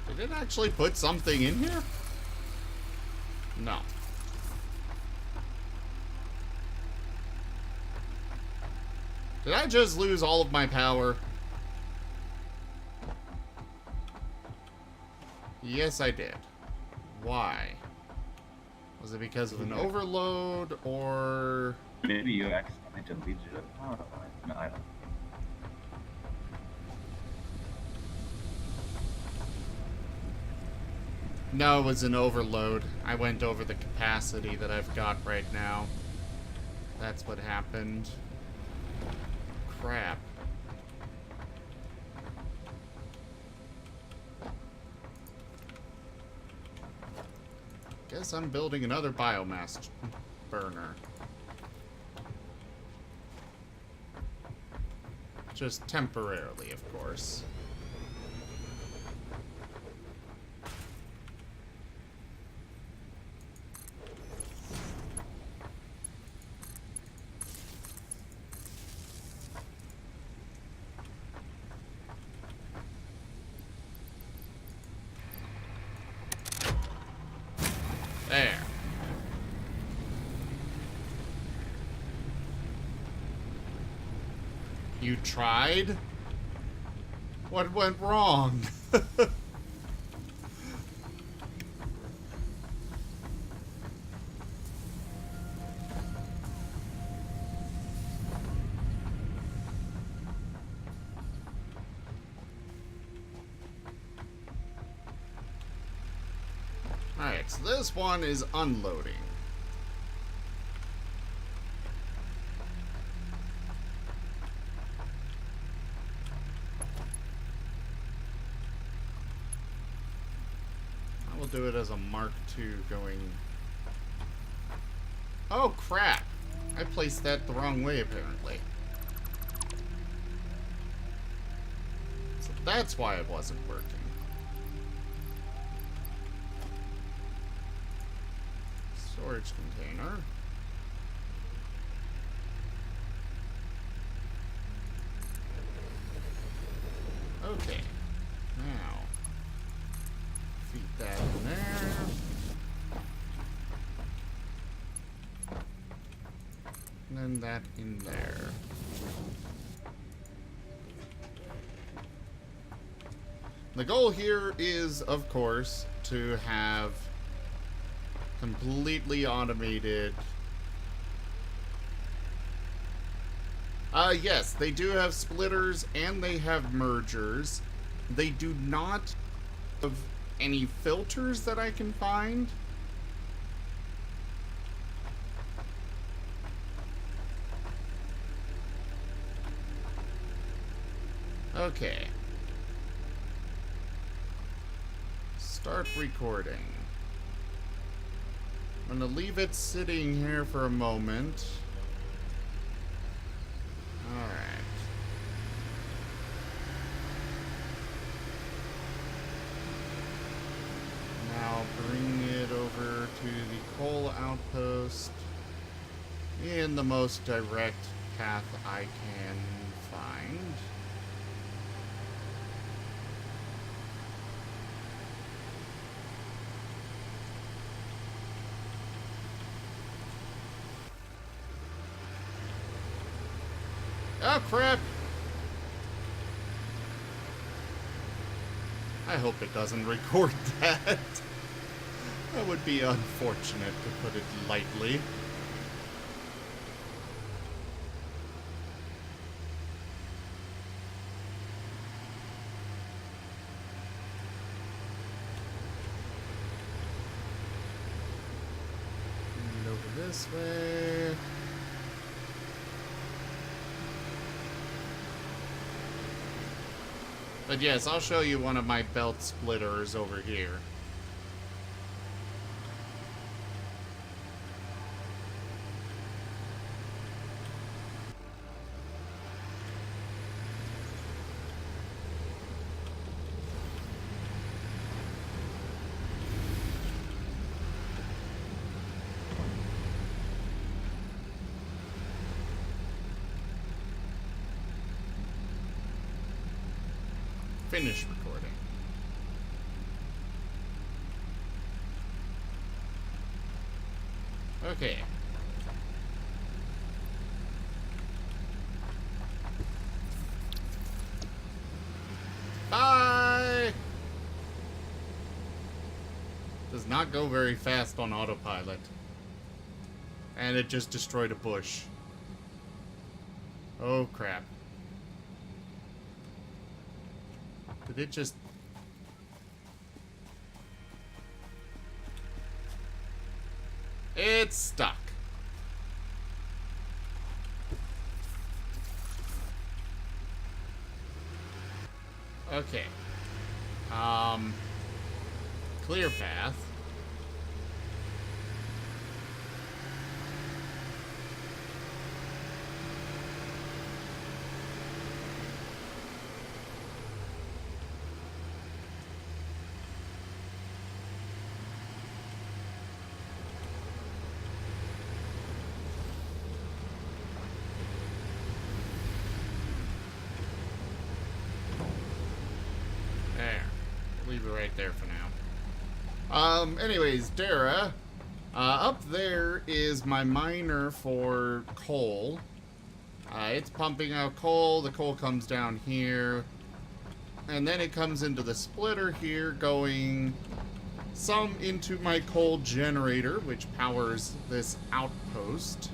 S1: Did it actually put something in here? No. Did I just lose all of my power? Yes, I did. Why? Was it because of an overload, or...
S3: Maybe you accidentally deleted a power line. No, I don't.
S1: No, it was an overload. I went over the capacity that I've got right now. That's what happened. Crap. Guess I'm building another biomass burner. Just temporarily, of course. There. You tried? What went wrong? Alright, so this one is unloading. I will do it as a Mark II going... Oh, crap! I placed that the wrong way, apparently. So that's why it wasn't working. Storage container. Okay. Now, feed that in there. And then that in there. The goal here is, of course, to have Completely automated. Yes, they do have splitters and they have mergers. They do not have any filters that I can find. Okay. Start recording. I'm gonna leave it sitting here for a moment. Alright. Now bring it over to the coal outpost in the most direct path I can find. Oh, crap! I hope it doesn't record that. That would be unfortunate, to put it lightly. And over this way. But yes, I'll show you one of my belt splitters over here. Finish recording. Okay. Bye! Does not go very fast on autopilot. And it just destroyed a bush. Oh crap. Did it just... It's stuck. Okay. Clear path. There. Leave it right there for now. Anyways, Dara, up there is my miner for coal. It's pumping out coal. The coal comes down here. And then it comes into the splitter here, going some into my coal generator, which powers this outpost.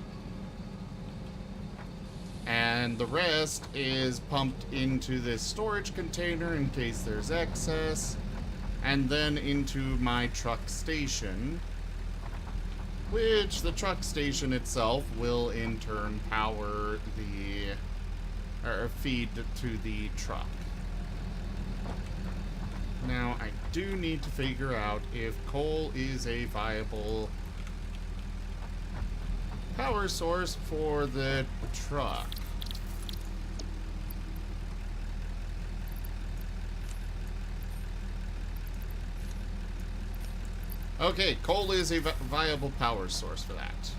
S1: And the rest is pumped into this storage container in case there's excess. And then into my truck station, which the truck station itself will in turn power the, or feed to the truck. Now, I do need to figure out if coal is a viable power source for the truck. Okay, coal is a viable power source for that.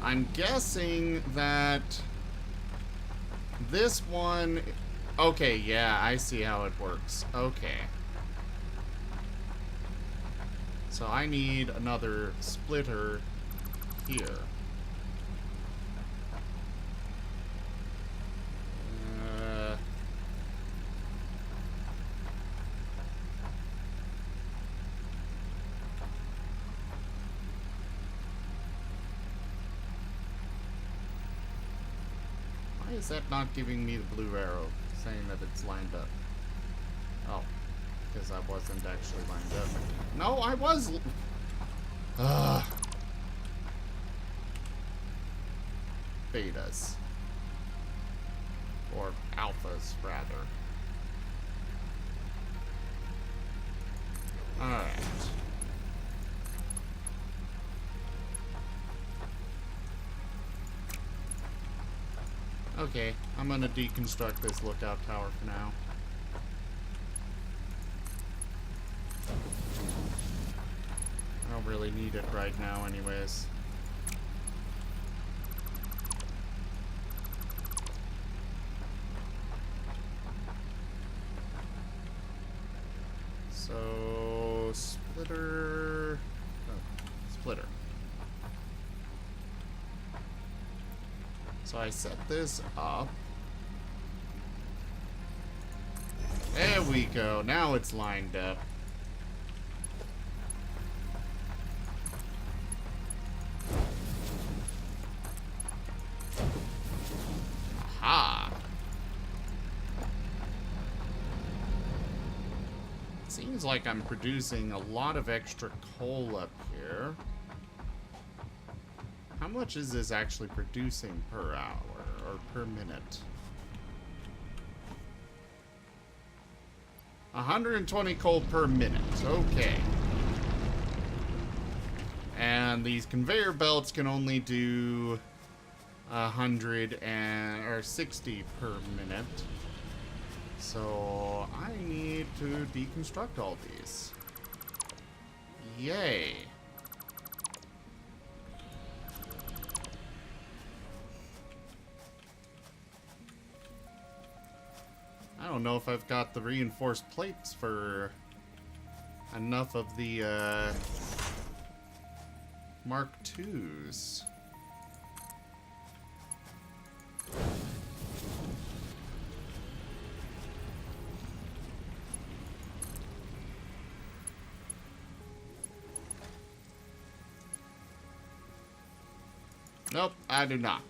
S1: I'm guessing that this one... Okay, yeah, I see how it works. Okay. So I need another splitter here. is that not giving me the blue arrow, saying that it's lined up? Oh, because I wasn't actually lined up. No, I was. Betas. Or alphas, rather. Alright. Okay, I'm gonna deconstruct this lookout tower for now. I don't really need it right now anyways. So, splitter... Oh, splitter. So I set this up. There we go. Now it's lined up. Aha! Seems like I'm producing a lot of extra coal up here. How much is this actually producing per hour or per minute? 120 coal per minute. Okay. And these conveyor belts can only do 60 per minute. So I need to deconstruct all these. Yay. I don't know if I've got the reinforced plates for enough of the Mark IIs. Nope, I do not.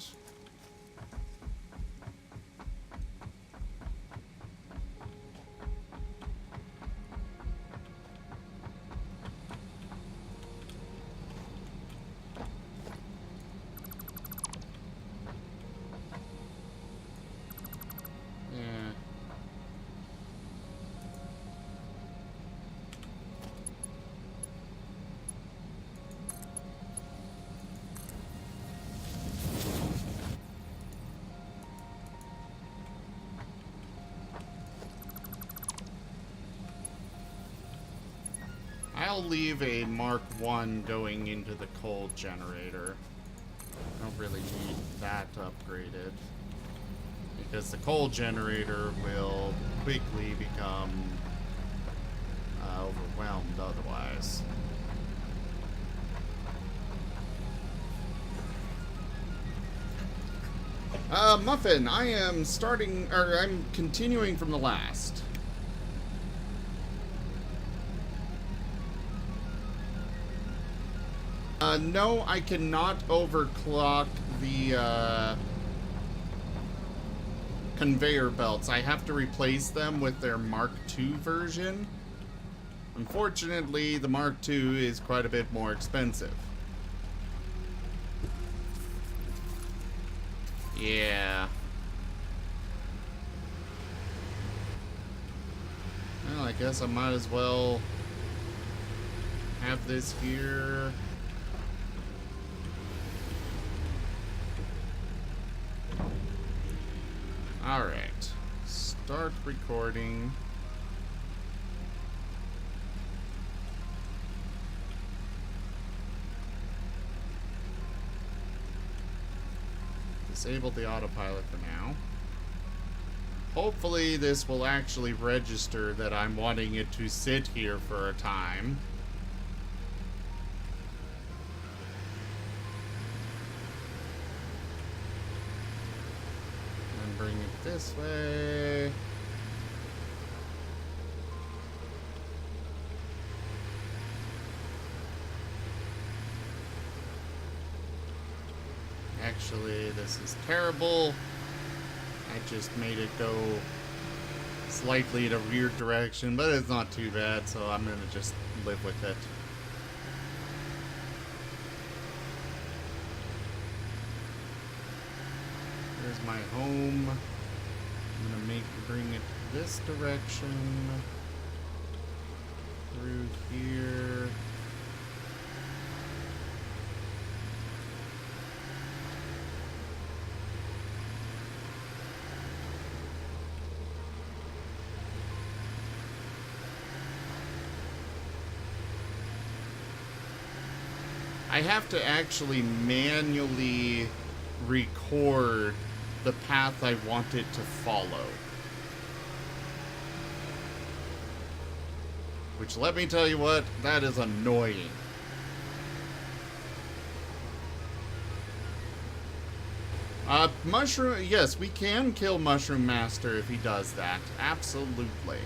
S1: I'll leave a Mark I going into the coal generator. I don't really need that upgraded, because the coal generator will quickly become overwhelmed otherwise. Muffin, I am I'm continuing from the last. No, I cannot overclock the, conveyor belts. I have to replace them with their Mark II version. Unfortunately, the Mark II is quite a bit more expensive. Yeah. Well, I guess I might as well have this here. Alright, start recording. Disable the autopilot for now. Hopefully this will actually register that I'm wanting it to sit here for a time. Bring it this way. Actually, this is terrible. I just made it go slightly in a weird direction, but it's not too bad, so I'm gonna just live with it. There's my home. I'm gonna bring it this direction. Through here. I have to actually manually record the path I want it to follow. Which, let me tell you what, that is annoying. Mushroom, yes, we can kill Mushroom Master if he does that. Absolutely.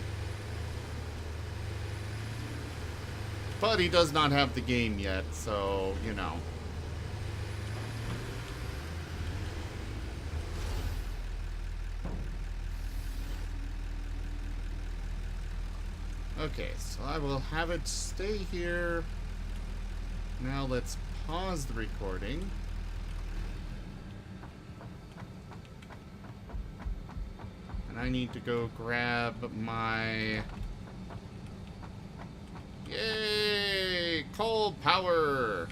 S1: But he does not have the game yet, so, you know. Okay, so I will have it stay here. Now let's pause the recording. And I need to go grab my... Yay! Cold power!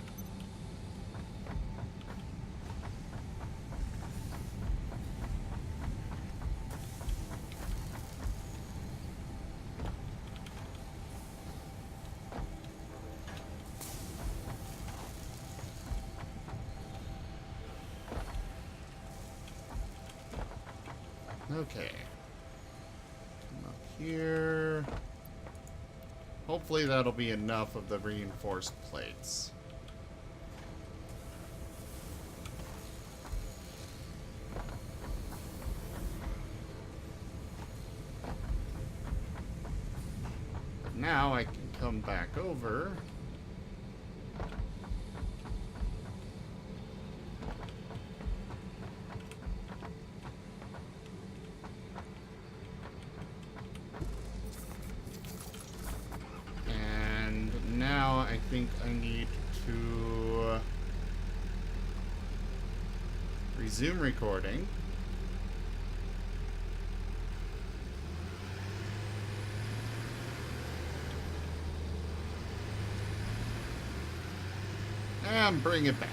S1: Okay. Come up here. Hopefully that'll be enough of the reinforced plates. But now I can come back over. I think I need to resume recording. And bring it back.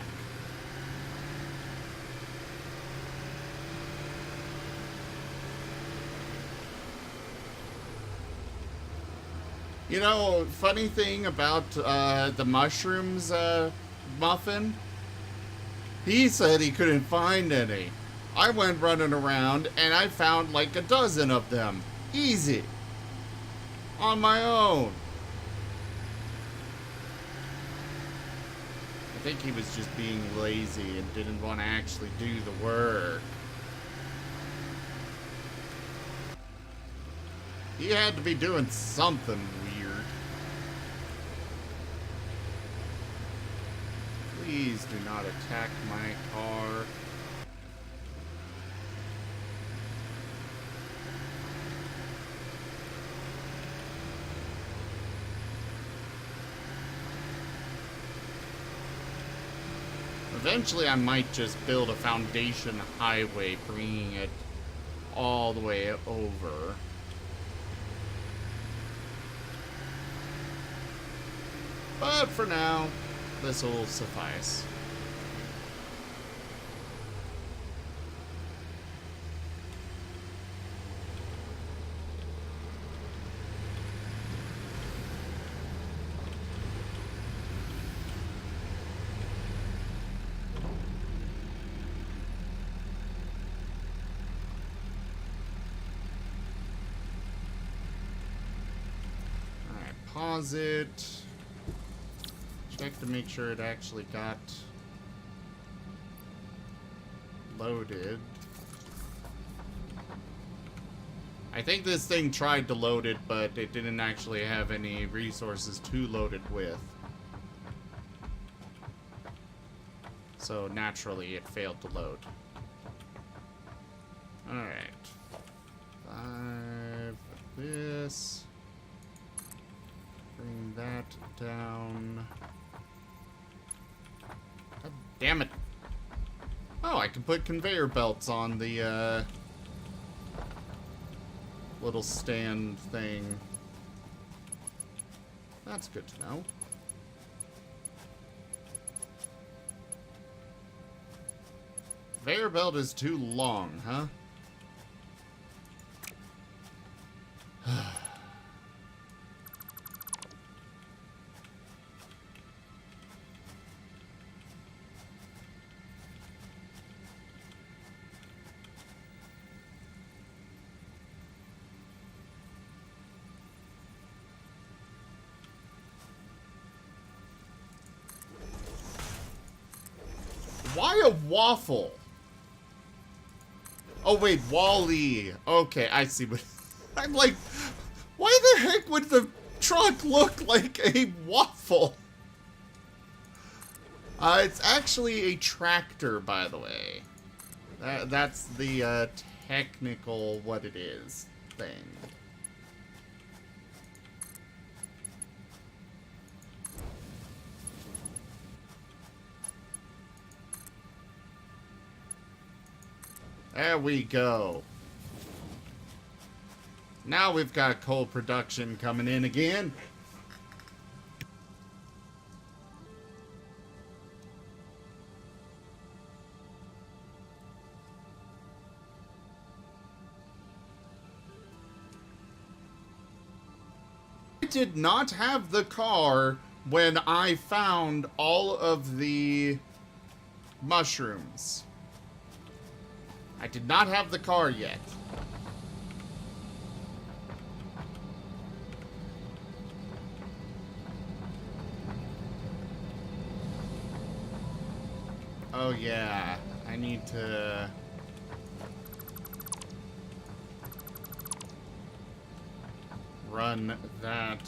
S1: You know, funny thing about the mushrooms muffin, he said he couldn't find any. I went running around and I found like a dozen of them. Easy. On my own. I think he was just being lazy and didn't want to actually do the work. He had to be doing something weird. Please do not attack my car. Eventually I might just build a foundation highway, bringing it all the way over. But for now, this will suffice. Alright, pause it. Check to make sure it actually got loaded. I think this thing tried to load it, but it didn't actually have any resources to load it with. So naturally it failed to load. Alright. 5 of this. Bring that down. God damn it. Oh, I can put conveyor belts on the, little stand thing. That's good to know. Conveyor belt is too long, huh? Why a waffle? Oh wait, Wall-E. Okay, I see what... I'm like, why the heck would the truck look like a waffle? It's actually a tractor, by the way. That's the technical what it is thing. There we go. Now we've got coal production coming in again. I did not have the car when I found all of the mushrooms. I did not have the car yet. Oh yeah, I need to... run that.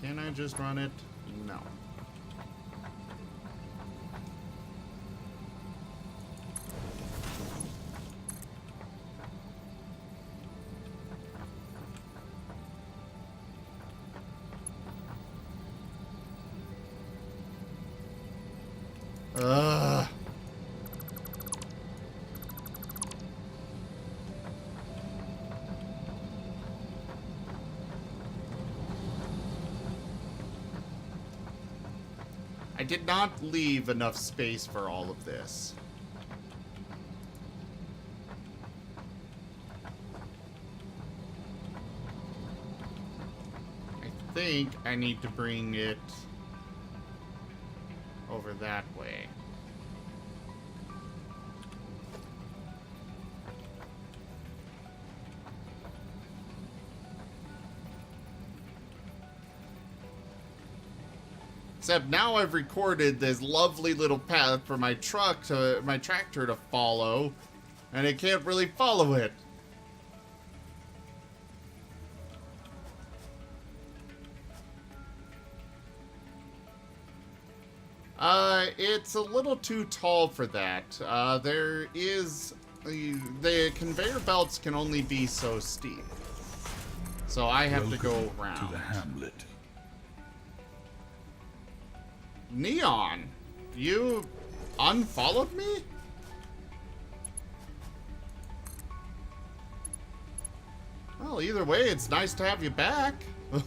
S1: Can I just run it? No. Ugh. I did not leave enough space for all of this. I think I need to bring it over that way. Except now I've recorded this lovely little path for my tractor to follow, and it can't really follow it. It's a little too tall for that. There is... The conveyor belts can only be so steep. So I have to go around.
S5: To the hamlet.
S1: Neon, you unfollowed me? Well, either way, it's nice to have you back. Ugh.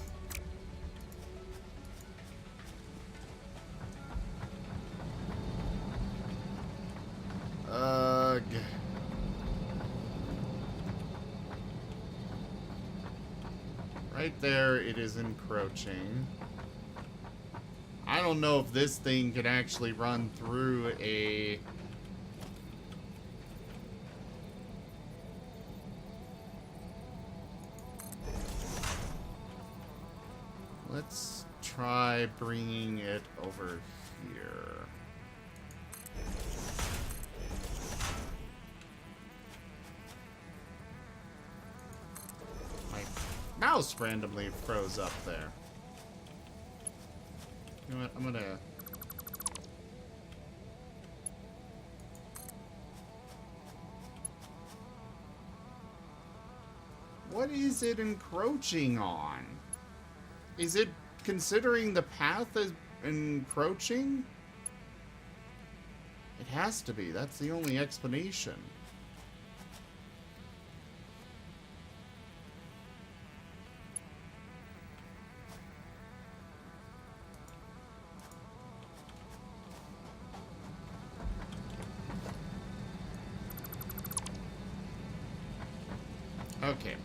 S1: Right there, it is encroaching. I don't know if this thing can actually run through a... Let's try bringing it over here. My mouse randomly froze up there. You know what, I'm gonna... What is it encroaching on? Is it considering the path as encroaching? It has to be. That's the only explanation. Okay.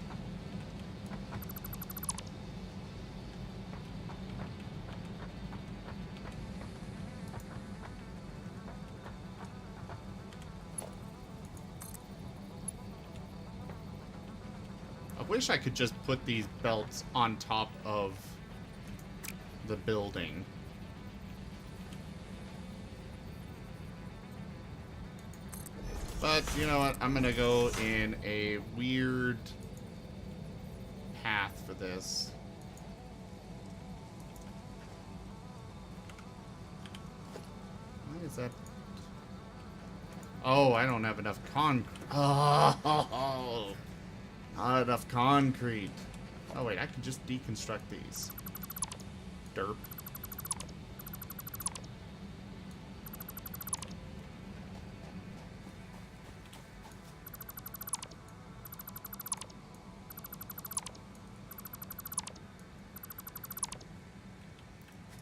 S1: I wish I could just put these belts on top of the building. But, you know what? I'm gonna go in a weird path for this. Why is that? Oh, I don't have enough Oh, not enough concrete. Oh, wait, I can just deconstruct these. Derp.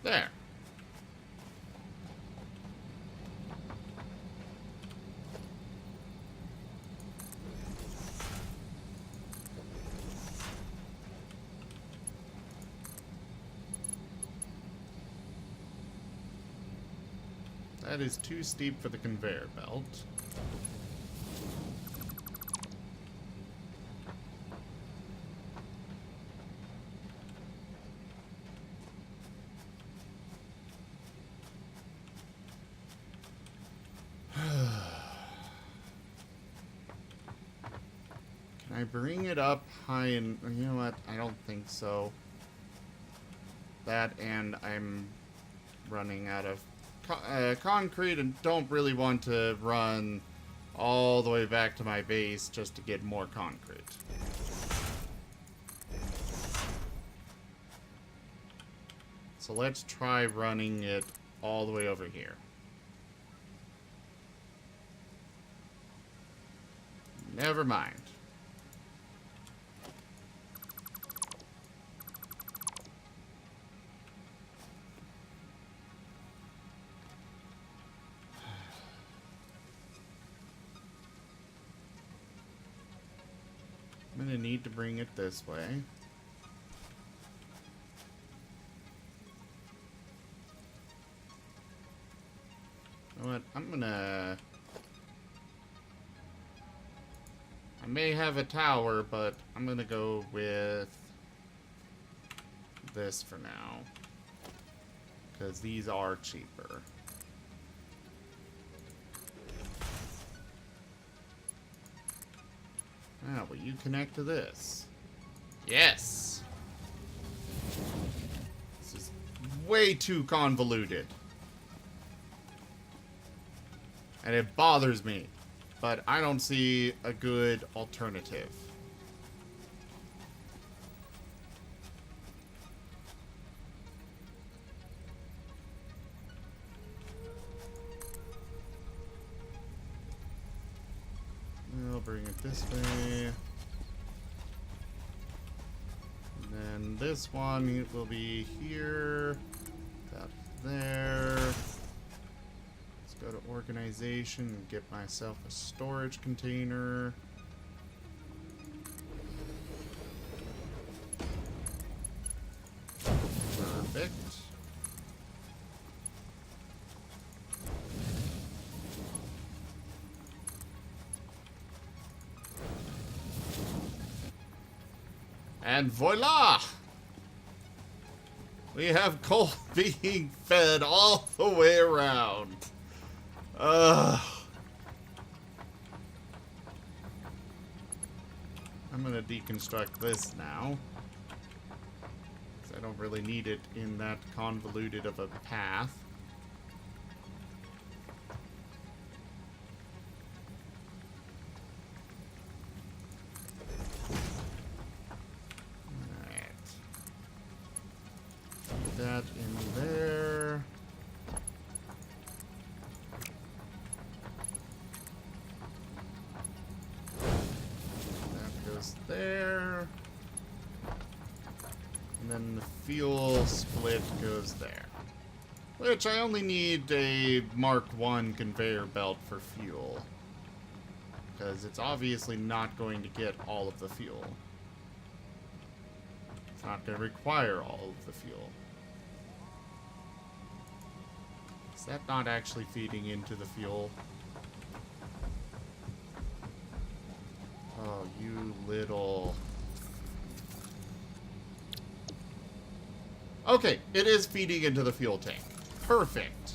S1: There. That is too steep for the conveyor belt. Can I bring it up high and... You know what? I don't think so. That and I'm running out of concrete and don't really want to run all the way back to my base just to get more concrete. So let's try running it all the way over here. Never mind. I'm gonna need to bring it this way. You know what? I may have a tower, but I'm gonna go with this for now. Because these are cheaper. Ah, will you connect to this? Yes! This is way too convoluted. And it bothers me. But I don't see a good alternative. I'll bring it this way. And then this one it will be here. Up there. Let's go to organization and get myself a storage container. Perfect. And voila! We have coal being fed all the way around. I'm gonna deconstruct this now. 'Cause I don't really need it in that convoluted of a path. fuel split goes there. Which I only need a Mark I conveyor belt for fuel. Because it's obviously not going to get all of the fuel. It's not going to require all of the fuel. Is that not actually feeding into the fuel? Oh, you little... Okay, it is feeding into the fuel tank. Perfect.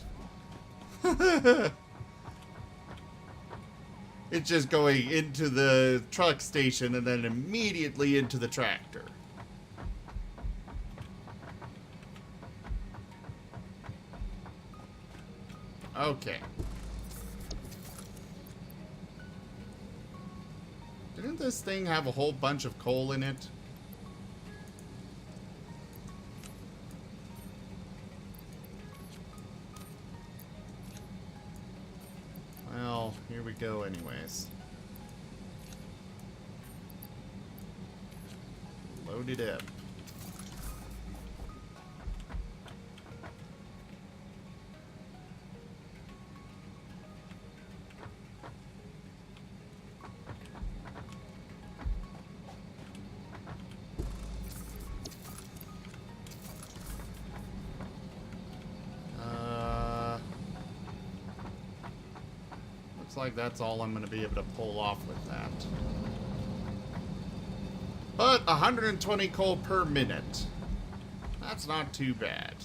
S1: It's just going into the truck station and then immediately into the tractor. Okay. Didn't this thing have a whole bunch of coal in it? Well, here we go anyways. Load it up. Looks like that's all I'm going to be able to pull off with that. But 120 coal per minute. That's not too bad.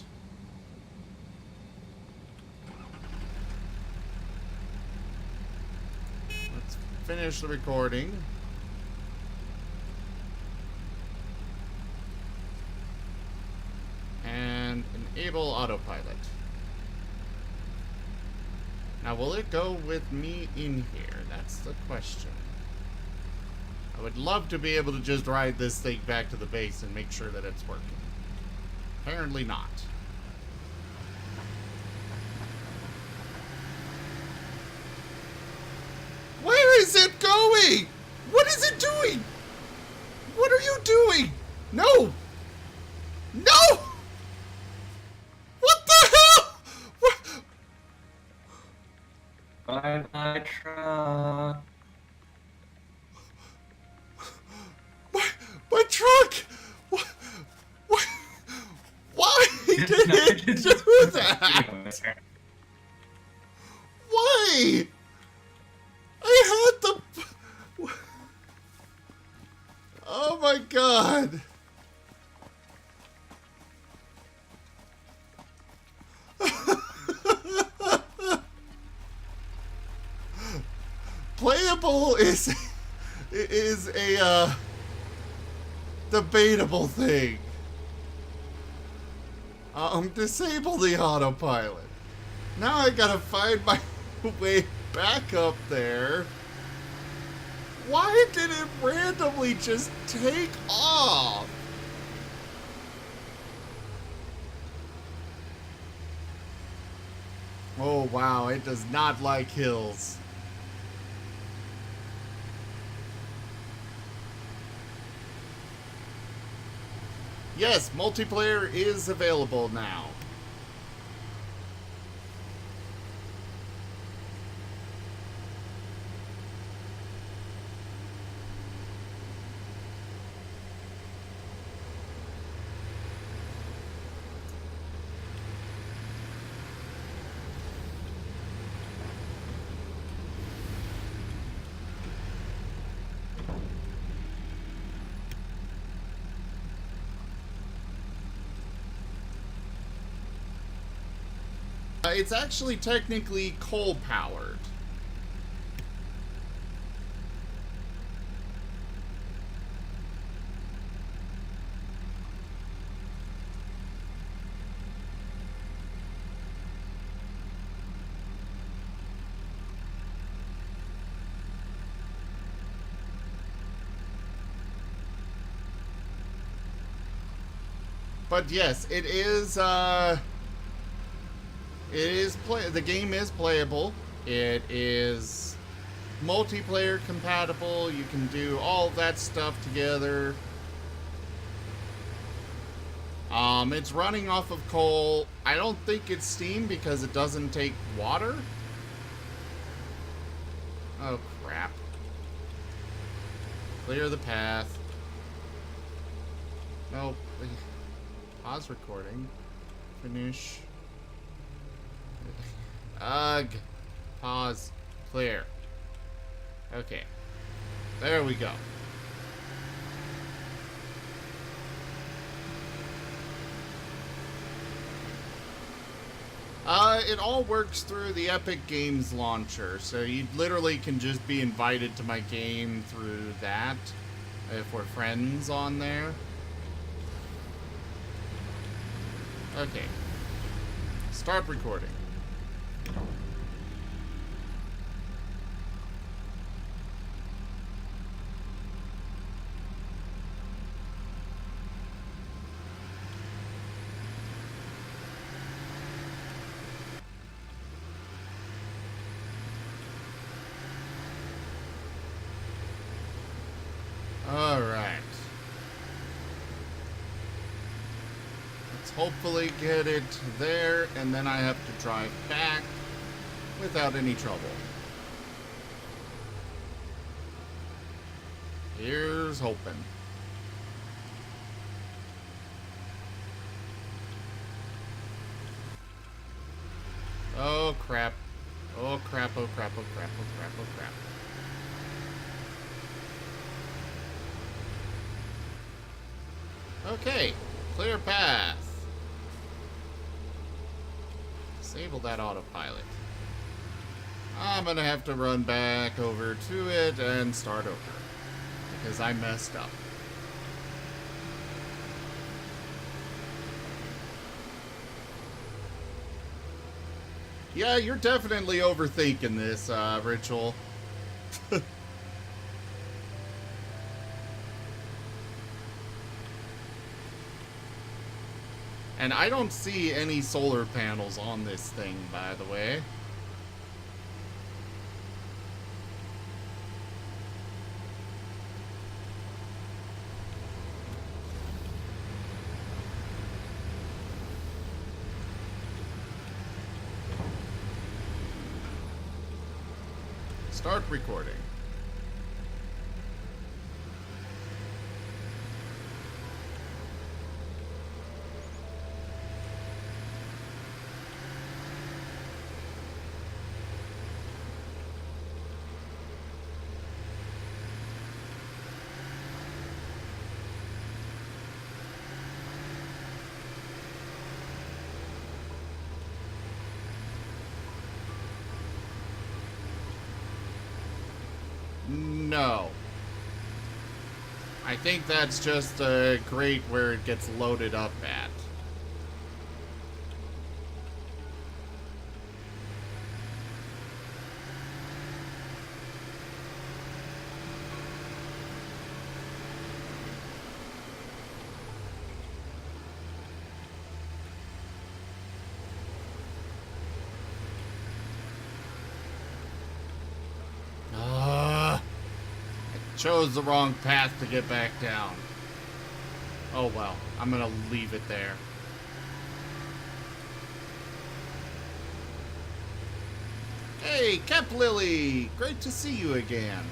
S1: Let's finish the recording. And enable autopilot. Now, will it go with me in here? That's the question. I would love to be able to just ride this thing back to the base and make sure that it's working. Apparently not. Where is it going? What is it doing? What are you doing? No! No! What the hell? What?
S3: Bye-bye, truck.
S1: My truck! What? Why did it do that? Why? I had the... Oh my god. Playable is a debatable thing. Disable the autopilot. Now I gotta find my way back up there. Why did it randomly just take off? Oh wow, it does not like hills. Yes, multiplayer is available now. It's actually technically coal-powered. But yes, it is, the game is playable. It is multiplayer compatible. You can do all that stuff together. It's running off of coal. I don't think it's steam because it doesn't take water. Oh, crap. Clear the path. Nope. Pause recording. Finish. Ugh. Pause. Clear. Okay. There we go. It all works through the Epic Games launcher, so you literally can just be invited to my game through that, if we're friends on there. Okay. Start recording. Alright. Let's hopefully get it there, and then I have to drive back without any trouble. Here's hoping. Oh crap. Oh crap, oh crap, oh crap, oh crap, oh crap. Okay, clear path. Disable that autopilot. I'm gonna have to run back over to it and start over because I messed up. Yeah, you're definitely overthinking this, Ritual. And I don't see any solar panels on this thing, by the way. Start recording. No. I think that's just a grate where it gets loaded up at. Chose the wrong path to get back down. Oh well, I'm gonna leave it there. Hey, Cap Lily! Great to see you again.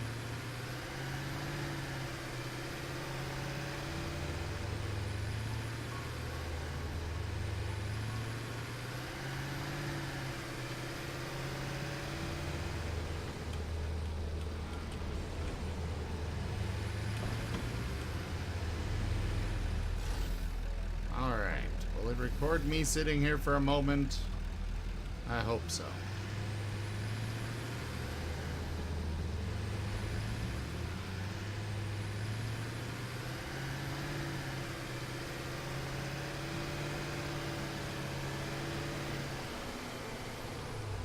S1: Will it record me sitting here for a moment? I hope so.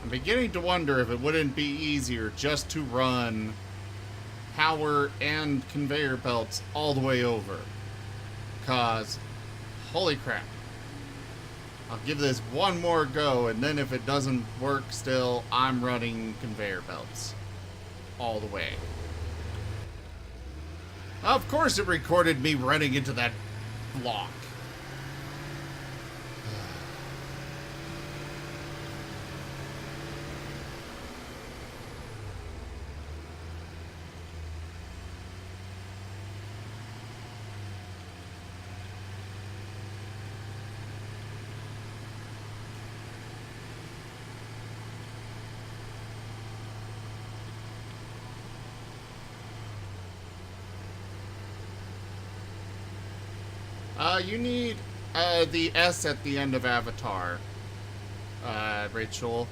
S1: I'm beginning to wonder if it wouldn't be easier just to run power and conveyor belts all the way over. 'Cause, holy crap. I'll give this one more go, and then if it doesn't work still, I'm running conveyor belts all the way. Of course it recorded me running into that block. You need the S at the end of Avatar, Rachel.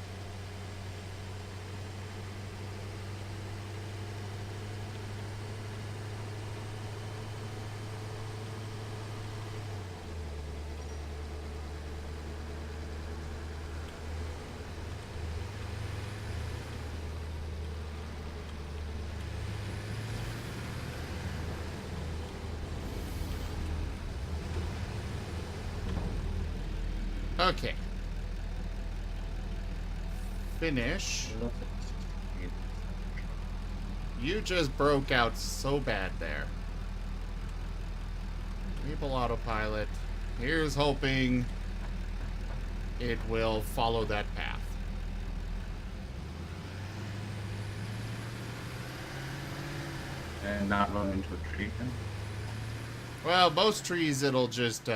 S1: Okay. Finish. You just broke out so bad there. Enable autopilot. Here's hoping it will follow that path.
S3: And not run into a tree then?
S1: Well, most trees it'll just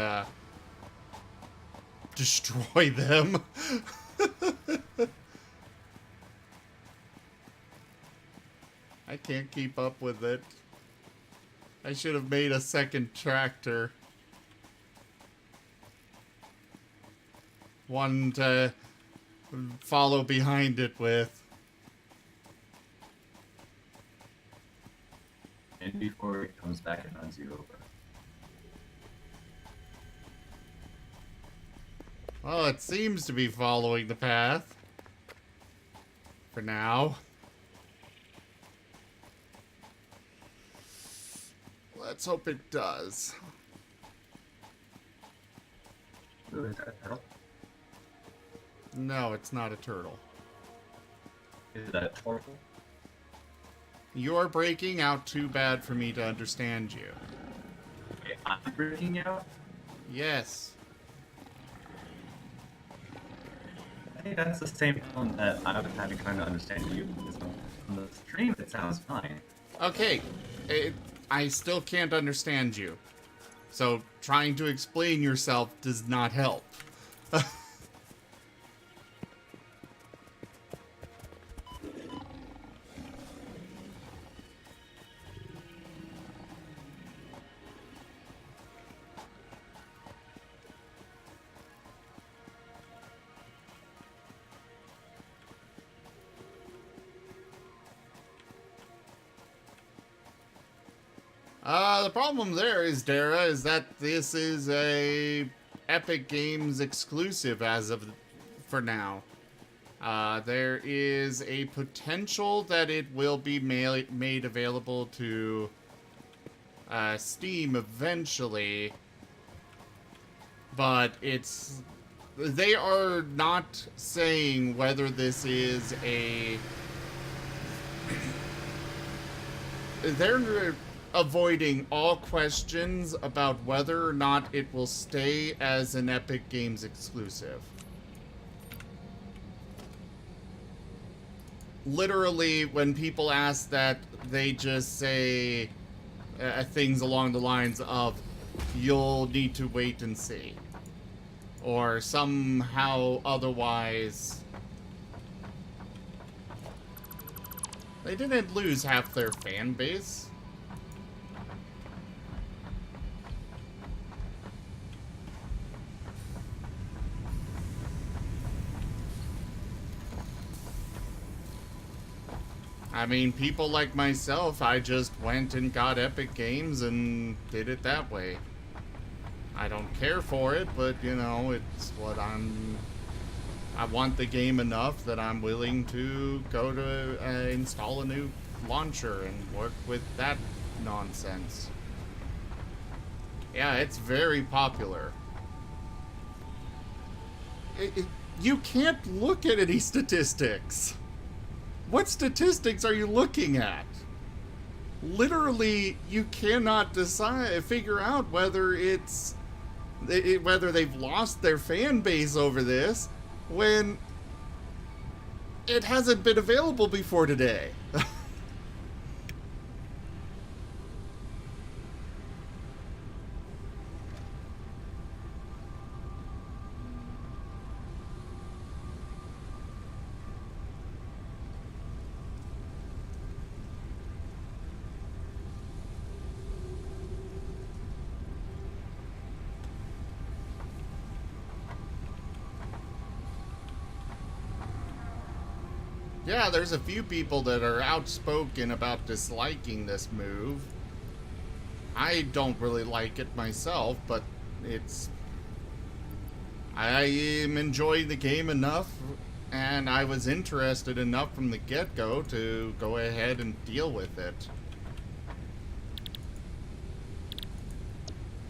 S1: destroy them. I can't keep up with it. I should have made a second tractor. One to follow behind it with.
S3: And before it comes back and runs you over.
S1: Well, it seems to be following the path. For now. Let's hope it does.
S3: Ooh, is that a turtle?
S1: No, it's not a turtle.
S3: Is that a turtle?
S1: You're breaking out too bad for me to understand you.
S3: Okay, I'm breaking out?
S1: Yes.
S3: I think that's the same problem that I was having trying to understand you. Because on the stream, it sounds fine.
S1: Okay. I still can't understand you. So trying to explain yourself does not help. The problem there is, Dara, is that this is a Epic Games exclusive as of for now. There is a potential that it will be made available to Steam eventually, but they are not saying whether this is a they're avoiding all questions about whether or not it will stay as an Epic Games exclusive. Literally, when people ask that, they just say things along the lines of, you'll need to wait and see. Or somehow otherwise. They didn't lose half their fan base. I mean, people like myself, I just went and got Epic Games and did it that way. I don't care for it, but, you know, it's what I want the game enough that I'm willing to go to install a new launcher and work with that nonsense. Yeah, it's very popular. You can't look at any statistics. What statistics are you looking at? Literally, you cannot figure out whether whether they've lost their fan base over this when it hasn't been available before today. Yeah, there's a few people that are outspoken about disliking this move. I don't really like it myself, but I am enjoying the game enough, and I was interested enough from the get-go to go ahead and deal with it.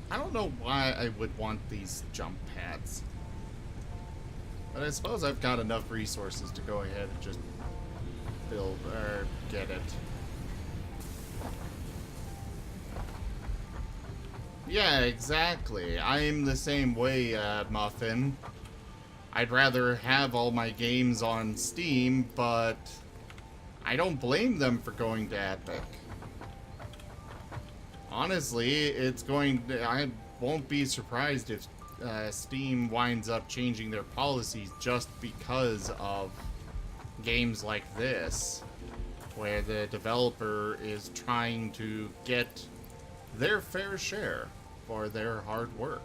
S1: I don't know why I would want these jump pads, but I suppose I've got enough resources to go ahead and just build or get it. Yeah, exactly. I'm the same way, Muffin. I'd rather have all my games on Steam, but I don't blame them for going to Epic. Honestly, I won't be surprised if Steam winds up changing their policies just because of games like this, where the developer is trying to get their fair share for their hard work.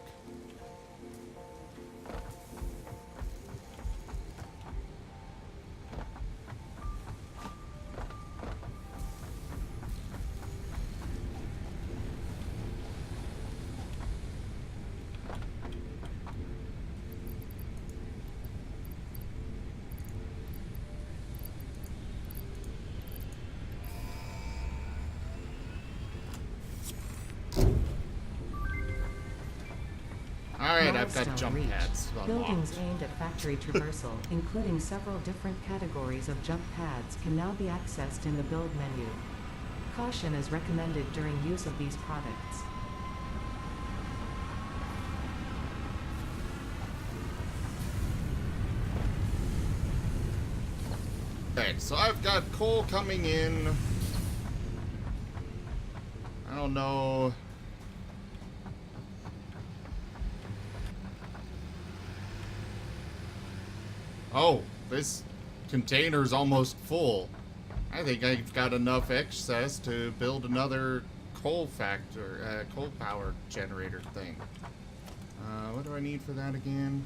S1: Alright, I've got
S4: Milestone
S1: jump
S4: reached.
S1: pads unlocked.
S4: Buildings aimed at factory traversal, including several different categories of jump pads, can now be accessed in the build menu. Caution is recommended during use of these products.
S1: Alright, so I've got coal coming in. I don't know. Oh, this container's almost full. I think I've got enough excess to build another coal power generator thing. What do I need for that again?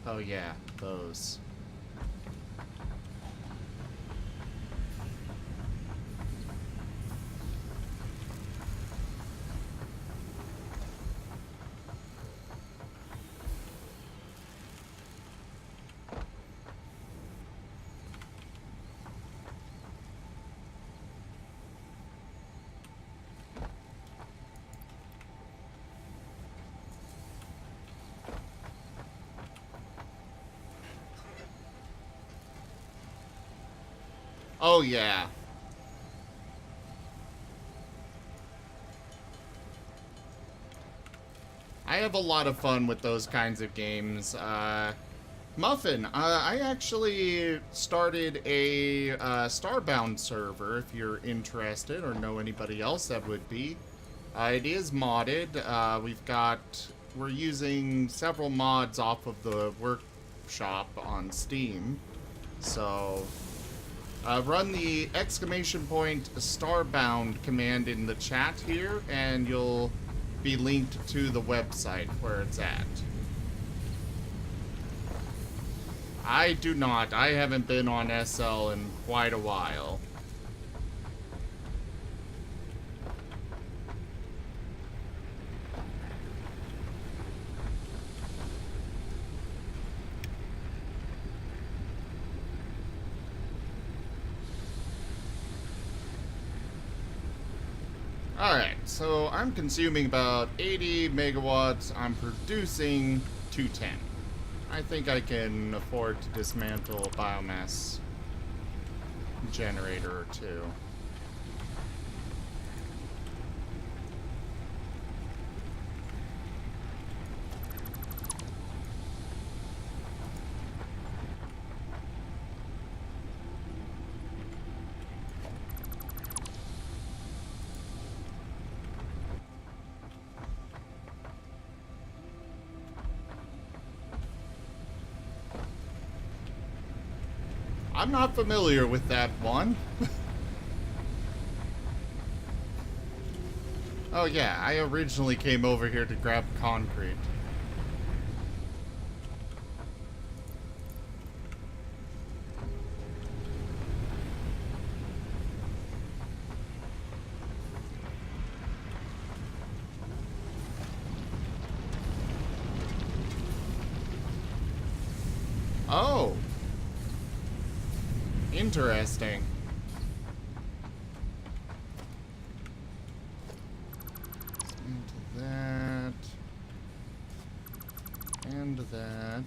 S1: Oh yeah, those. Oh, yeah. I have a lot of fun with those kinds of games. Muffin, I actually started a Starbound server, if you're interested or know anybody else that would be. It is modded. We're using several mods off of the workshop on Steam. So, run the ! Starbound command in the chat here, and you'll be linked to the website where it's at. I do not. I haven't been on SL in quite a while. Alright, so I'm consuming about 80 megawatts. I'm producing 210. I think I can afford to dismantle a biomass generator or two. I'm not familiar with that one. Oh yeah, I originally came over here to grab concrete. Interesting. Into that. And that.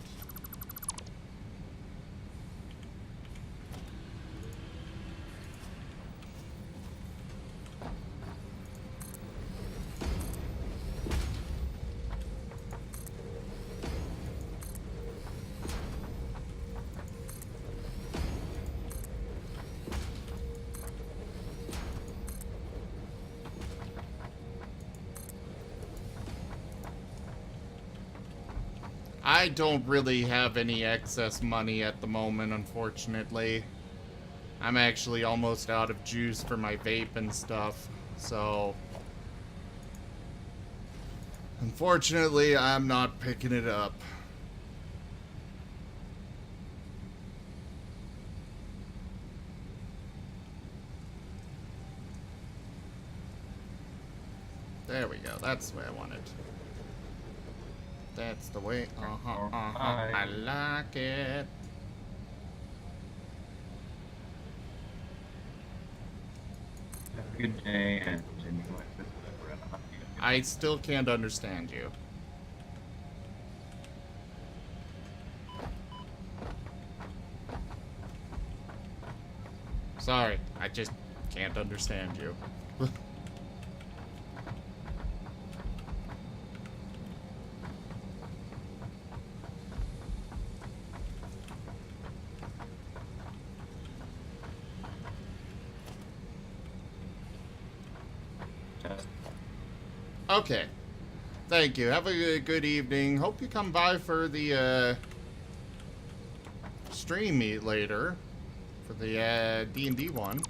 S1: I don't really have any excess money at the moment, unfortunately. I'm actually almost out of juice for my vape and stuff, so... Unfortunately, I'm not picking it up. There we go, that's the way I want it. That's the way. I like it.
S3: Have a good day and enjoy the
S1: I still can't understand you. Sorry, I just can't understand you. Okay. Thank you. Have a good evening. Hope you come by for the stream meet later for the D&D one.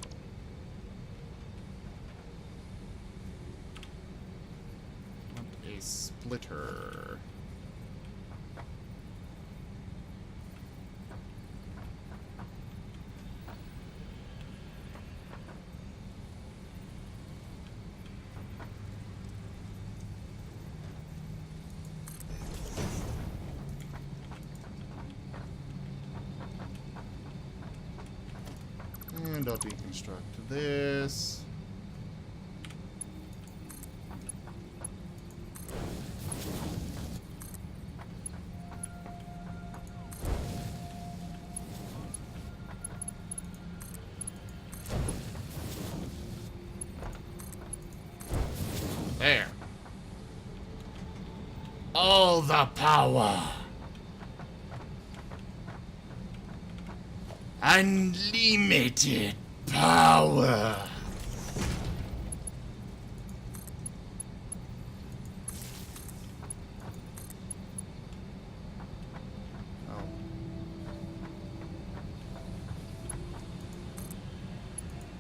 S1: Want a splitter. And I'll deconstruct this. There. All the power. Unlimited power. Oh.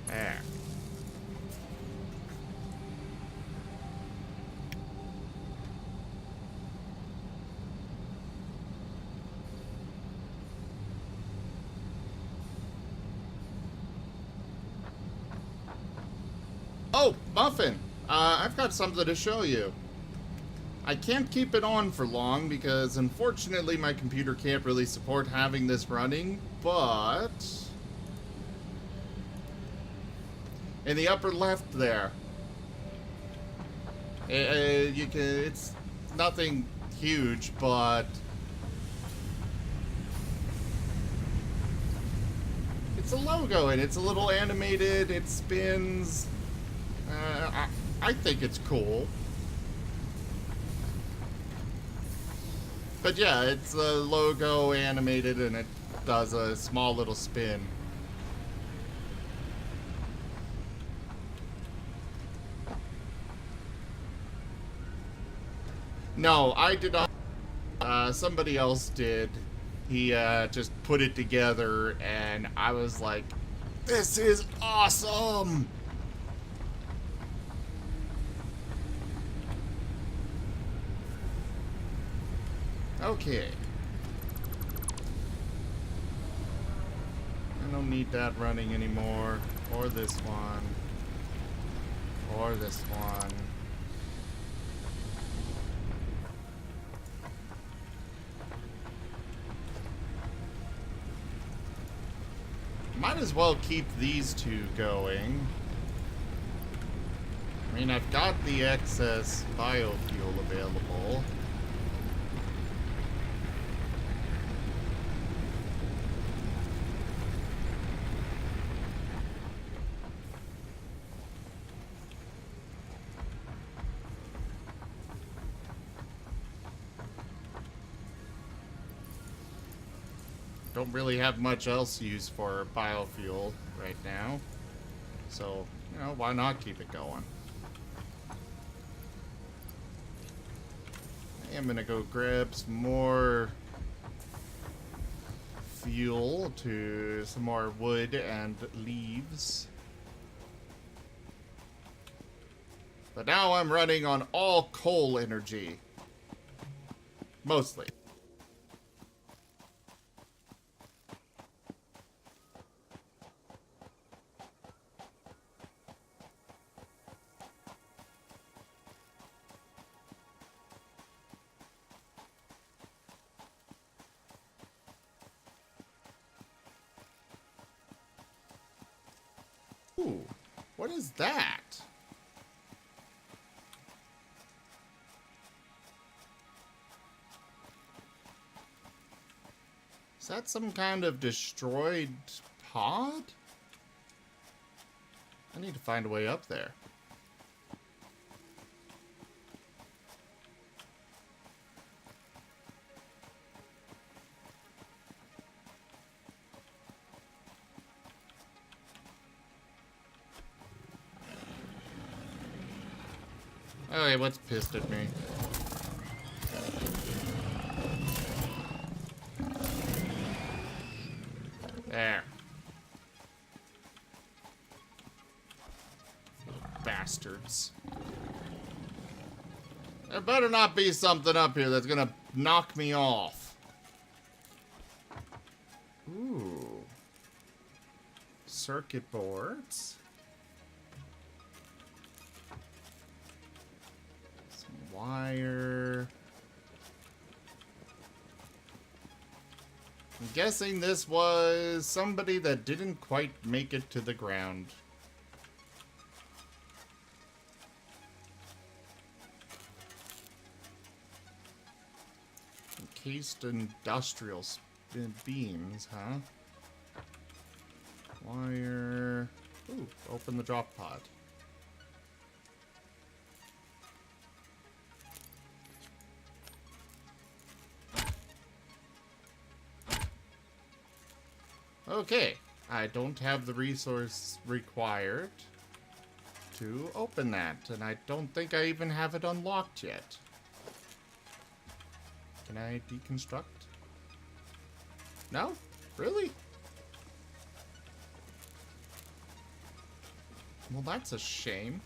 S1: There. Oh, Muffin! I've got something to show you. I can't keep it on for long because unfortunately my computer can't really support having this running, but... in the upper left there, you can, it's nothing huge, but... it's a logo and it's a little animated, it spins... I think it's cool. But yeah, it's a logo animated and it does a small little spin. No, I did not. Somebody else did. He just put it together and I was like, this is awesome! Okay. I don't need that running anymore. Or this one. Or this one. Might as well keep these two going. I mean, I've got the excess biofuel available. Don't really have much else used for biofuel right now. So, you know, why not keep it going? I am gonna go grab some more fuel to some more wood and leaves. But now I'm running on all coal energy. Mostly. Ooh, what is that? Is that some kind of destroyed pod? I need to find a way up there. Okay, what's pissed at me? There. Bastards. There better not be something up here that's gonna knock me off. Ooh. Circuit boards. Wire. I'm guessing this was somebody that didn't quite make it to the ground. Encased industrial beams, huh? Wire. Ooh, open the drop pod. Okay, I don't have the resource required to open that, and I don't think I even have it unlocked yet. Can I deconstruct? No? Really? Well, that's a shame.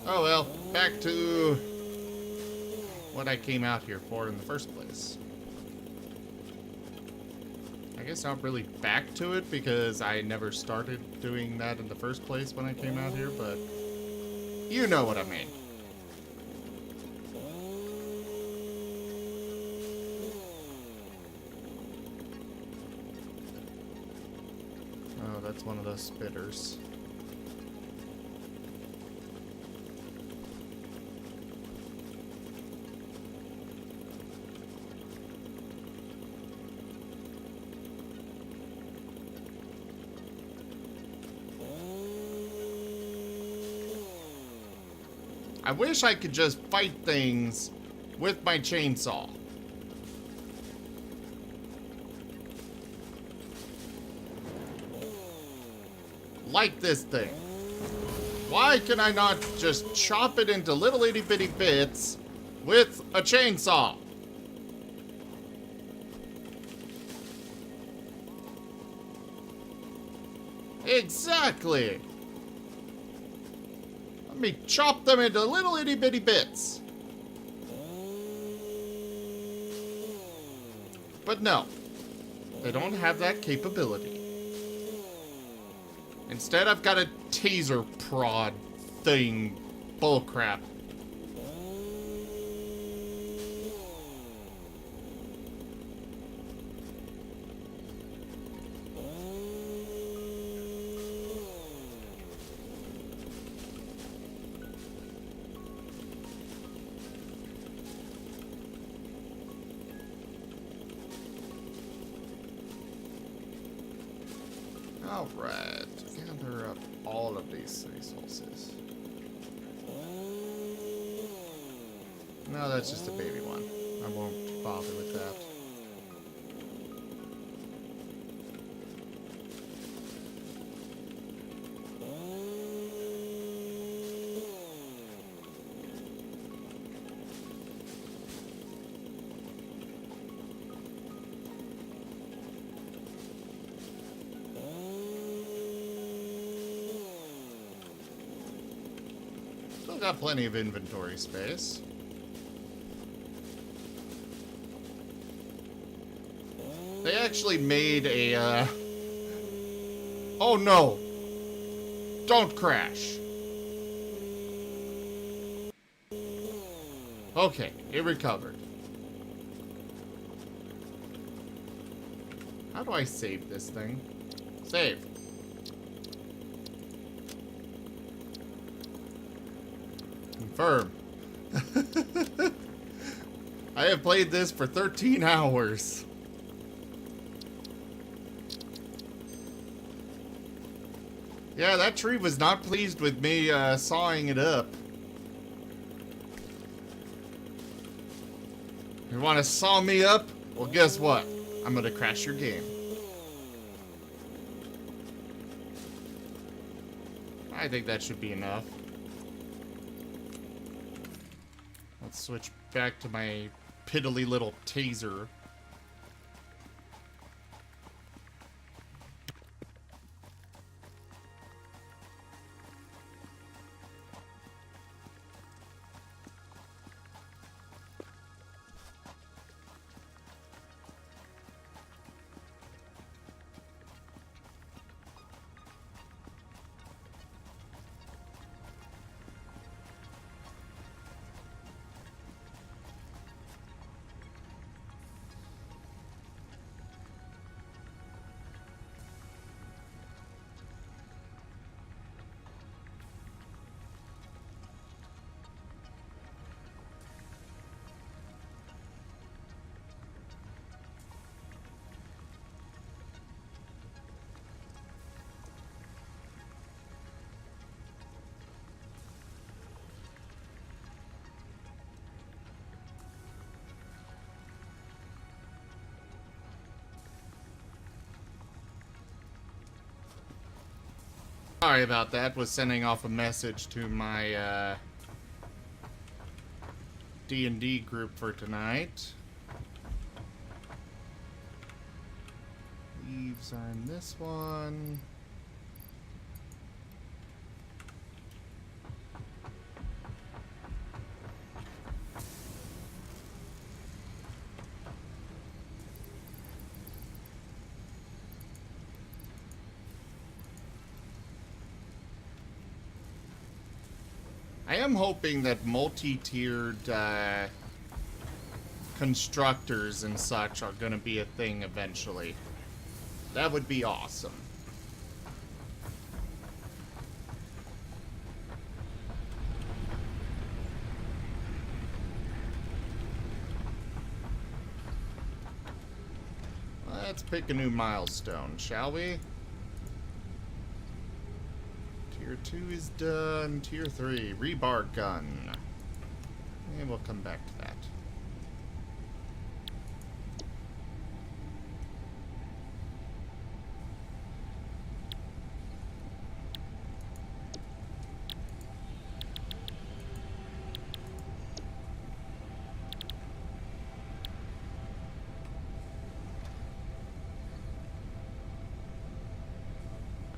S1: Oh well, back to what I came out here for in the first place. I guess not really back to it because I never started doing that in the first place when I came out here, but you know what I mean. Oh, that's one of those spitters. I wish I could just fight things with my chainsaw. Like this thing. Why can I not just chop it into little itty bitty bits with a chainsaw? Exactly. Let me chop them into little itty bitty bits. But no, they don't have that capability. Instead, I've got a taser prod thing. Bullcrap. Alright, gather up all of these resources. No, that's just a baby one. I won't bother with that. Still got plenty of inventory space. They actually made a, Oh no! Don't crash! Okay, it recovered. How do I save this thing? Save. Confirm. I have played this for 13 hours. Yeah, that tree was not pleased with me sawing it up. You want to saw me up? Well, guess what? I'm gonna crash your game. I think that should be enough. Let's switch back to my piddly little taser. Sorry about that. Was sending off a message to my D&D group for tonight. Leaves are in this one. I am hoping that multi-tiered constructors and such are going to be a thing eventually. That would be awesome. Let's pick a new milestone, shall we? Tier 2 is done. Tier 3, rebar gun. And we'll come back to that.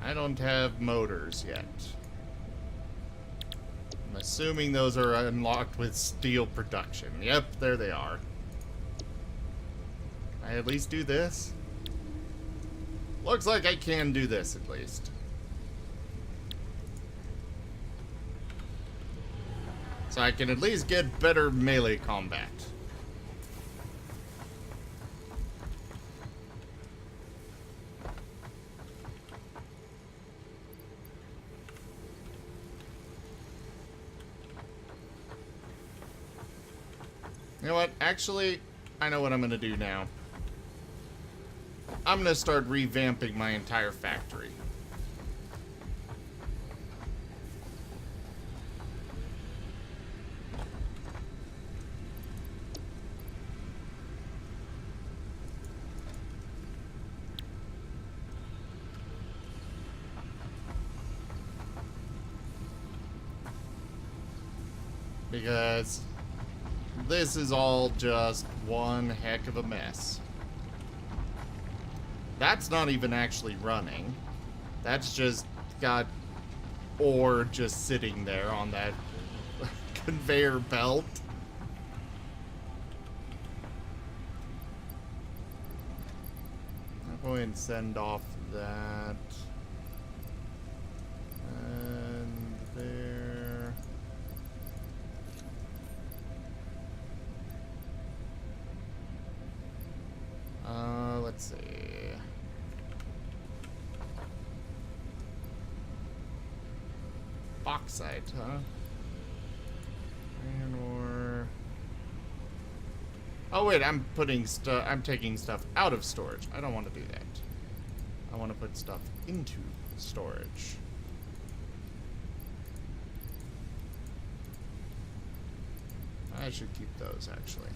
S1: I don't have motors yet. I'm assuming those are unlocked with steel production. Yep, there they are. Can I at least do this? Looks like I can do this at least. So I can at least get better melee combat. You know what? Actually, I know what I'm gonna do now. I'm gonna start revamping my entire factory. Because this is all just one heck of a mess. That's not even actually running. That's just got ore just sitting there on that conveyor belt. I'll go ahead and send off that. And there. Let's see. Bauxite, huh? And or... Oh wait, I'm taking stuff out of storage. I don't want to do that. I want to put stuff into storage. I should keep those, actually.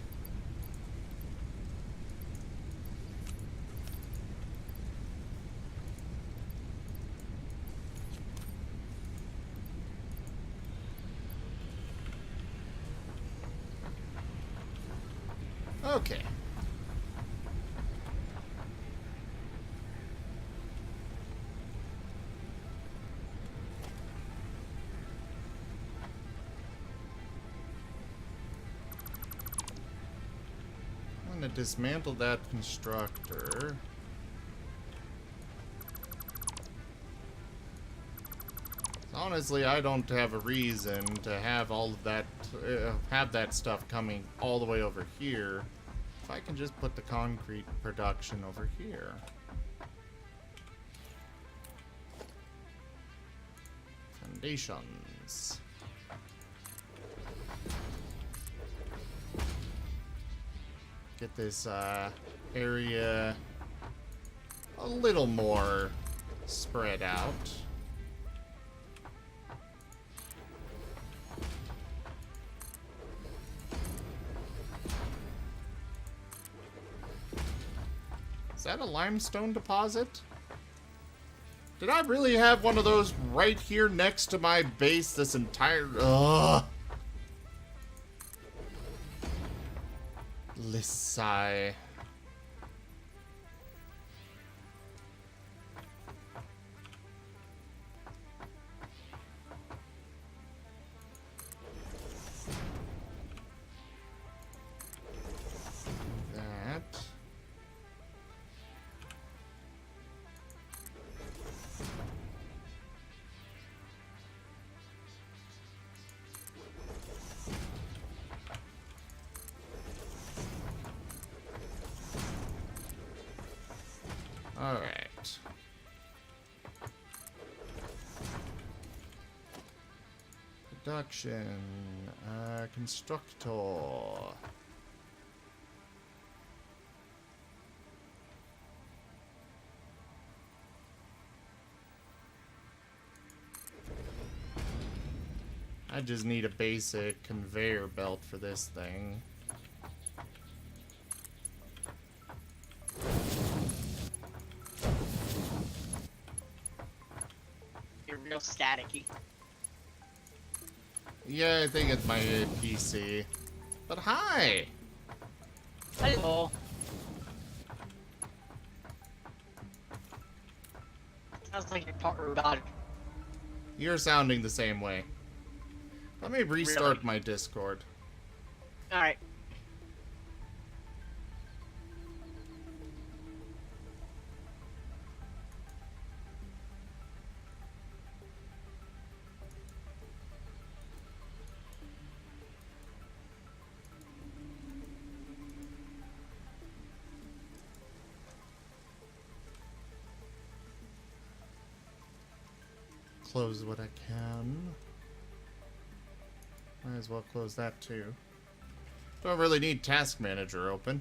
S1: Okay. I'm gonna dismantle that constructor. Honestly, I don't have a reason to have all of that, have that stuff coming all the way over here. If I can just put the concrete production over here. Foundations. Get this area a little more spread out. Is that a limestone deposit? Did I really have one of those right here next to my base this entire... Ugh. Lissai. That. All right. Production. Constructor. I just need a basic conveyor belt for this thing.
S6: You're real staticky.
S1: Yeah, I think it's my PC. But hi!
S6: Hello. Sounds like you're part robotic.
S1: You're sounding the same way. Let me restart
S6: Really?
S1: my Discord.
S6: Alright.
S1: Close what I can. Might as well close that too. Don't really need Task Manager open.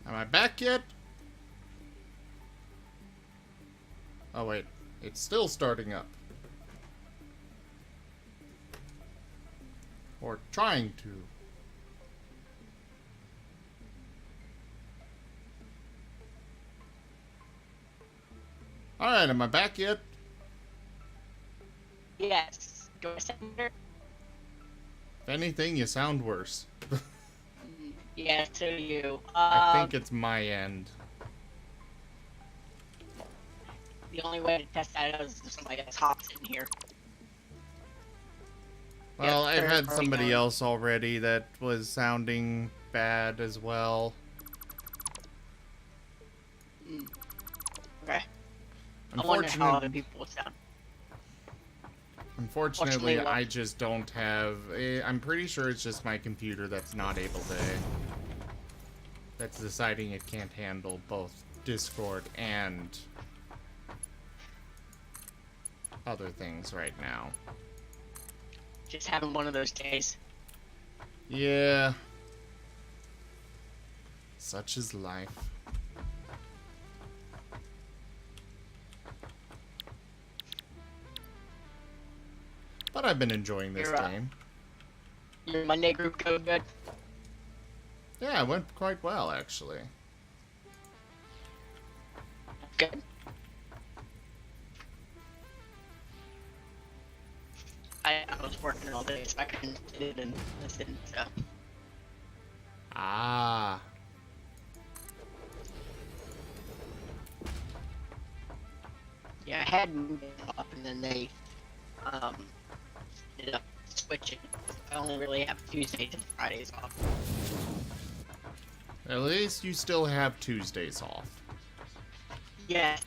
S1: Am I back yet? Oh wait, it's still starting up. Or trying to. Alright, am I back yet?
S6: Yes. Do I sound better?
S1: If anything, you sound worse.
S6: Yeah, so do you.
S1: I think it's my end.
S6: The only way to test that out is if somebody else hops in here.
S1: Well,
S6: Yeah,
S1: I've
S6: they're
S1: had
S6: already
S1: somebody
S6: going.
S1: else already that was sounding bad as well.
S6: Okay. I wonder how other
S1: Unfortunately,
S6: people sound.
S1: unfortunately,
S6: Fortunately,
S1: I just don't have. I'm pretty sure it's just my computer that's not able to. That's deciding it can't handle both Discord and other things right now.
S6: Just having one of those days.
S1: Yeah. Such is life. But I've been enjoying this game.
S6: Your Monday group go good?
S1: Yeah, it went quite well, actually.
S6: Good. I was working all day, so I couldn't sit in and listen, so.
S1: Ah.
S6: Yeah, I had moved up, and then they, ended up switching. I only really have Tuesdays and Fridays off.
S1: At least you still have Tuesdays off.
S6: Yes,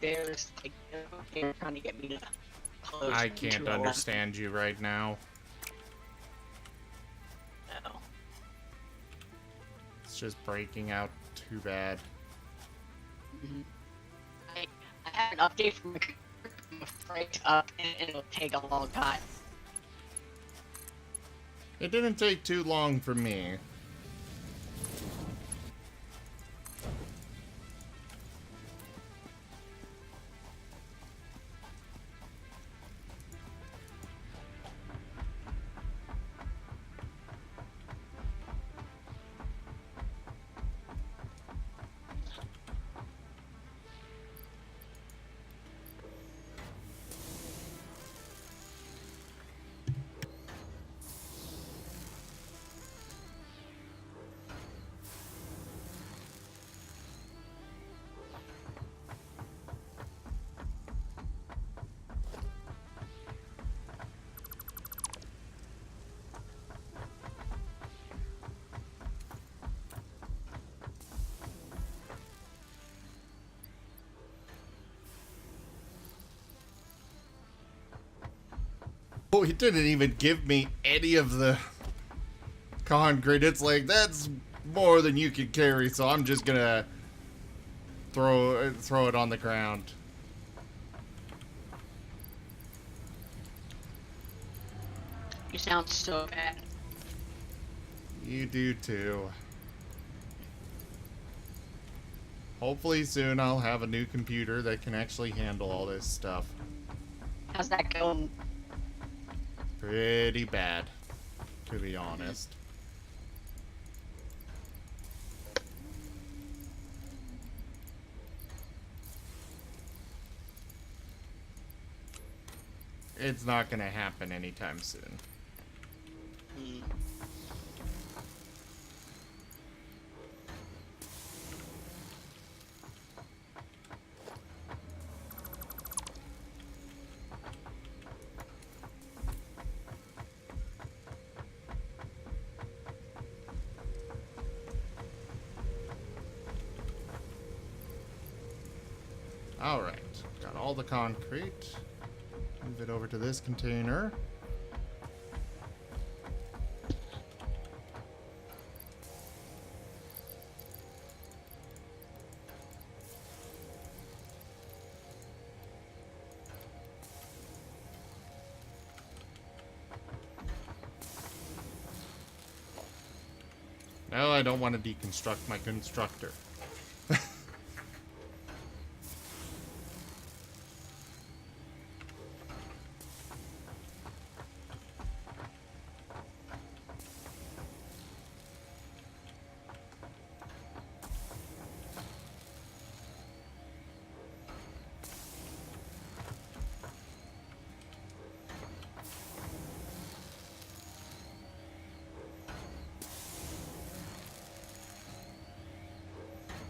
S6: there's, like, they're trying to get me to close.
S1: I can't understand you right now.
S6: No.
S1: It's just breaking out too bad.
S6: I have an update from my computer. I'm afraid to up, and it'll take a long time.
S1: It didn't take too long for me. Oh, he didn't even give me any of the concrete. It's like, that's more than you can carry, so I'm just gonna throw it on the ground.
S6: You sound so bad.
S1: You do too. Hopefully soon I'll have a new computer that can actually handle all this stuff.
S6: How's that going?
S1: Pretty bad, to be honest. It's not gonna happen anytime soon. Alright, got all the concrete. Move it over to this container. Well, I don't want to deconstruct my constructor.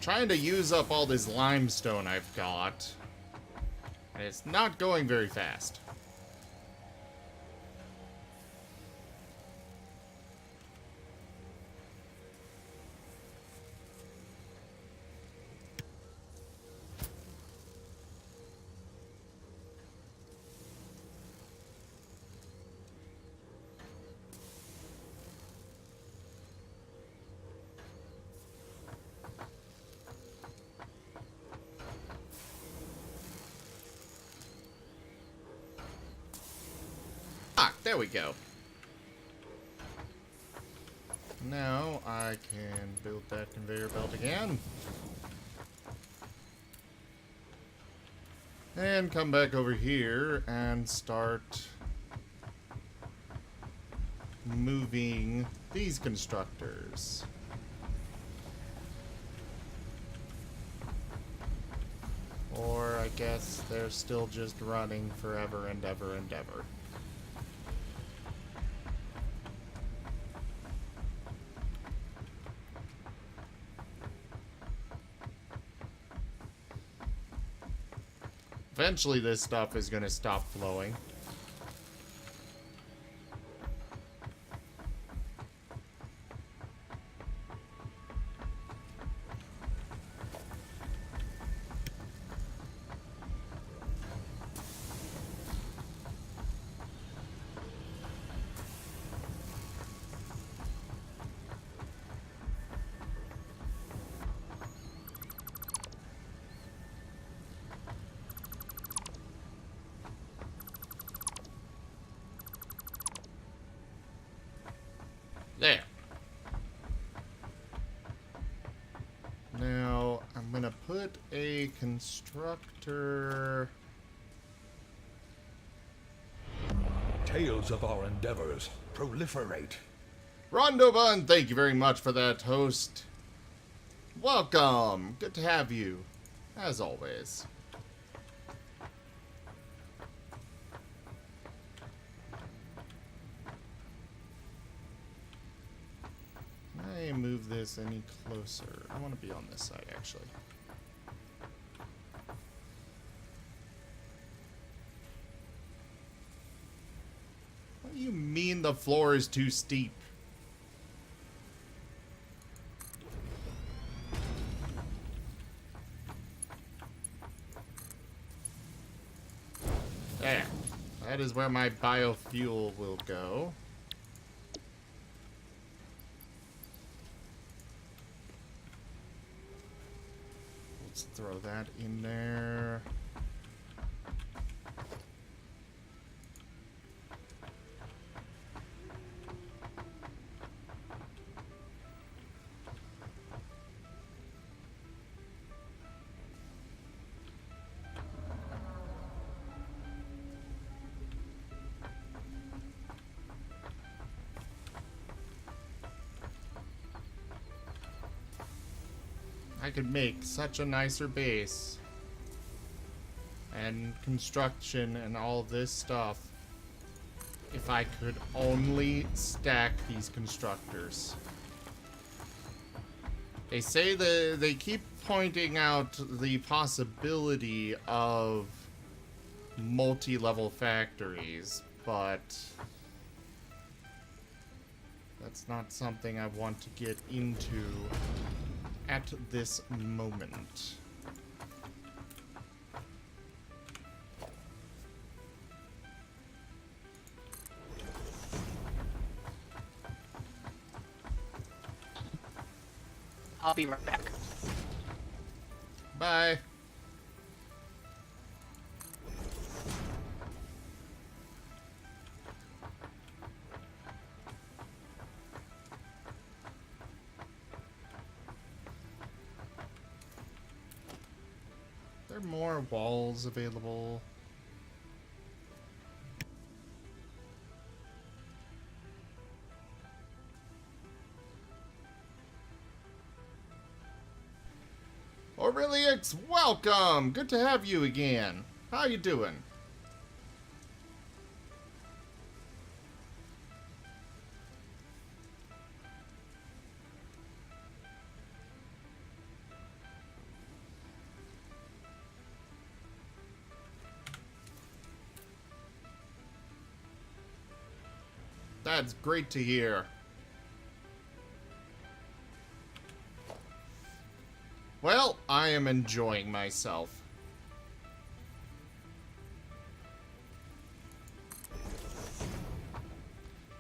S1: Trying to use up all this limestone I've got. And it's not going very fast. Ah, there we go. Now I can build that conveyor belt again. And come back over here and start moving these constructors. Or I guess they're still just running forever and ever and ever. Eventually this stuff is going to stop flowing. There. Now, I'm gonna put a constructor...
S5: Tales of our endeavors proliferate.
S1: Rondovan, thank you very much for that, host. Welcome. Good to have you, as always. Can I move this any closer? I want to be on this side, actually. What do you mean the floor is too steep? There. That is where my biofuel will go. Let's throw that in there. I could make such a nicer base and construction and all this stuff if I could only stack these constructors. They say that they keep pointing out the possibility of multi-level factories, but that's not something I want to get into at this moment.
S6: I'll be right back.
S1: Bye. there more walls available? Aurelix, welcome! Good to have you again. How you doing? That's great to hear. Well, I am enjoying myself.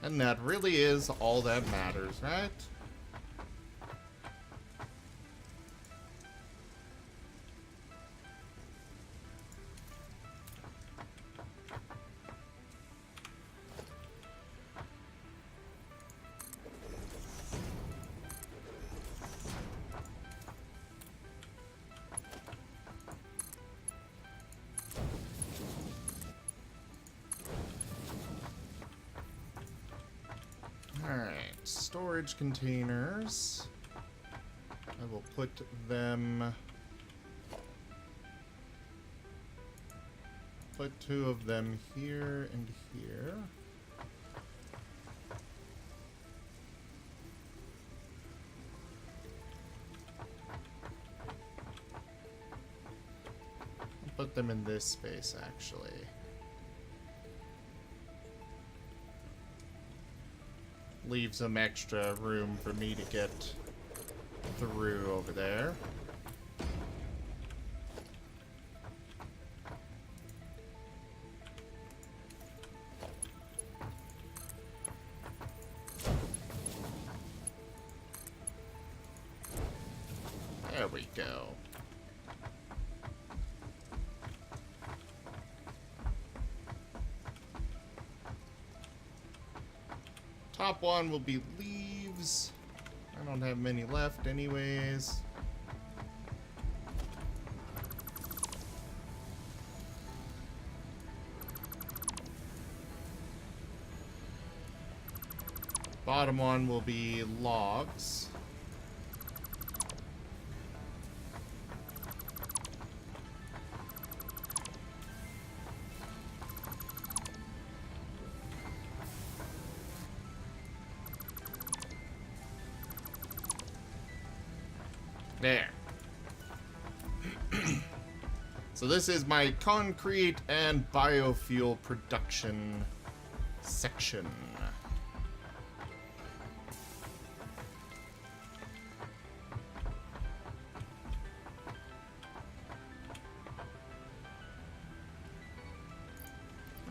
S1: And that really is all that matters, right? Alright, storage containers. I will put them... Put 2 of them here and here. I'll put them in this space, actually. Leave some extra room for me to get through over there. There we go. Top one will be leaves. I don't have many left anyways. Bottom one will be logs. There. So this is my concrete and biofuel production section.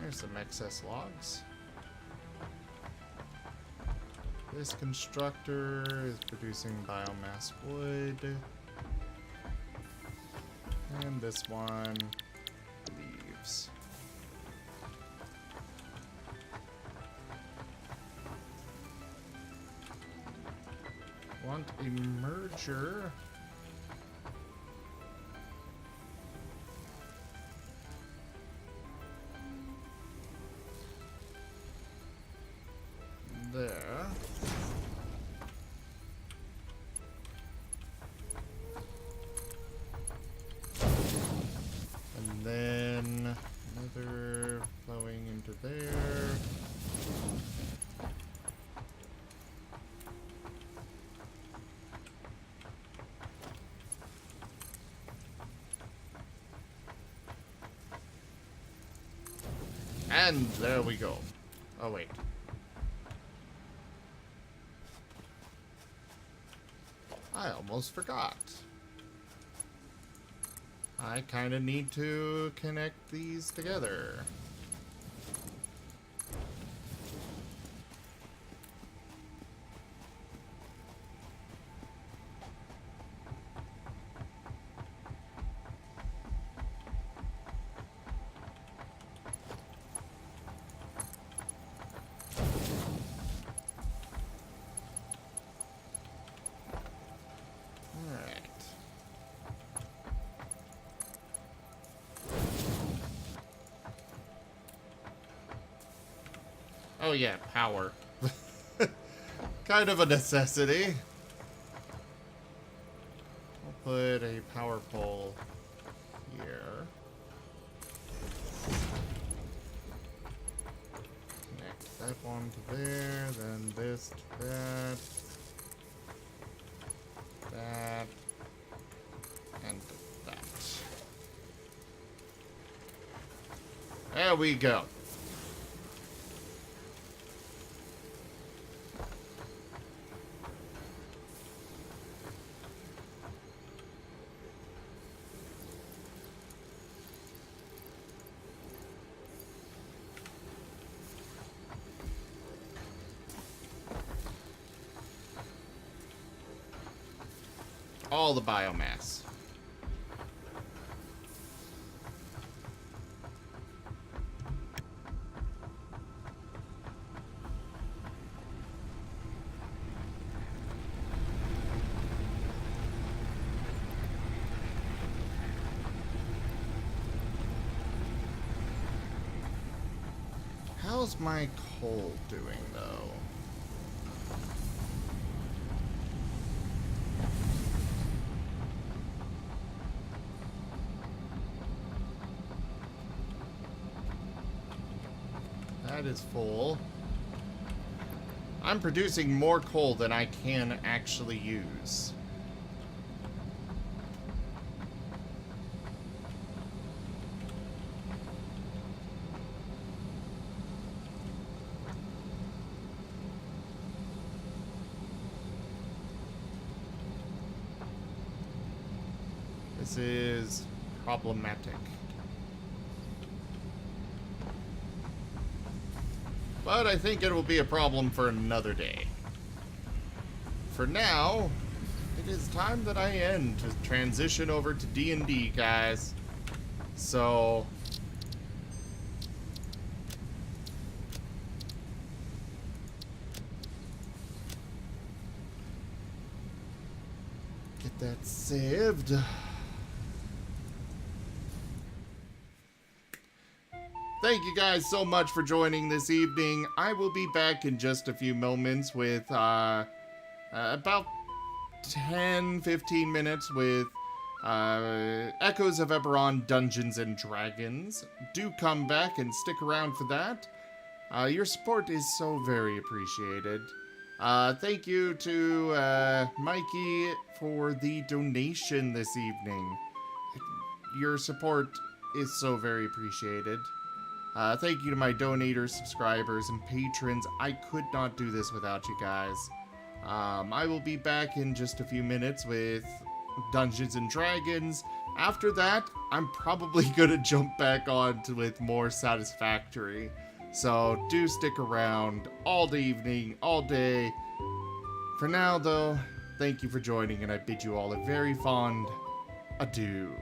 S1: There's some excess logs. This constructor is producing biomass wood. And this one leaves. Want a merger. There. And then another flowing into there. And there we go. Oh, wait. I almost forgot. I kind of need to connect these together. Oh yeah, power. Kind of a necessity. I'll put a power pole here. Connect that one to there, then this to that. That. And that. There we go. All the biomass. How's my coal doing, though? That is full. I'm producing more coal than I can actually use. This is problematic. But I think it will be a problem for another day. For now, it is time that I end to transition over to D&D, guys. So... get that saved. Thank you guys so much for joining this evening. I will be back in just a few moments with about 10-15 minutes with Echoes of Eberron Dungeons and Dragons. Do come back and stick around for that. Your support is so very appreciated. Thank you to Mikey for the donation this evening. Your support is so very appreciated. Thank you to my donators, subscribers, and patrons. I could not do this without you guys. I will be back in just a few minutes with Dungeons and Dragons. After that, I'm probably going to jump back on with more Satisfactory. So do stick around all the evening, all day. For now, though, thank you for joining, and I bid you all a very fond adieu.